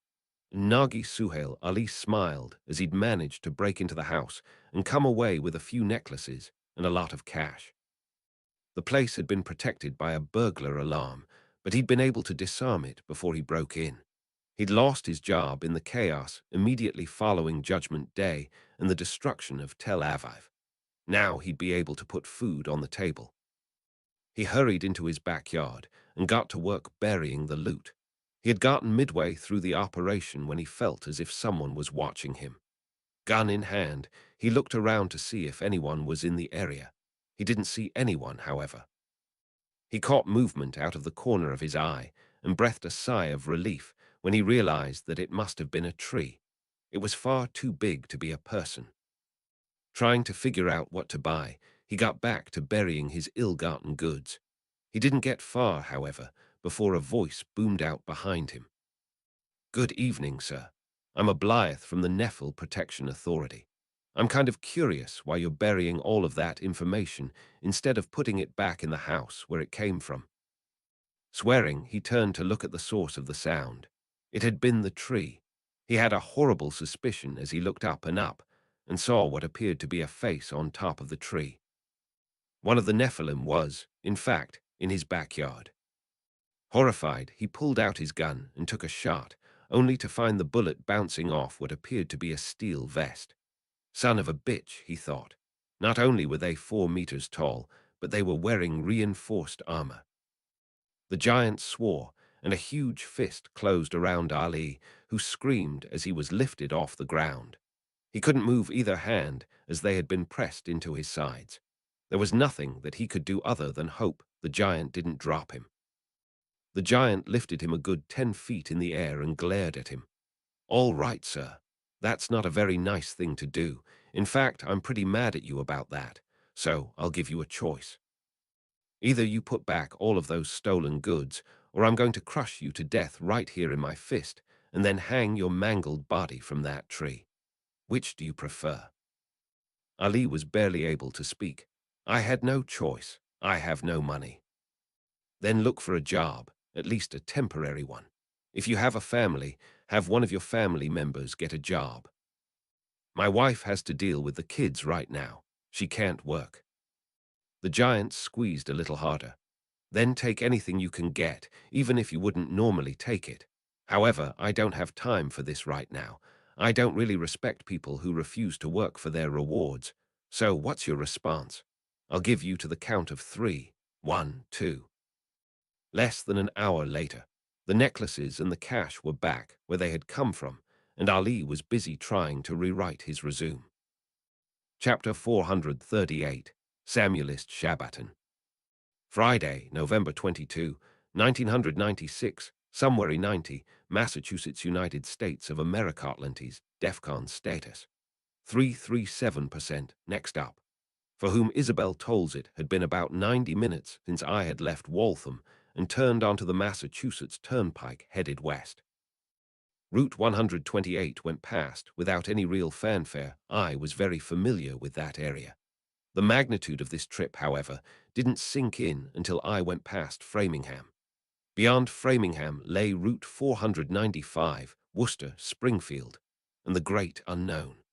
Nagi Suhail Ali smiled as he'd managed to break into the house and come away with a few necklaces and a lot of cash. The place had been protected by a burglar alarm, but he'd been able to disarm it before he broke in. He'd lost his job in the chaos immediately following Judgment Day and the destruction of Tel Aviv. Now he'd be able to put food on the table. He hurried into his backyard and got to work burying the loot. He had gotten midway through the operation when he felt as if someone was watching him. Gun in hand, he looked around to see if anyone was in the area. He didn't see anyone, however. He caught movement out of the corner of his eye and breathed a sigh of relief when he realized that it must have been a tree. It was far too big to be a person. Trying to figure out what to buy, He got back to burying his ill-gotten goods. He didn't get far, however, before a voice boomed out behind him. "Good evening, sir. I'm a Blythe from the Nephil Protection Authority. I'm kind of curious why you're burying all of that information instead of putting it back in the house where it came from." Swearing, he turned to look at the source of the sound. It had been the tree. He had a horrible suspicion as he looked up and saw what appeared to be a face on top of the tree. One of the Nephilim was, in fact, in his backyard. Horrified, he pulled out his gun and took a shot, only to find the bullet bouncing off what appeared to be a steel vest. Son of a bitch, he thought. Not only were they 4 meters tall, but they were wearing reinforced armor. The giant swore, and a huge fist closed around Ali, who screamed as he was lifted off the ground. He couldn't move either hand as they had been pressed into his sides. There was nothing that he could do other than hope the giant didn't drop him. The giant lifted him a good 10 feet in the air and glared at him. "All right, sir. That's not a very nice thing to do. In fact, I'm pretty mad at you about that, so I'll give you a choice. Either you put back all of those stolen goods, or I'm going to crush you to death right here in my fist, and then hang your mangled body from that tree. Which do you prefer?" Ali was barely able to speak. "I had no choice. I have no money." "Then look for a job, at least a temporary one. If you have a family, have one of your family members get a job. My wife has to deal with the kids right now. She can't work." The giant squeezed a little harder. "Then take anything you can get, even if you wouldn't normally take it. However, I don't have time for this right now. I don't really respect people who refuse to work for their rewards. So what's your response? I'll give you to the count of 3. 1, 2. Less than an hour later, the necklaces and the cash were back where they had come from, and Ali was busy trying to rewrite his resume. Chapter 438, Samuelist Shabbaton. Friday, November 22, 1996, somewhere in 90, Massachusetts, United States of America. Atlantis, DEFCON status. 337%, next up. For whom Isabel tolls it had been about 90 minutes since I had left Waltham and turned onto the Massachusetts Turnpike headed west. Route 128 went past without any real fanfare. I was very familiar with that area. The magnitude of this trip, however, didn't sink in until I went past Framingham. Beyond Framingham lay Route 495, Worcester, Springfield, and the great unknown.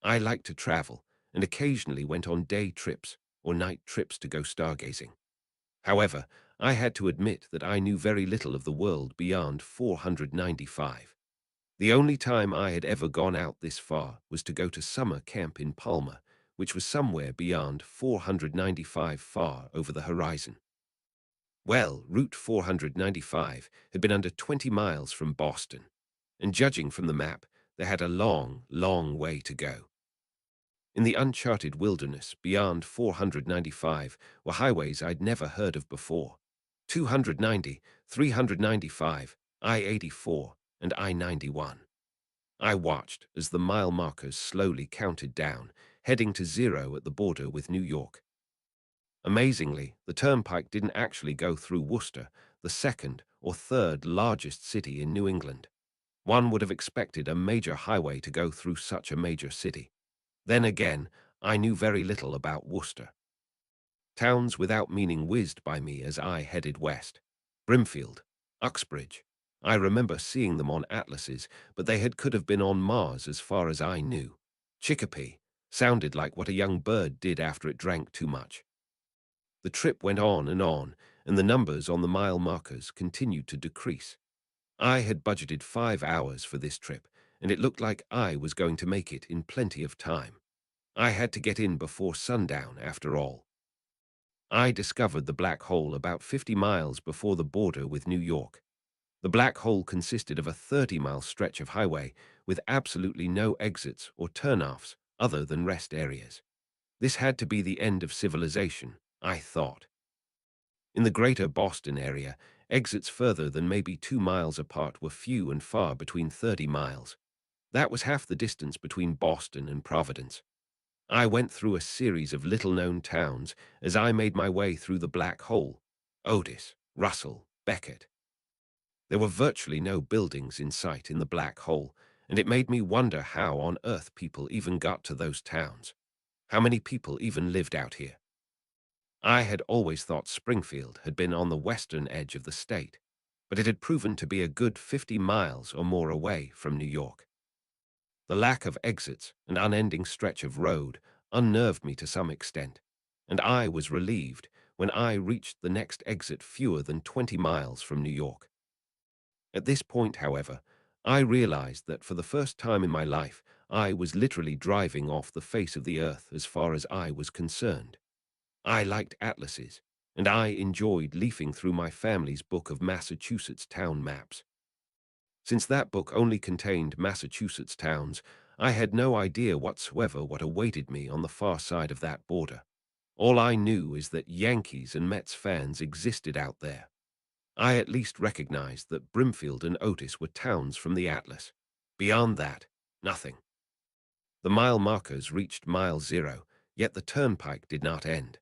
I liked to travel, and occasionally went on day trips or night trips to go stargazing. However, I had to admit that I knew very little of the world beyond 495. The only time I had ever gone out this far was to go to summer camp in Palmer, which was somewhere beyond 495 far over the horizon. Well, Route 495 had been under 20 miles from Boston, and judging from the map, they had a long, long way to go. In the uncharted wilderness beyond 495 were highways I'd never heard of before. 290, 395, I-84, and I-91. I watched as the mile markers slowly counted down, heading to 0 at the border with New York. Amazingly, the turnpike didn't actually go through Worcester, the second or third largest city in New England. One would have expected a major highway to go through such a major city. Then again, I knew very little about Worcester. Towns without meaning whizzed by me as I headed west. Brimfield, Uxbridge. I remember seeing them on atlases, but they could have been on Mars as far as I knew. Chicopee sounded like what a young bird did after it drank too much. The trip went on, and the numbers on the mile markers continued to decrease. I had budgeted 5 hours for this trip, and it looked like I was going to make it in plenty of time. I had to get in before sundown, after all. I discovered the black hole about 50 miles before the border with New York. The black hole consisted of a 30-mile stretch of highway with absolutely no exits or turnoffs other than rest areas. This had to be the end of civilization, I thought. In the greater Boston area, exits further than maybe 2 miles apart were few and far between 30 miles. That was half the distance between Boston and Providence. I went through a series of little-known towns as I made my way through the black hole. Otis, Russell, Beckett. There were virtually no buildings in sight in the black hole, and it made me wonder how on earth people even got to those towns. How many people even lived out here? I had always thought Springfield had been on the western edge of the state, but it had proven to be a good 50 miles or more away from New York. The lack of exits, an unending stretch of road, unnerved me to some extent, and I was relieved when I reached the next exit fewer than 20 miles from New York. At this point, however, I realized that for the first time in my life, I was literally driving off the face of the earth as far as I was concerned. I liked atlases, and I enjoyed leafing through my family's book of Massachusetts town maps. Since that book only contained Massachusetts towns, I had no idea whatsoever what awaited me on the far side of that border. All I knew is that Yankees and Mets fans existed out there. I at least recognized that Brimfield and Otis were towns from the Atlas. Beyond that, nothing. The mile markers reached mile 0, yet the turnpike did not end.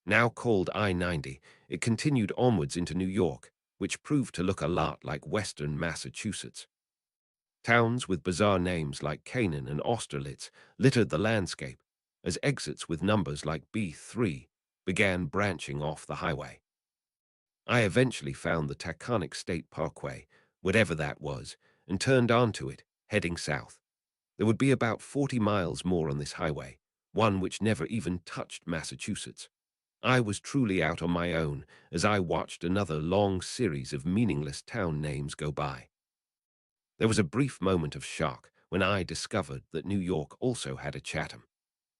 Now called I-90, it continued onwards into New York, which proved to look a lot like western Massachusetts. Towns with bizarre names like Canaan and Austerlitz littered the landscape, as exits with numbers like B3 began branching off the highway. I eventually found the Taconic State Parkway, whatever that was, and turned onto it, heading south. There would be about 40 miles more on this highway, one which never even touched Massachusetts. I was truly out on my own as I watched another long series of meaningless town names go by. There was a brief moment of shock when I discovered that New York also had a Chatham.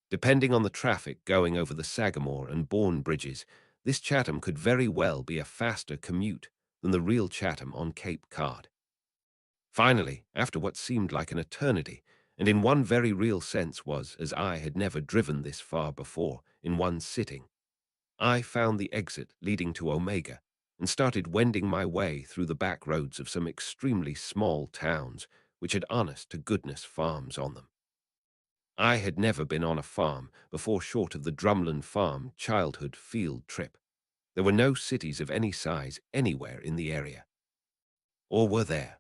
Depending on the traffic going over the Sagamore and Bourne bridges, this Chatham could very well be a faster commute than the real Chatham on Cape Cod. Finally, after what seemed like an eternity, and in one very real sense was as I had never driven this far before in one sitting, I found the exit leading to Omega and started wending my way through the back roads of some extremely small towns which had honest-to-goodness farms on them. I had never been on a farm before short of the Drumland Farm childhood field trip. There were no cities of any size anywhere in the area. Or were there?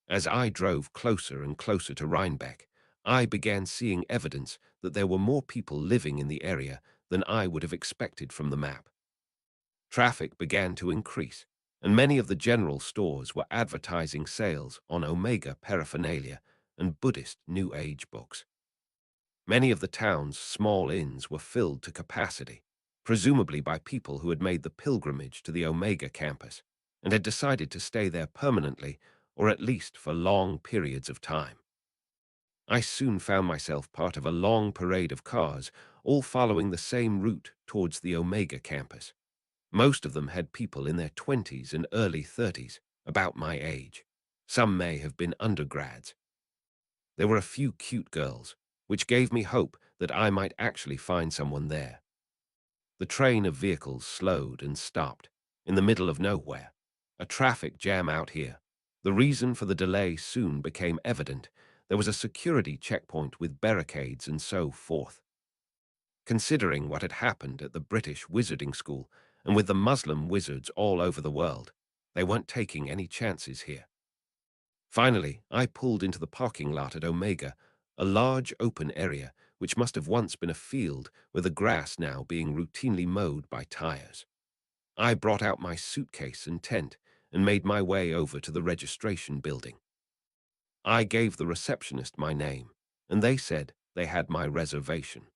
As I drove closer and closer to Rhinebeck, I began seeing evidence that there were more people living in the area than I would have expected from the map. Traffic began to increase, and many of the general stores were advertising sales on Omega paraphernalia and Buddhist New Age books. Many of the town's small inns were filled to capacity, presumably by people who had made the pilgrimage to the Omega campus and had decided to stay there permanently or at least for long periods of time. I soon found myself part of a long parade of cars, all following the same route towards the Omega campus. Most of them had people in their 20s and early 30s, about my age. Some may have been undergrads. There were a few cute girls, which gave me hope that I might actually find someone there. The train of vehicles slowed and stopped, in the middle of nowhere. A traffic jam out here. The reason for the delay soon became evident. There was a security checkpoint with barricades and so forth. Considering what had happened at the British Wizarding School, and with the Muslim wizards all over the world, they weren't taking any chances here. Finally, I pulled into the parking lot at Omega, a large open area which must have once been a field with the grass now being routinely mowed by tires. I brought out my suitcase and tent and made my way over to the registration building. I gave the receptionist my name, and they said they had my reservation.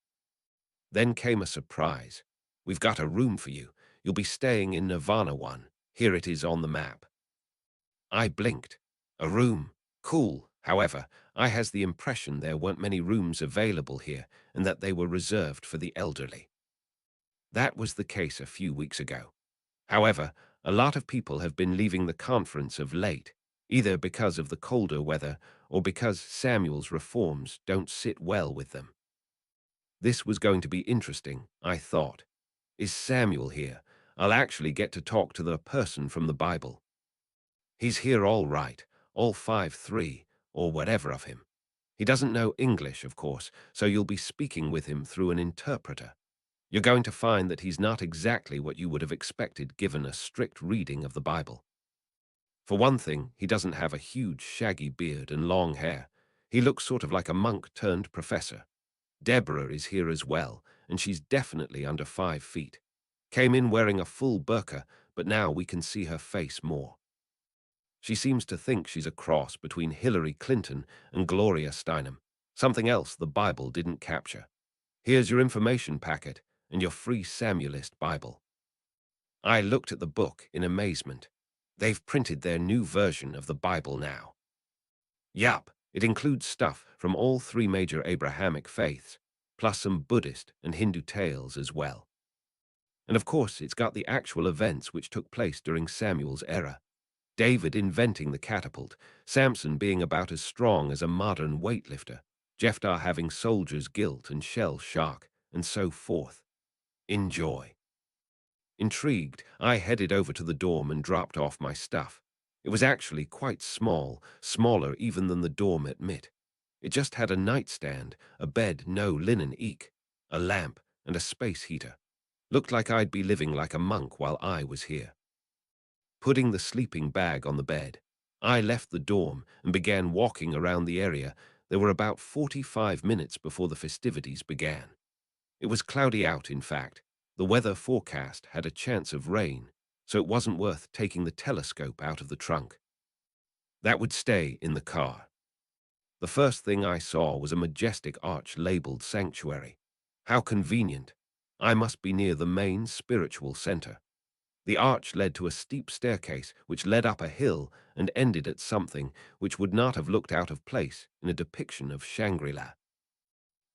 Then came a surprise. "We've got a room for you. You'll be staying in Nirvana 1. Here it is on the map." I blinked. A room. Cool. However, I has the impression there weren't many rooms available here and that they were reserved for the elderly. That was the case a few weeks ago. However, a lot of people have been leaving the conference of late, either because of the colder weather or because Samuel's reforms don't sit well with them. This was going to be interesting, I thought. Is Samuel here? I'll actually get to talk to the person from the Bible. He's here all right, all 5'3", or whatever of him. He doesn't know English, of course, so you'll be speaking with him through an interpreter. You're going to find that he's not exactly what you would have expected given a strict reading of the Bible. For one thing, he doesn't have a huge shaggy beard and long hair. He looks sort of like a monk turned professor. Deborah is here as well, and she's definitely under 5 feet. Came in wearing a full burqa, but now we can see her face more. She seems to think she's a cross between Hillary Clinton and Gloria Steinem, something else the Bible didn't capture. Here's your information packet and your free Samuelist Bible. I looked at the book in amazement. They've printed their new version of the Bible now. Yup, it includes stuff from all three major Abrahamic faiths, plus some Buddhist and Hindu tales as well. And of course, it's got the actual events which took place during Samuel's era. David inventing the catapult, Samson being about as strong as a modern weightlifter, Jephthah having soldier's guilt and shell shock, and so forth. Enjoy. Intrigued, I headed over to the dorm and dropped off my stuff. It was actually quite small, smaller even than the dorm at MIT. It just had a nightstand, a bed, no linen eek, a lamp, and a space heater. Looked like I'd be living like a monk while I was here. Putting the sleeping bag on the bed, I left the dorm and began walking around the area. There were about 45 minutes before the festivities began. It was cloudy out, in fact. The weather forecast had a chance of rain, so it wasn't worth taking the telescope out of the trunk. That would stay in the car. The first thing I saw was a majestic arch labeled Sanctuary. How convenient. I must be near the main spiritual center. The arch led to a steep staircase which led up a hill and ended at something which would not have looked out of place in a depiction of Shangri-La.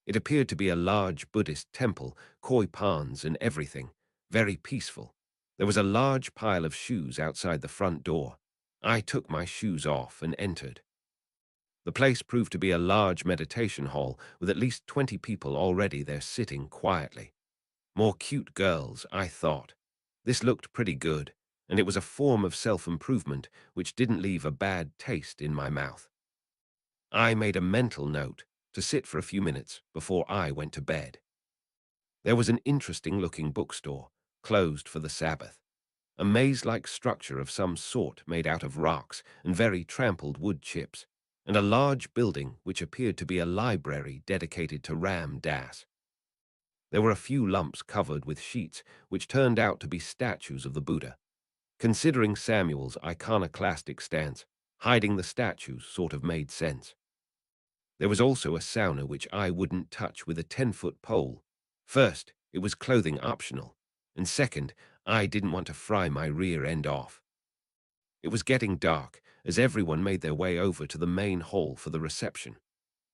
It appeared to be a large Buddhist temple, koi ponds and everything, very peaceful. There was a large pile of shoes outside the front door. I took my shoes off and entered. The place proved to be a large meditation hall with at least 20 people already there sitting quietly. More cute girls, I thought. This looked pretty good, and it was a form of self-improvement which didn't leave a bad taste in my mouth. I made a mental note to sit for a few minutes before I went to bed. There was an interesting-looking bookstore, closed for the Sabbath. A maze-like structure of some sort made out of rocks and very trampled wood chips, and a large building which appeared to be a library dedicated to Ram Dass. There were a few lumps covered with sheets which turned out to be statues of the Buddha. Considering Samuel's iconoclastic stance, hiding the statues sort of made sense. There was also a sauna which I wouldn't touch with a 10-foot pole. First, it was clothing optional, and second, I didn't want to fry my rear end off. It was getting dark as everyone made their way over to the main hall for the reception.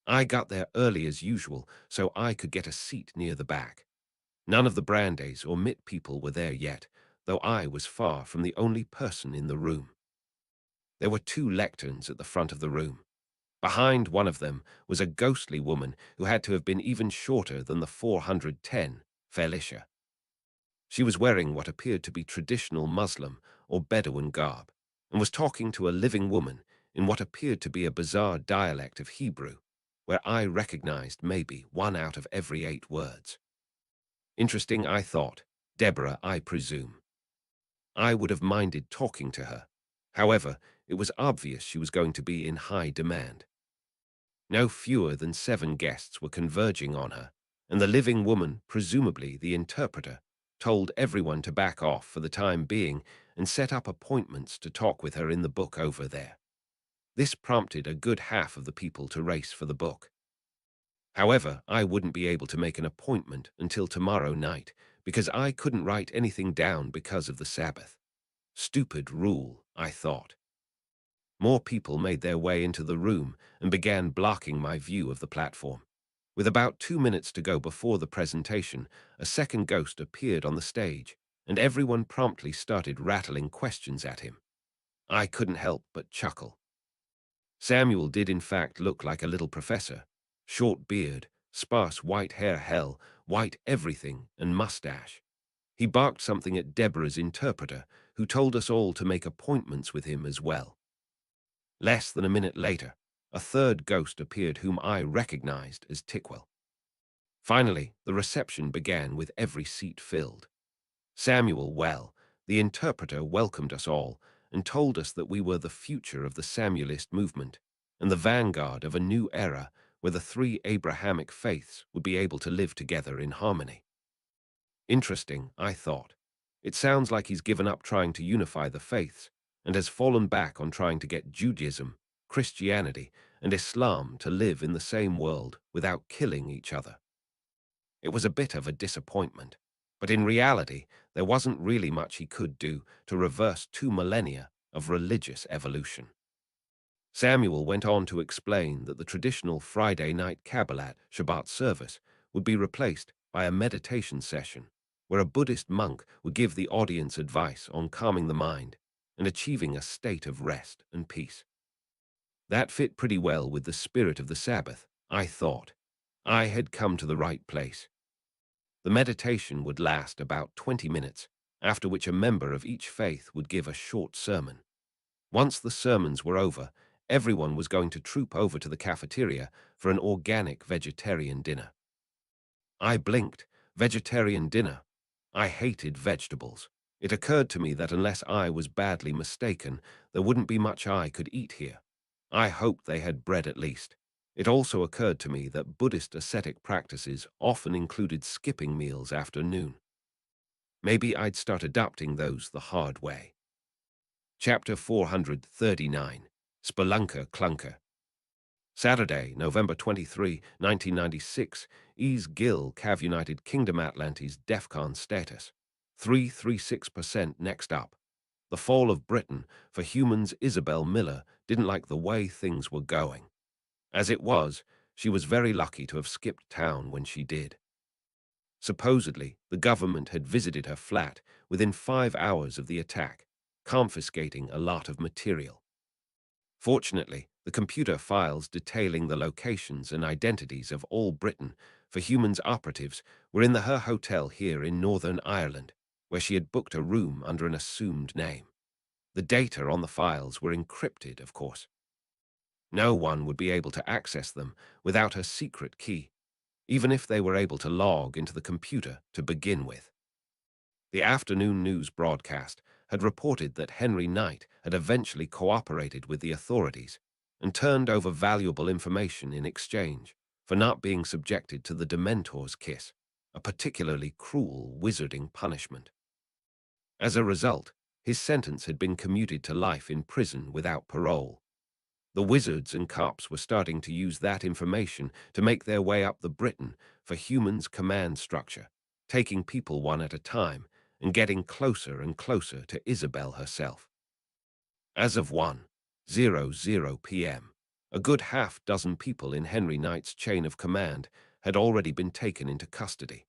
I got there early as usual so I could get a seat near the back. None of the Brandes or MIT people were there yet, though I was far from the only person in the room. There were 2 lecterns at the front of the room. Behind one of them was a ghostly woman who had to have been even shorter than the 410 Felicia. She was wearing what appeared to be traditional Muslim or Bedouin garb, and was talking to a living woman in what appeared to be a bizarre dialect of Hebrew, where I recognized maybe 1 out of every 8 words. Interesting, I thought. Deborah, I presume. I would have minded talking to her. However, it was obvious she was going to be in high demand. No fewer than 7 guests were converging on her, and the living woman, presumably the interpreter, told everyone to back off for the time being and set up appointments to talk with her in the book over there. This prompted a good half of the people to race for the book. However, I wouldn't be able to make an appointment until tomorrow night because I couldn't write anything down because of the Sabbath. Stupid rule, I thought. More people made their way into the room and began blocking my view of the platform. With about 2 minutes to go before the presentation, a second ghost appeared on the stage, and everyone promptly started rattling questions at him. I couldn't help but chuckle. Samuel did in fact look like a little professor. Short beard, sparse white hair, white everything, and mustache. He barked something at Deborah's interpreter, who told us all to make appointments with him as well. Less than a minute later, a third ghost appeared whom I recognized as Tickwell. Finally, the reception began with every seat filled. Samuel Well, the interpreter, welcomed us all and told us that we were the future of the Samuelist movement and the vanguard of a new era where the three Abrahamic faiths would be able to live together in harmony. Interesting, I thought. It sounds like he's given up trying to unify the faiths and has fallen back on trying to get Judaism, Christianity, and Islam to live in the same world without killing each other. It was a bit of a disappointment, but in reality, there wasn't really much he could do to reverse 2 millennia of religious evolution. Samuel went on to explain that the traditional Friday night Kabbalat Shabbat service would be replaced by a meditation session where a Buddhist monk would give the audience advice on calming the mind and achieving a state of rest and peace. That fit pretty well with the spirit of the Sabbath, I thought. I had come to the right place. The meditation would last about 20 minutes, after which a member of each faith would give a short sermon. Once the sermons were over, everyone was going to troop over to the cafeteria for an organic vegetarian dinner. I blinked. Vegetarian dinner. I hated vegetables. It occurred to me that unless I was badly mistaken, there wouldn't be much I could eat here. I hoped they had bread at least. It also occurred to me that Buddhist ascetic practices often included skipping meals after noon. Maybe I'd start adopting those the hard way. Chapter 439, Spelunker Clunker. Saturday, November 23, 1996, Ease Gill Cav United Kingdom Atlantis DEFCON status. 336% next up. The fall of Britain for humans. Isabel Miller didn't like the way things were going. As it was, she was very lucky to have skipped town when she did. Supposedly, the government had visited her flat within 5 hours of the attack, confiscating a lot of material. Fortunately, the computer files detailing the locations and identities of all Britain for humans operatives were in her hotel here in Northern Ireland, where she had booked a room under an assumed name. The data on the files were encrypted, of course. No one would be able to access them without her secret key, even if they were able to log into the computer to begin with. The afternoon news broadcast had reported that Henry Knight had eventually cooperated with the authorities and turned over valuable information in exchange for not being subjected to the dementors' kiss, a particularly cruel wizarding punishment. As a result, his sentence had been commuted to life in prison without parole. The wizards and cops were starting to use that information to make their way up the Britain for humans' command structure, taking people one at a time and getting closer and closer to Isabel herself. As of 1:00 p.m., a good half-dozen people in Henry Knight's chain of command had already been taken into custody.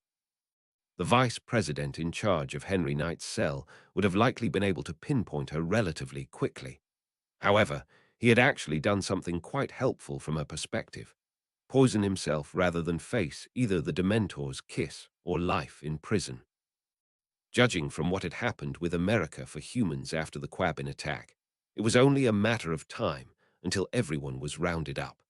The vice president in charge of Henry Knight's cell would have likely been able to pinpoint her relatively quickly. However, he had actually done something quite helpful from her perspective: poison himself rather than face either the dementors' kiss or life in prison. Judging from what had happened with America for humans after the Quabin attack, it was only a matter of time until everyone was rounded up.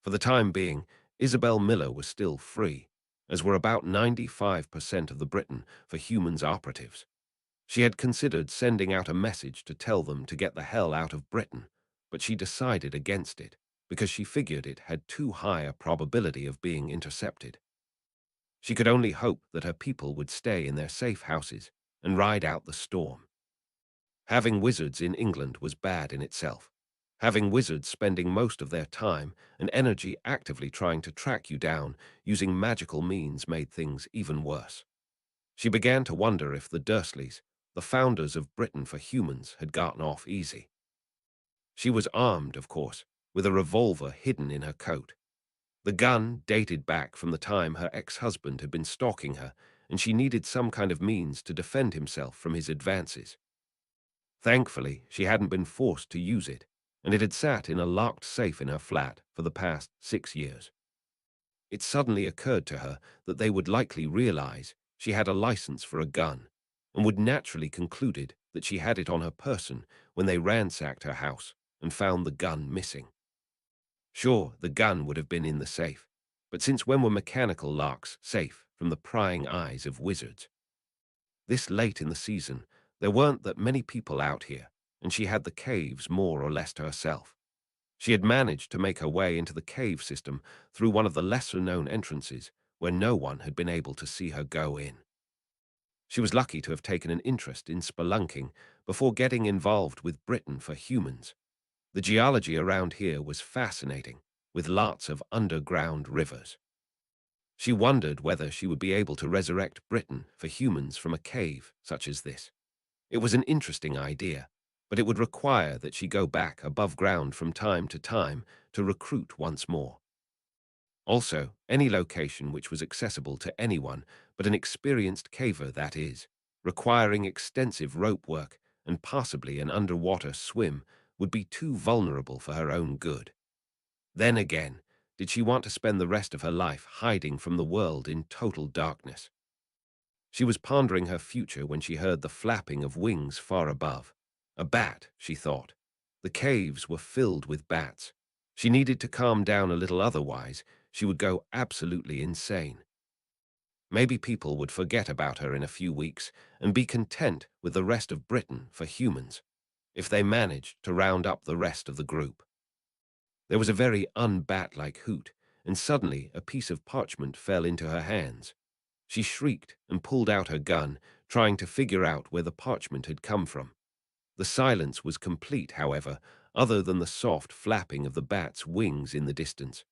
For the time being, Isabel Miller was still free, as were about 95% of the Britain for humans operatives. She had considered sending out a message to tell them to get the hell out of Britain, but she decided against it because she figured it had too high a probability of being intercepted. She could only hope that her people would stay in their safe houses and ride out the storm. Having wizards in England was bad in itself. Having wizards spending most of their time and energy actively trying to track you down using magical means made things even worse. She began to wonder if the Dursleys, the founders of Britain for humans, had gotten off easy. She was armed, of course, with a revolver hidden in her coat. The gun dated back from the time her ex-husband had been stalking her, and she needed some kind of means to defend himself from his advances. Thankfully, she hadn't been forced to use it, and it had sat in a locked safe in her flat for the past 6 years. It suddenly occurred to her that they would likely realize she had a license for a gun, and would naturally concluded that she had it on her person when they ransacked her house and found the gun missing. Sure, the gun would have been in the safe, but since when were mechanical locks safe from the prying eyes of wizards? This late in the season, there weren't that many people out here, and she had the caves more or less to herself. She had managed to make her way into the cave system through one of the lesser-known entrances where no one had been able to see her go in. She was lucky to have taken an interest in spelunking before getting involved with Britain for Humans. The geology around here was fascinating, with lots of underground rivers. She wondered whether she would be able to resurrect Britain for Humans from a cave such as this. It was an interesting idea, but it would require that she go back above ground from time to time to recruit once more. Also, any location which was accessible to anyone but an experienced caver, that is, requiring extensive rope work and possibly an underwater swim, would be too vulnerable for her own good. Then again, did she want to spend the rest of her life hiding from the world in total darkness? She was pondering her future when she heard the flapping of wings far above. A bat, she thought. The caves were filled with bats. She needed to calm down a little, otherwise she would go absolutely insane. Maybe people would forget about her in a few weeks and be content with the rest of Britain for Humans, if they managed to round up the rest of the group. There was a very un-bat-like hoot, and suddenly a piece of parchment fell into her hands. She shrieked and pulled out her gun, trying to figure out where the parchment had come from. The silence was complete, however, other than the soft flapping of the bat's wings in the distance.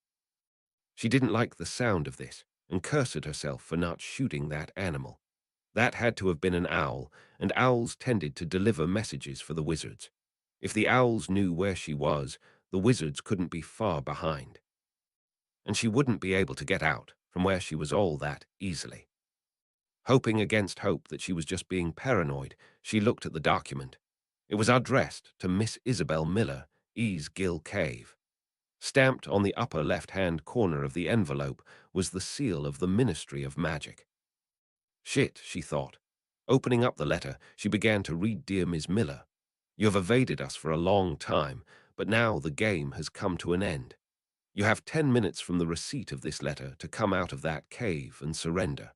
She didn't like the sound of this, and cursed herself for not shooting that animal. That had to have been an owl, and owls tended to deliver messages for the wizards. If the owls knew where she was, the wizards couldn't be far behind. And she wouldn't be able to get out from where she was all that easily. Hoping against hope that she was just being paranoid, she looked at the document. It was addressed to Miss Isabel Miller, Ease Gill Cave. Stamped on the upper left-hand corner of the envelope was the seal of the Ministry of Magic. Shit, she thought. Opening up the letter, she began to read. Dear Ms. Miller, you have evaded us for a long time, but now the game has come to an end. You have 10 minutes from the receipt of this letter to come out of that cave and surrender.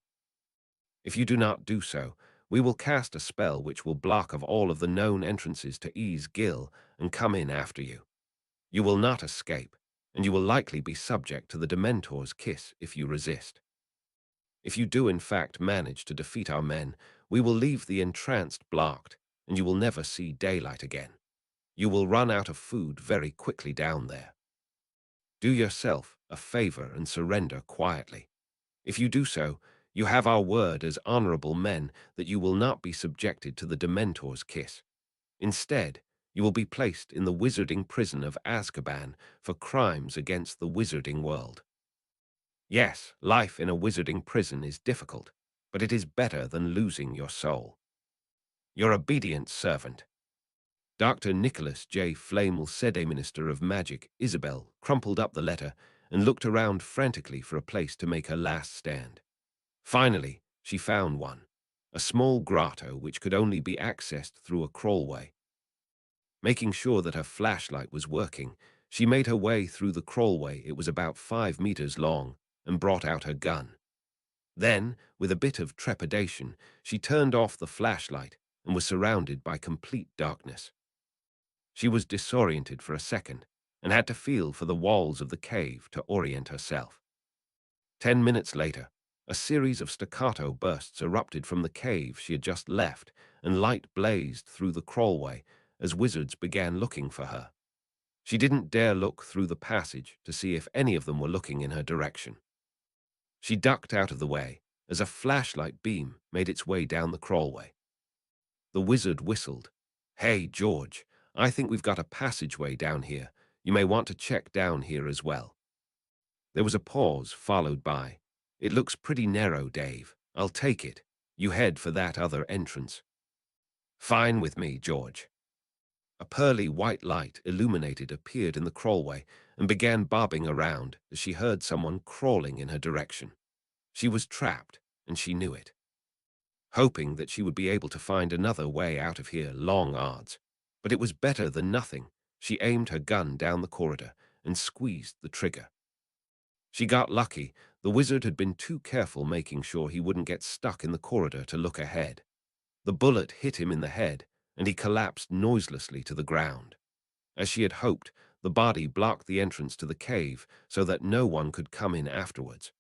If you do not do so, we will cast a spell which will block of all of the known entrances to Ease Gill and come in after you. You will not escape, and you will likely be subject to the Dementor's kiss if you resist. If you do in fact manage to defeat our men, we will leave the entranced blocked, and you will never see daylight again. You will run out of food very quickly down there. Do yourself a favor and surrender quietly. If you do so, you have our word as honorable men that you will not be subjected to the Dementor's kiss. Instead, you will be placed in the wizarding prison of Azkaban for crimes against the wizarding world. Yes, life in a wizarding prison is difficult, but it is better than losing your soul. Your obedient servant. Dr. Nicholas J. Flamel, Sede Minister of Magic. Isabel crumpled up the letter and looked around frantically for a place to make her last stand. Finally, she found one, a small grotto which could only be accessed through a crawlway. Making sure that her flashlight was working, she made her way through the crawlway. It was about 5 meters long, and brought out her gun. Then, with a bit of trepidation, she turned off the flashlight and was surrounded by complete darkness. She was disoriented for a second and had to feel for the walls of the cave to orient herself. 10 minutes later, a series of staccato bursts erupted from the cave she had just left, and light blazed through the crawlway as wizards began looking for her. She didn't dare look through the passage to see if any of them were looking in her direction. She ducked out of the way as a flashlight beam made its way down the crawlway. The wizard whistled. Hey, George, I think we've got a passageway down here. You may want to check down here as well. There was a pause, followed by, It looks pretty narrow, Dave. I'll take it. You head for that other entrance. Fine with me, George. A pearly white light, illuminated, appeared in the crawlway and began bobbing around as she heard someone crawling in her direction. She was trapped, and she knew it. Hoping that she would be able to find another way out of here, long odds. But it was better than nothing. She aimed her gun down the corridor and squeezed the trigger. She got lucky. The wizard had been too careful making sure he wouldn't get stuck in the corridor to look ahead. The bullet hit him in the head, and he collapsed noiselessly to the ground. As she had hoped, the body blocked the entrance to the cave so that no one could come in afterwards.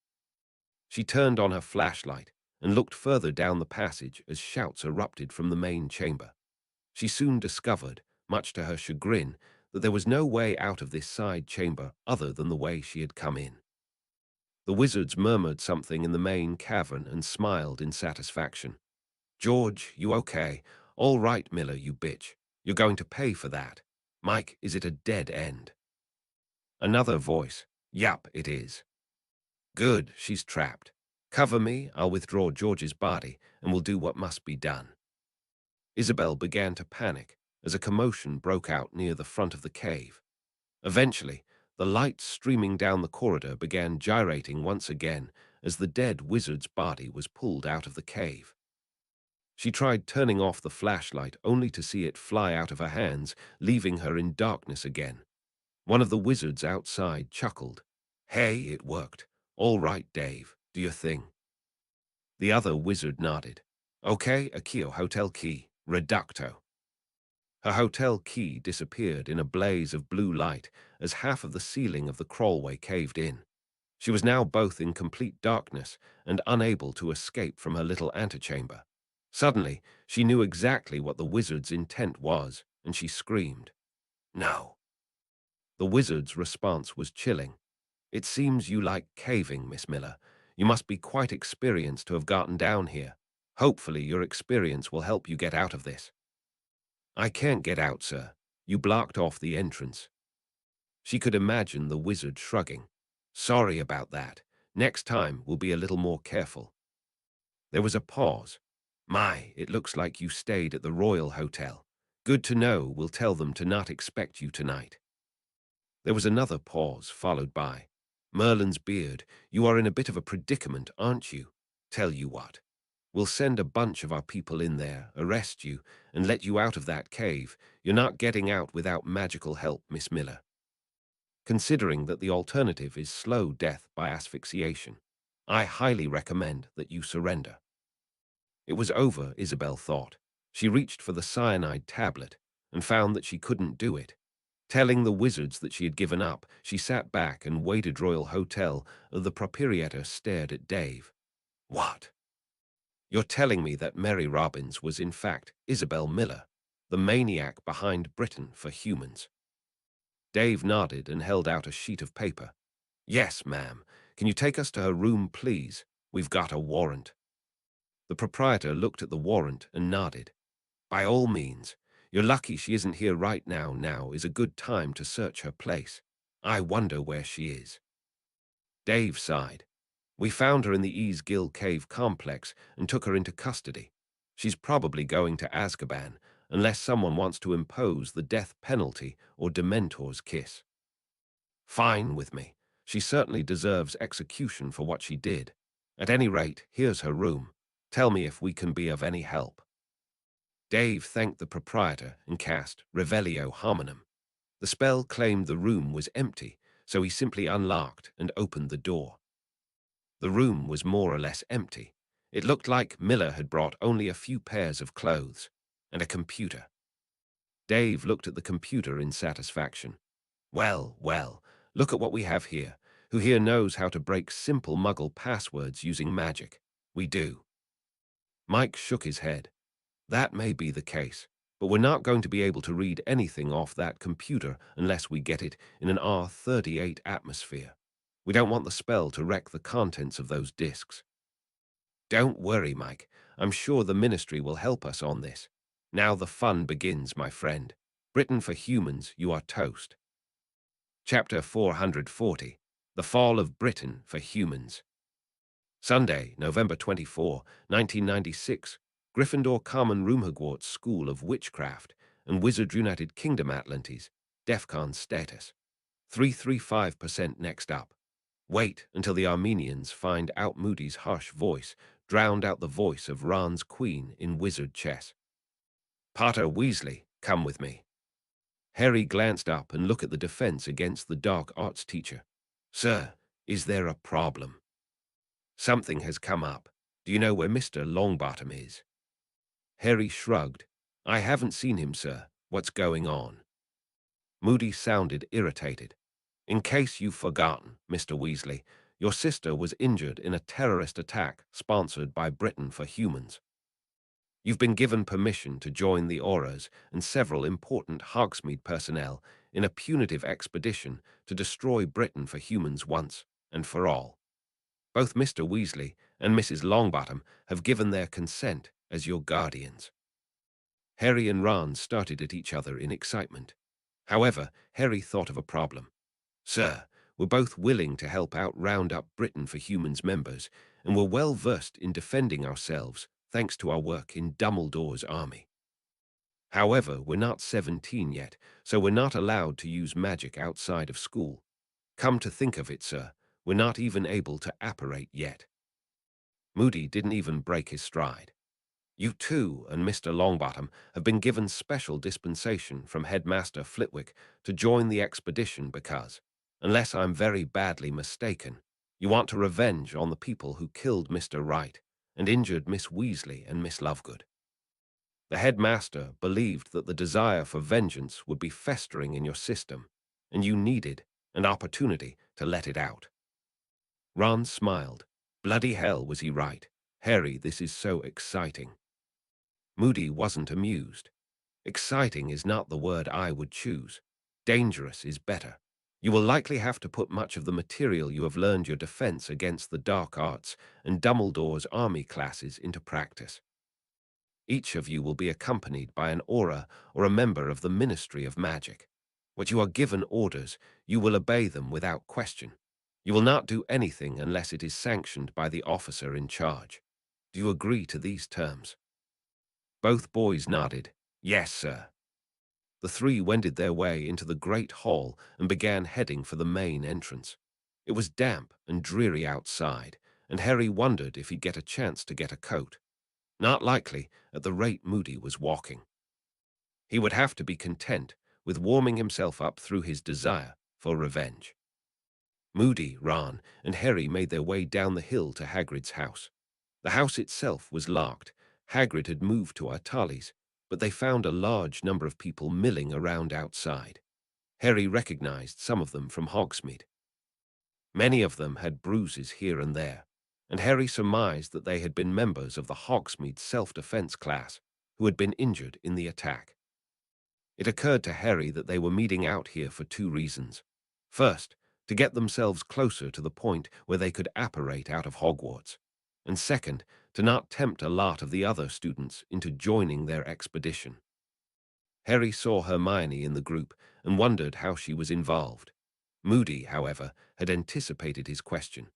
She turned on her flashlight and looked further down the passage as shouts erupted from the main chamber. She soon discovered, much to her chagrin, that there was no way out of this side chamber other than the way she had come in. The wizards murmured something in the main cavern and smiled in satisfaction. "George, you okay? All right, Miller, you bitch. You're going to pay for that. Mike, is it a dead end?" Another voice. "Yup, it is." "Good, she's trapped. Cover me, I'll withdraw George's body, and we'll do what must be done." Isabel began to panic as a commotion broke out near the front of the cave. Eventually, the lights streaming down the corridor began gyrating once again as the dead wizard's body was pulled out of the cave. She tried turning off the flashlight only to see it fly out of her hands, leaving her in darkness again. One of the wizards outside chuckled. "Hey, it worked. All right, Dave, do your thing." The other wizard nodded. "Okay, Akio hotel key, reducto." Her hotel key disappeared in a blaze of blue light as half of the ceiling of the crawlway caved in. She was now both in complete darkness and unable to escape from her little antechamber. Suddenly, she knew exactly what the wizard's intent was, and she screamed, "No." The wizard's response was chilling. "It seems you like caving, Miss Miller. You must be quite experienced to have gotten down here. Hopefully your experience will help you get out of this." "I can't get out, sir. You blocked off the entrance." She could imagine the wizard shrugging. "Sorry about that. Next time we'll be a little more careful." There was a pause. "My, it looks like you stayed at the Royal Hotel. Good to know. We'll tell them to not expect you tonight." There was another pause, followed by, "Merlin's beard, you are in a bit of a predicament, aren't you? Tell you what. We'll send a bunch of our people in there, arrest you, and let you out of that cave. You're not getting out without magical help, Miss Miller. Considering that the alternative is slow death by asphyxiation, I highly recommend that you surrender." It was over, Isabel thought. She reached for the cyanide tablet and found that she couldn't do it. Telling the wizards that she had given up, she sat back and waited. Royal Hotel. The proprietor stared at Dave. "What? You're telling me that Mary Robbins was in fact Isabel Miller, the maniac behind Britain for Humans?" Dave nodded and held out a sheet of paper. "Yes, ma'am. Can you take us to her room, please? We've got a warrant." The proprietor looked at the warrant and nodded. "By all means. You're lucky she isn't here right now. Now is a good time to search her place. I wonder where she is." Dave sighed. "We found her in the Easgill Cave complex and took her into custody. She's probably going to Azkaban, unless someone wants to impose the death penalty or Dementor's kiss." "Fine with me. She certainly deserves execution for what she did. At any rate, here's her room. Tell me if we can be of any help." Dave thanked the proprietor and cast Revelio Hominum. The spell claimed the room was empty, so he simply unlocked and opened the door. The room was more or less empty. It looked like Miller had brought only a few pairs of clothes and a computer. Dave looked at the computer in satisfaction. Well, well, look at what we have here. Who here knows how to break simple Muggle passwords using magic? We do." Mike shook his head. "That may be the case, but we're not going to be able to read anything off that computer unless we get it in an R38 atmosphere. We don't want the spell to wreck the contents of those discs." "Don't worry, Mike. I'm sure the Ministry will help us on this. Now the fun begins, my friend. Britain for Humans, you are toast." Chapter 440. The Fall of Britain for Humans. Sunday, November 24, 1996. Gryffindor Common Room, Hogwarts School of Witchcraft and Wizard, United Kingdom, Atlantis. DEFCON status. 335% next up. Wait until the Armenians find out. Moody's harsh voice drowned out the voice of Ron's queen in wizard chess. "Potter Weasley, come with me." Harry glanced up and looked at the defense against the dark arts teacher. "Sir, is there a problem?" "Something has come up. Do you know where Mr. Longbottom is?" Harry shrugged. "I haven't seen him, sir. What's going on?" Moody sounded irritated. "In case you've forgotten, Mr. Weasley, your sister was injured in a terrorist attack sponsored by Britain for Humans. You've been given permission to join the Auras and several important Hogsmeade personnel in a punitive expedition to destroy Britain for Humans once and for all. Both Mr. Weasley and Mrs. Longbottom have given their consent as your guardians." Harry and Ron started at each other in excitement. However, Harry thought of a problem. "Sir, we're both willing to help out round up Britain for Humans members, and we're well versed in defending ourselves thanks to our work in Dumbledore's army. However, we're not 17 yet, so we're not allowed to use magic outside of school. Come to think of it, sir, we're not even able to apparate yet." Moody didn't even break his stride. "You two and Mr. Longbottom have been given special dispensation from Headmaster Flitwick to join the expedition because, unless I'm very badly mistaken, you want to revenge on the people who killed Mr. Wright and injured Miss Weasley and Miss Lovegood. The headmaster believed that the desire for vengeance would be festering in your system, and you needed an opportunity to let it out." Ron smiled. Bloody hell, was he right? "Harry, this is so exciting." Moody wasn't amused. "Exciting is not the word I would choose. Dangerous is better. You will likely have to put much of the material you have learned your defense against the dark arts and Dumbledore's army classes into practice. Each of you will be accompanied by an aura or a member of the Ministry of Magic. What you are given orders, you will obey them without question. You will not do anything unless it is sanctioned by the officer in charge. Do you agree to these terms?" Both boys nodded. "Yes, sir." The three wended their way into the great hall and began heading for the main entrance. It was damp and dreary outside, and Harry wondered if he'd get a chance to get a coat. Not likely at the rate Moody was walking. He would have to be content with warming himself up through his desire for revenge. Moody, Ron, and Harry made their way down the hill to Hagrid's house. The house itself was locked. Hagrid had moved to Artalis, but they found a large number of people milling around outside. Harry recognized some of them from Hogsmeade. Many of them had bruises here and there, and Harry surmised that they had been members of the Hogsmeade self-defense class who had been injured in the attack. It occurred to Harry that they were meeting out here for two reasons. First, to get themselves closer to the point where they could apparate out of Hogwarts, and second, to not tempt a lot of the other students into joining their expedition. Harry saw Hermione in the group and wondered how she was involved. Moody, however, had anticipated his question.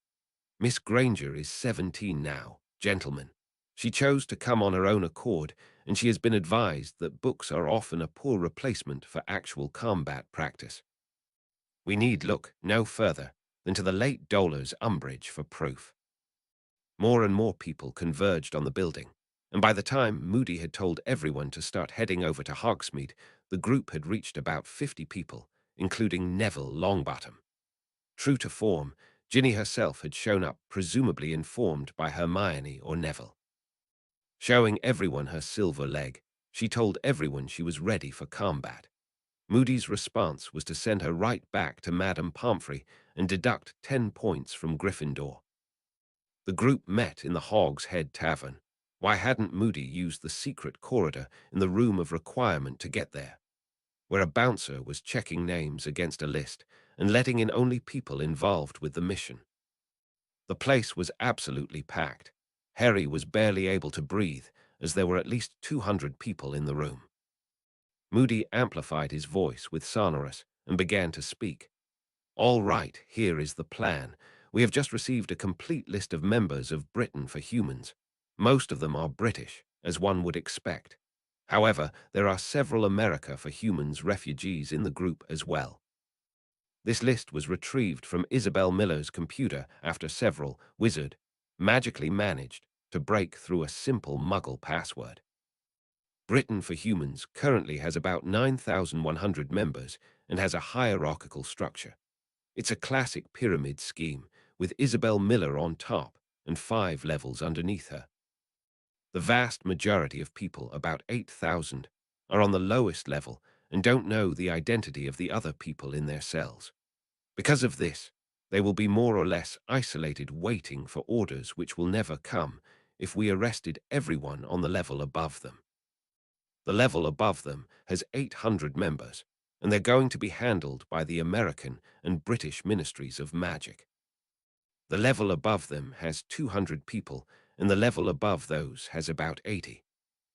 "Miss Granger is 17 now, gentlemen. She chose to come on her own accord, and she has been advised that books are often a poor replacement for actual combat practice. We need look no further than to the late Dolar's Umbridge for proof." More and more people converged on the building, and by the time Moody had told everyone to start heading over to Hogsmeade, the group had reached about 50 people, including Neville Longbottom. True to form, Ginny herself had shown up, presumably informed by Hermione or Neville. Showing everyone her silver leg, she told everyone she was ready for combat. Moody's response was to send her right back to Madame Pomfrey and deduct 10 points from Gryffindor. The group met in the Hog's Head Tavern. Why hadn't Moody used the secret corridor in the Room of Requirement to get there, where a bouncer was checking names against a list and letting in only people involved with the mission? The place was absolutely packed. Harry was barely able to breathe, as there were at least 200 people in the room. Moody amplified his voice with sonorous and began to speak. "All right, here is the plan. We have just received a complete list of members of Britain for Humans. Most of them are British, as one would expect. However, there are several America for Humans refugees in the group as well. This list was retrieved from Isabel Miller's computer after several wizard magically managed to break through a simple Muggle password. Britain for Humans currently has about 9,100 members and has a hierarchical structure. It's a classic pyramid scheme, with Isabel Miller on top and 5 levels underneath her. The vast majority of people, about 8,000, are on the lowest level and don't know the identity of the other people in their cells. Because of this, they will be more or less isolated, waiting for orders which will never come if we arrested everyone on the level above them. The level above them has 800 members, and they're going to be handled by the American and British Ministries of Magic. The level above them has 200 people, and the level above those has about 80.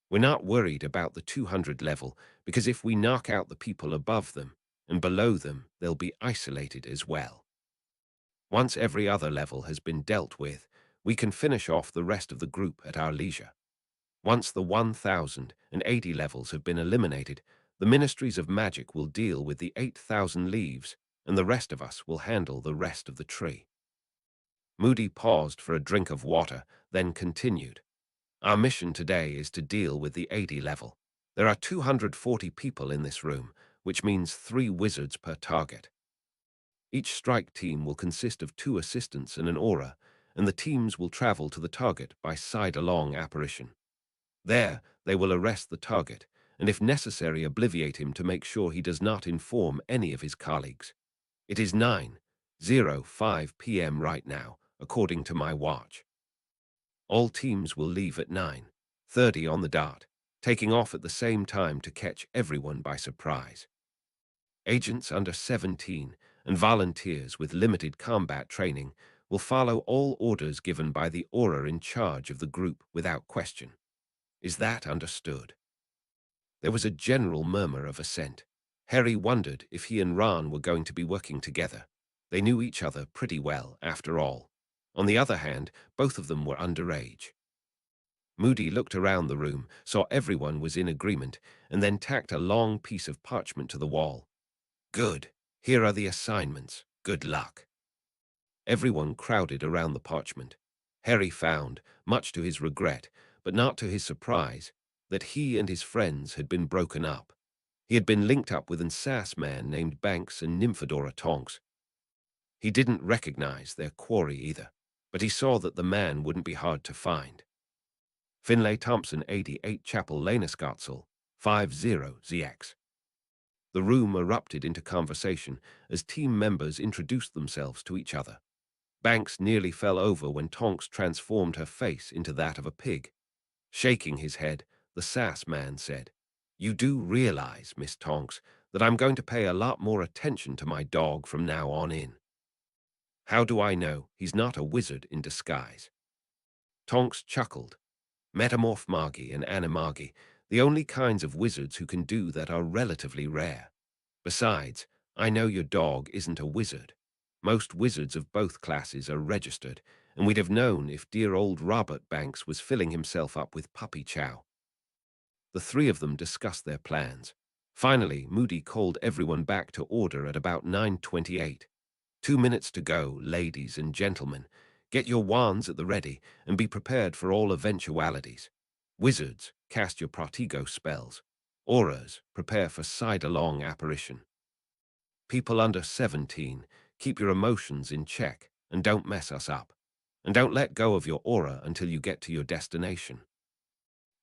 We're not worried about the 200 level, because if we knock out the people above them and below them, they'll be isolated as well. Once every other level has been dealt with, we can finish off the rest of the group at our leisure. Once the 1,080 levels have been eliminated, the Ministries of Magic will deal with the 8,000 leaves, and the rest of us will handle the rest of the tree. Moody paused for a drink of water, then continued. Our mission today is to deal with the 80 level. There are 240 people in this room, which means 3 wizards per target. Each strike team will consist of 2 assistants and an aura, and the teams will travel to the target by side-along apparition. There, they will arrest the target, and if necessary obliviate him to make sure he does not inform any of his colleagues. It is 9:05 p.m. right now, according to my watch. All teams will leave at 9:30 on the dot, taking off at the same time to catch everyone by surprise. Agents under 17 and volunteers with limited combat training will follow all orders given by the aura in charge of the group without question. Is that understood? There was a general murmur of assent. Harry wondered if he and Ron were going to be working together. They knew each other pretty well, after all. On the other hand, both of them were underage. Moody looked around the room, saw everyone was in agreement, and then tacked a long piece of parchment to the wall. Good. Here are the assignments. Good luck. Everyone crowded around the parchment. Harry found, much to his regret, but not to his surprise, that he and his friends had been broken up. He had been linked up with an sass man named Banks and Nymphadora Tonks. He didn't recognize their quarry either, but he saw that the man wouldn't be hard to find. Finlay Thompson, 88 Chapel Lanescotzel, 50ZX. The room erupted into conversation as team members introduced themselves to each other. Banks nearly fell over when Tonks transformed her face into that of a pig. Shaking his head, the sass man said, "You do realize, Miss Tonks, that I'm going to pay a lot more attention to my dog from now on in." "How do I know he's not a wizard in disguise?" Tonks chuckled. Metamorph Magi and Animagi, the only kinds of wizards who can do that, are relatively rare. Besides, I know your dog isn't a wizard. Most wizards of both classes are registered, and we'd have known if dear old Robert Banks was filling himself up with puppy chow. The 3 of them discussed their plans. Finally, Moody called everyone back to order at about 9:28. 2 minutes to go, ladies and gentlemen. Get your wands at the ready and be prepared for all eventualities. Wizards, cast your Protego spells. Auras, prepare for side-along apparition. People under 17, keep your emotions in check and don't mess us up. And don't let go of your aura until you get to your destination.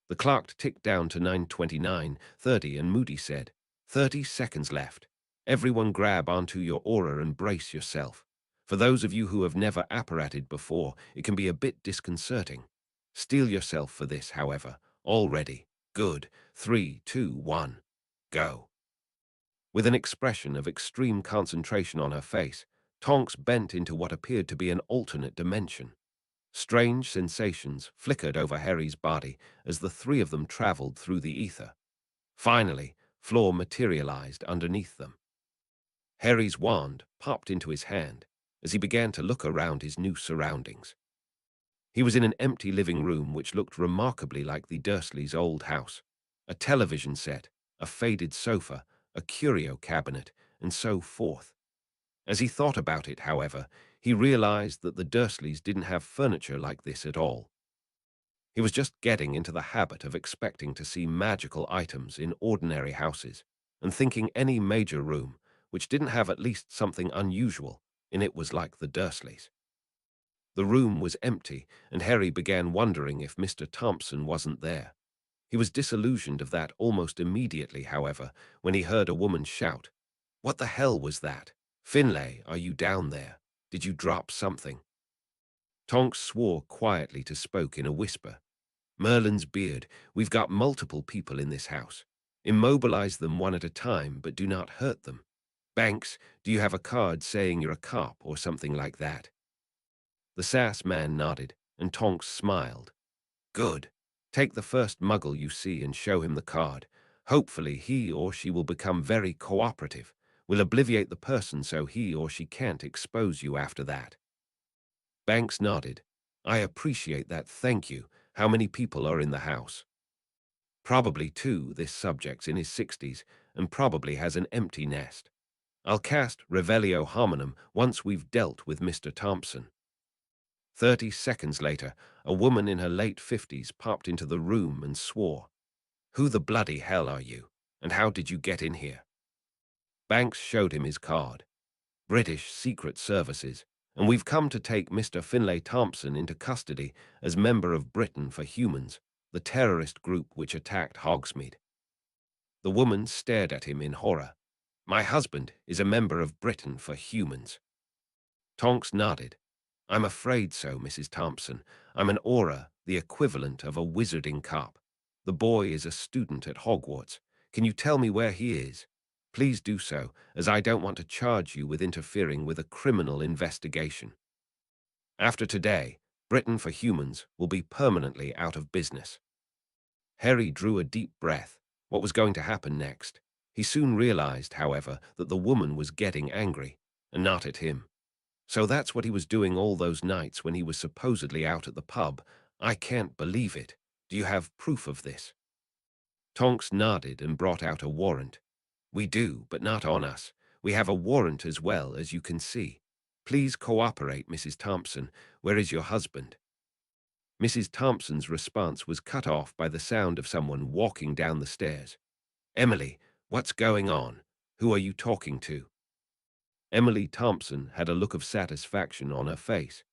The clock ticked down to 9:29:30 and Moody said, 30 seconds left. Everyone grab onto your aura and brace yourself. For those of you who have never apparated before, it can be a bit disconcerting. Steel yourself for this, however. All ready. Good. 3, 2, 1. Go. With an expression of extreme concentration on her face, Tonks bent into what appeared to be an alternate dimension. Strange sensations flickered over Harry's body as the 3 of them traveled through the ether. Finally, floor materialized underneath them. Harry's wand popped into his hand as he began to look around his new surroundings. He was in an empty living room which looked remarkably like the Dursleys' old house. A television set, a faded sofa, a curio cabinet, and so forth. As he thought about it, however, he realized that the Dursleys didn't have furniture like this at all. He was just getting into the habit of expecting to see magical items in ordinary houses and thinking any major room which didn't have at least something unusual in it was like the Dursleys. The room was empty, and Harry began wondering if Mr. Thompson wasn't there. He was disillusioned of that almost immediately, however, when he heard a woman shout, "What the hell was that? Finlay, are you down there? Did you drop something?" Tonks swore quietly to spoke in a whisper. "Merlin's beard, we've got multiple people in this house. Immobilize them one at a time, but do not hurt them. Banks, do you have a card saying you're a cop or something like that?" The sass man nodded, and Tonks smiled. "Good. Take the first muggle you see and show him the card. Hopefully he or she will become very cooperative. We'll obliviate the person so he or she can't expose you after that." Banks nodded. "I appreciate that, thank you. How many people are in the house?" "Probably two. This subject's in his 60s and probably has an empty nest. I'll cast Revelio Hominum once we've dealt with Mr. Thompson." 30 seconds later, a woman in her late 50s popped into the room and swore, "Who the bloody hell are you? And how did you get in here?" Banks showed him his card. "British Secret Services, and we've come to take Mr. Finlay Thompson into custody as member of Britain for Humans, the terrorist group which attacked Hogsmeade." The woman stared at him in horror. "My husband is a member of Britain for Humans." Tonks nodded. "I'm afraid so, Mrs. Thompson. I'm an aura, the equivalent of a wizarding cop. The boy is a student at Hogwarts. Can you tell me where he is? Please do so, as I don't want to charge you with interfering with a criminal investigation. After today, Britain for Humans will be permanently out of business." Harry drew a deep breath. What was going to happen next? He soon realized, however, that the woman was getting angry, and not at him. So that's what he was doing all those nights when he was supposedly out at the pub. "I can't believe it. Do you have proof of this?" Tonks nodded and brought out a warrant. "We do, but not on us. We have a warrant as well, as you can see. Please cooperate, Mrs. Thompson. Where is your husband?" Mrs. Thompson's response was cut off by the sound of someone walking down the stairs. "Emily, what's going on? Who are you talking to?" Emily Thompson had a look of satisfaction on her face.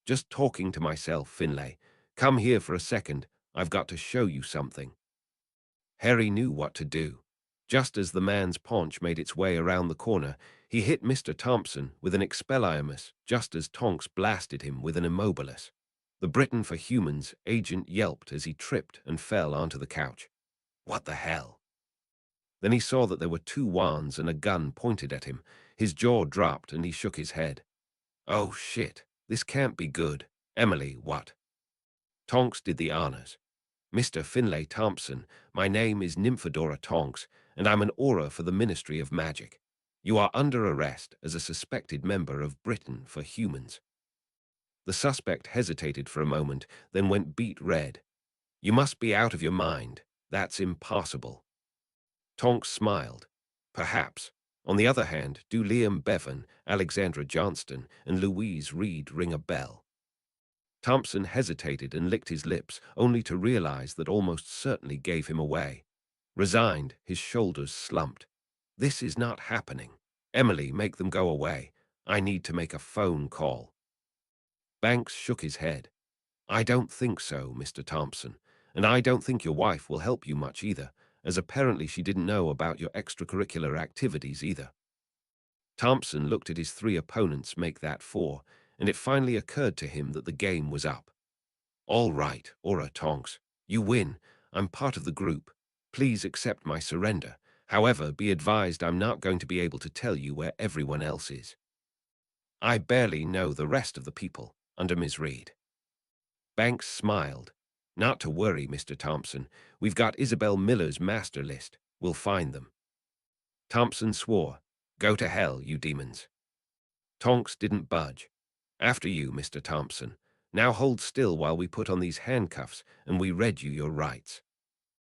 "Just talking to myself, Finlay. Come here for a second. I've got to show you something." Harry knew what to do. Just as the man's paunch made its way around the corner, he hit Mr. Thompson with an Expelliarmus just as Tonks blasted him with an Immobilis. The Britain for Humans agent yelped as he tripped and fell onto the couch. "What the hell?" Then he saw that there were two wands and a gun pointed at him. His jaw dropped and he shook his head. "Oh shit, this can't be good. Emily, what?" Tonks did the honors. "Mr. Finlay Thompson, my name is Nymphadora Tonks, and I'm an aura for the Ministry of Magic. You are under arrest as a suspected member of Britain for Humans." The suspect hesitated for a moment, then went beet red. "You must be out of your mind. That's impossible." Tonks smiled. "Perhaps. On the other hand, do Liam Bevan, Alexandra Johnston, and Louise Reed ring a bell?" Thompson hesitated and licked his lips, only to realize that almost certainly gave him away. Resigned, his shoulders slumped. "This is not happening. Emily, make them go away. I need to make a phone call." Banks shook his head. "I don't think so, Mr. Thompson, and I don't think your wife will help you much either, as apparently she didn't know about your extracurricular activities either." Thompson looked at his three opponents make that four, and it finally occurred to him that the game was up. "All right, Aura Tonks, you win. I'm part of the group. Please accept my surrender. However, be advised I'm not going to be able to tell you where everyone else is. I barely know the rest of the people under Ms. Reed." Banks smiled. "Not to worry, Mr. Thompson. We've got Isabel Miller's master list. We'll find them." Thompson swore. "Go to hell, you demons." Tonks didn't budge. "After you, Mr. Thompson. Now hold still while we put on these handcuffs and we read you your rights."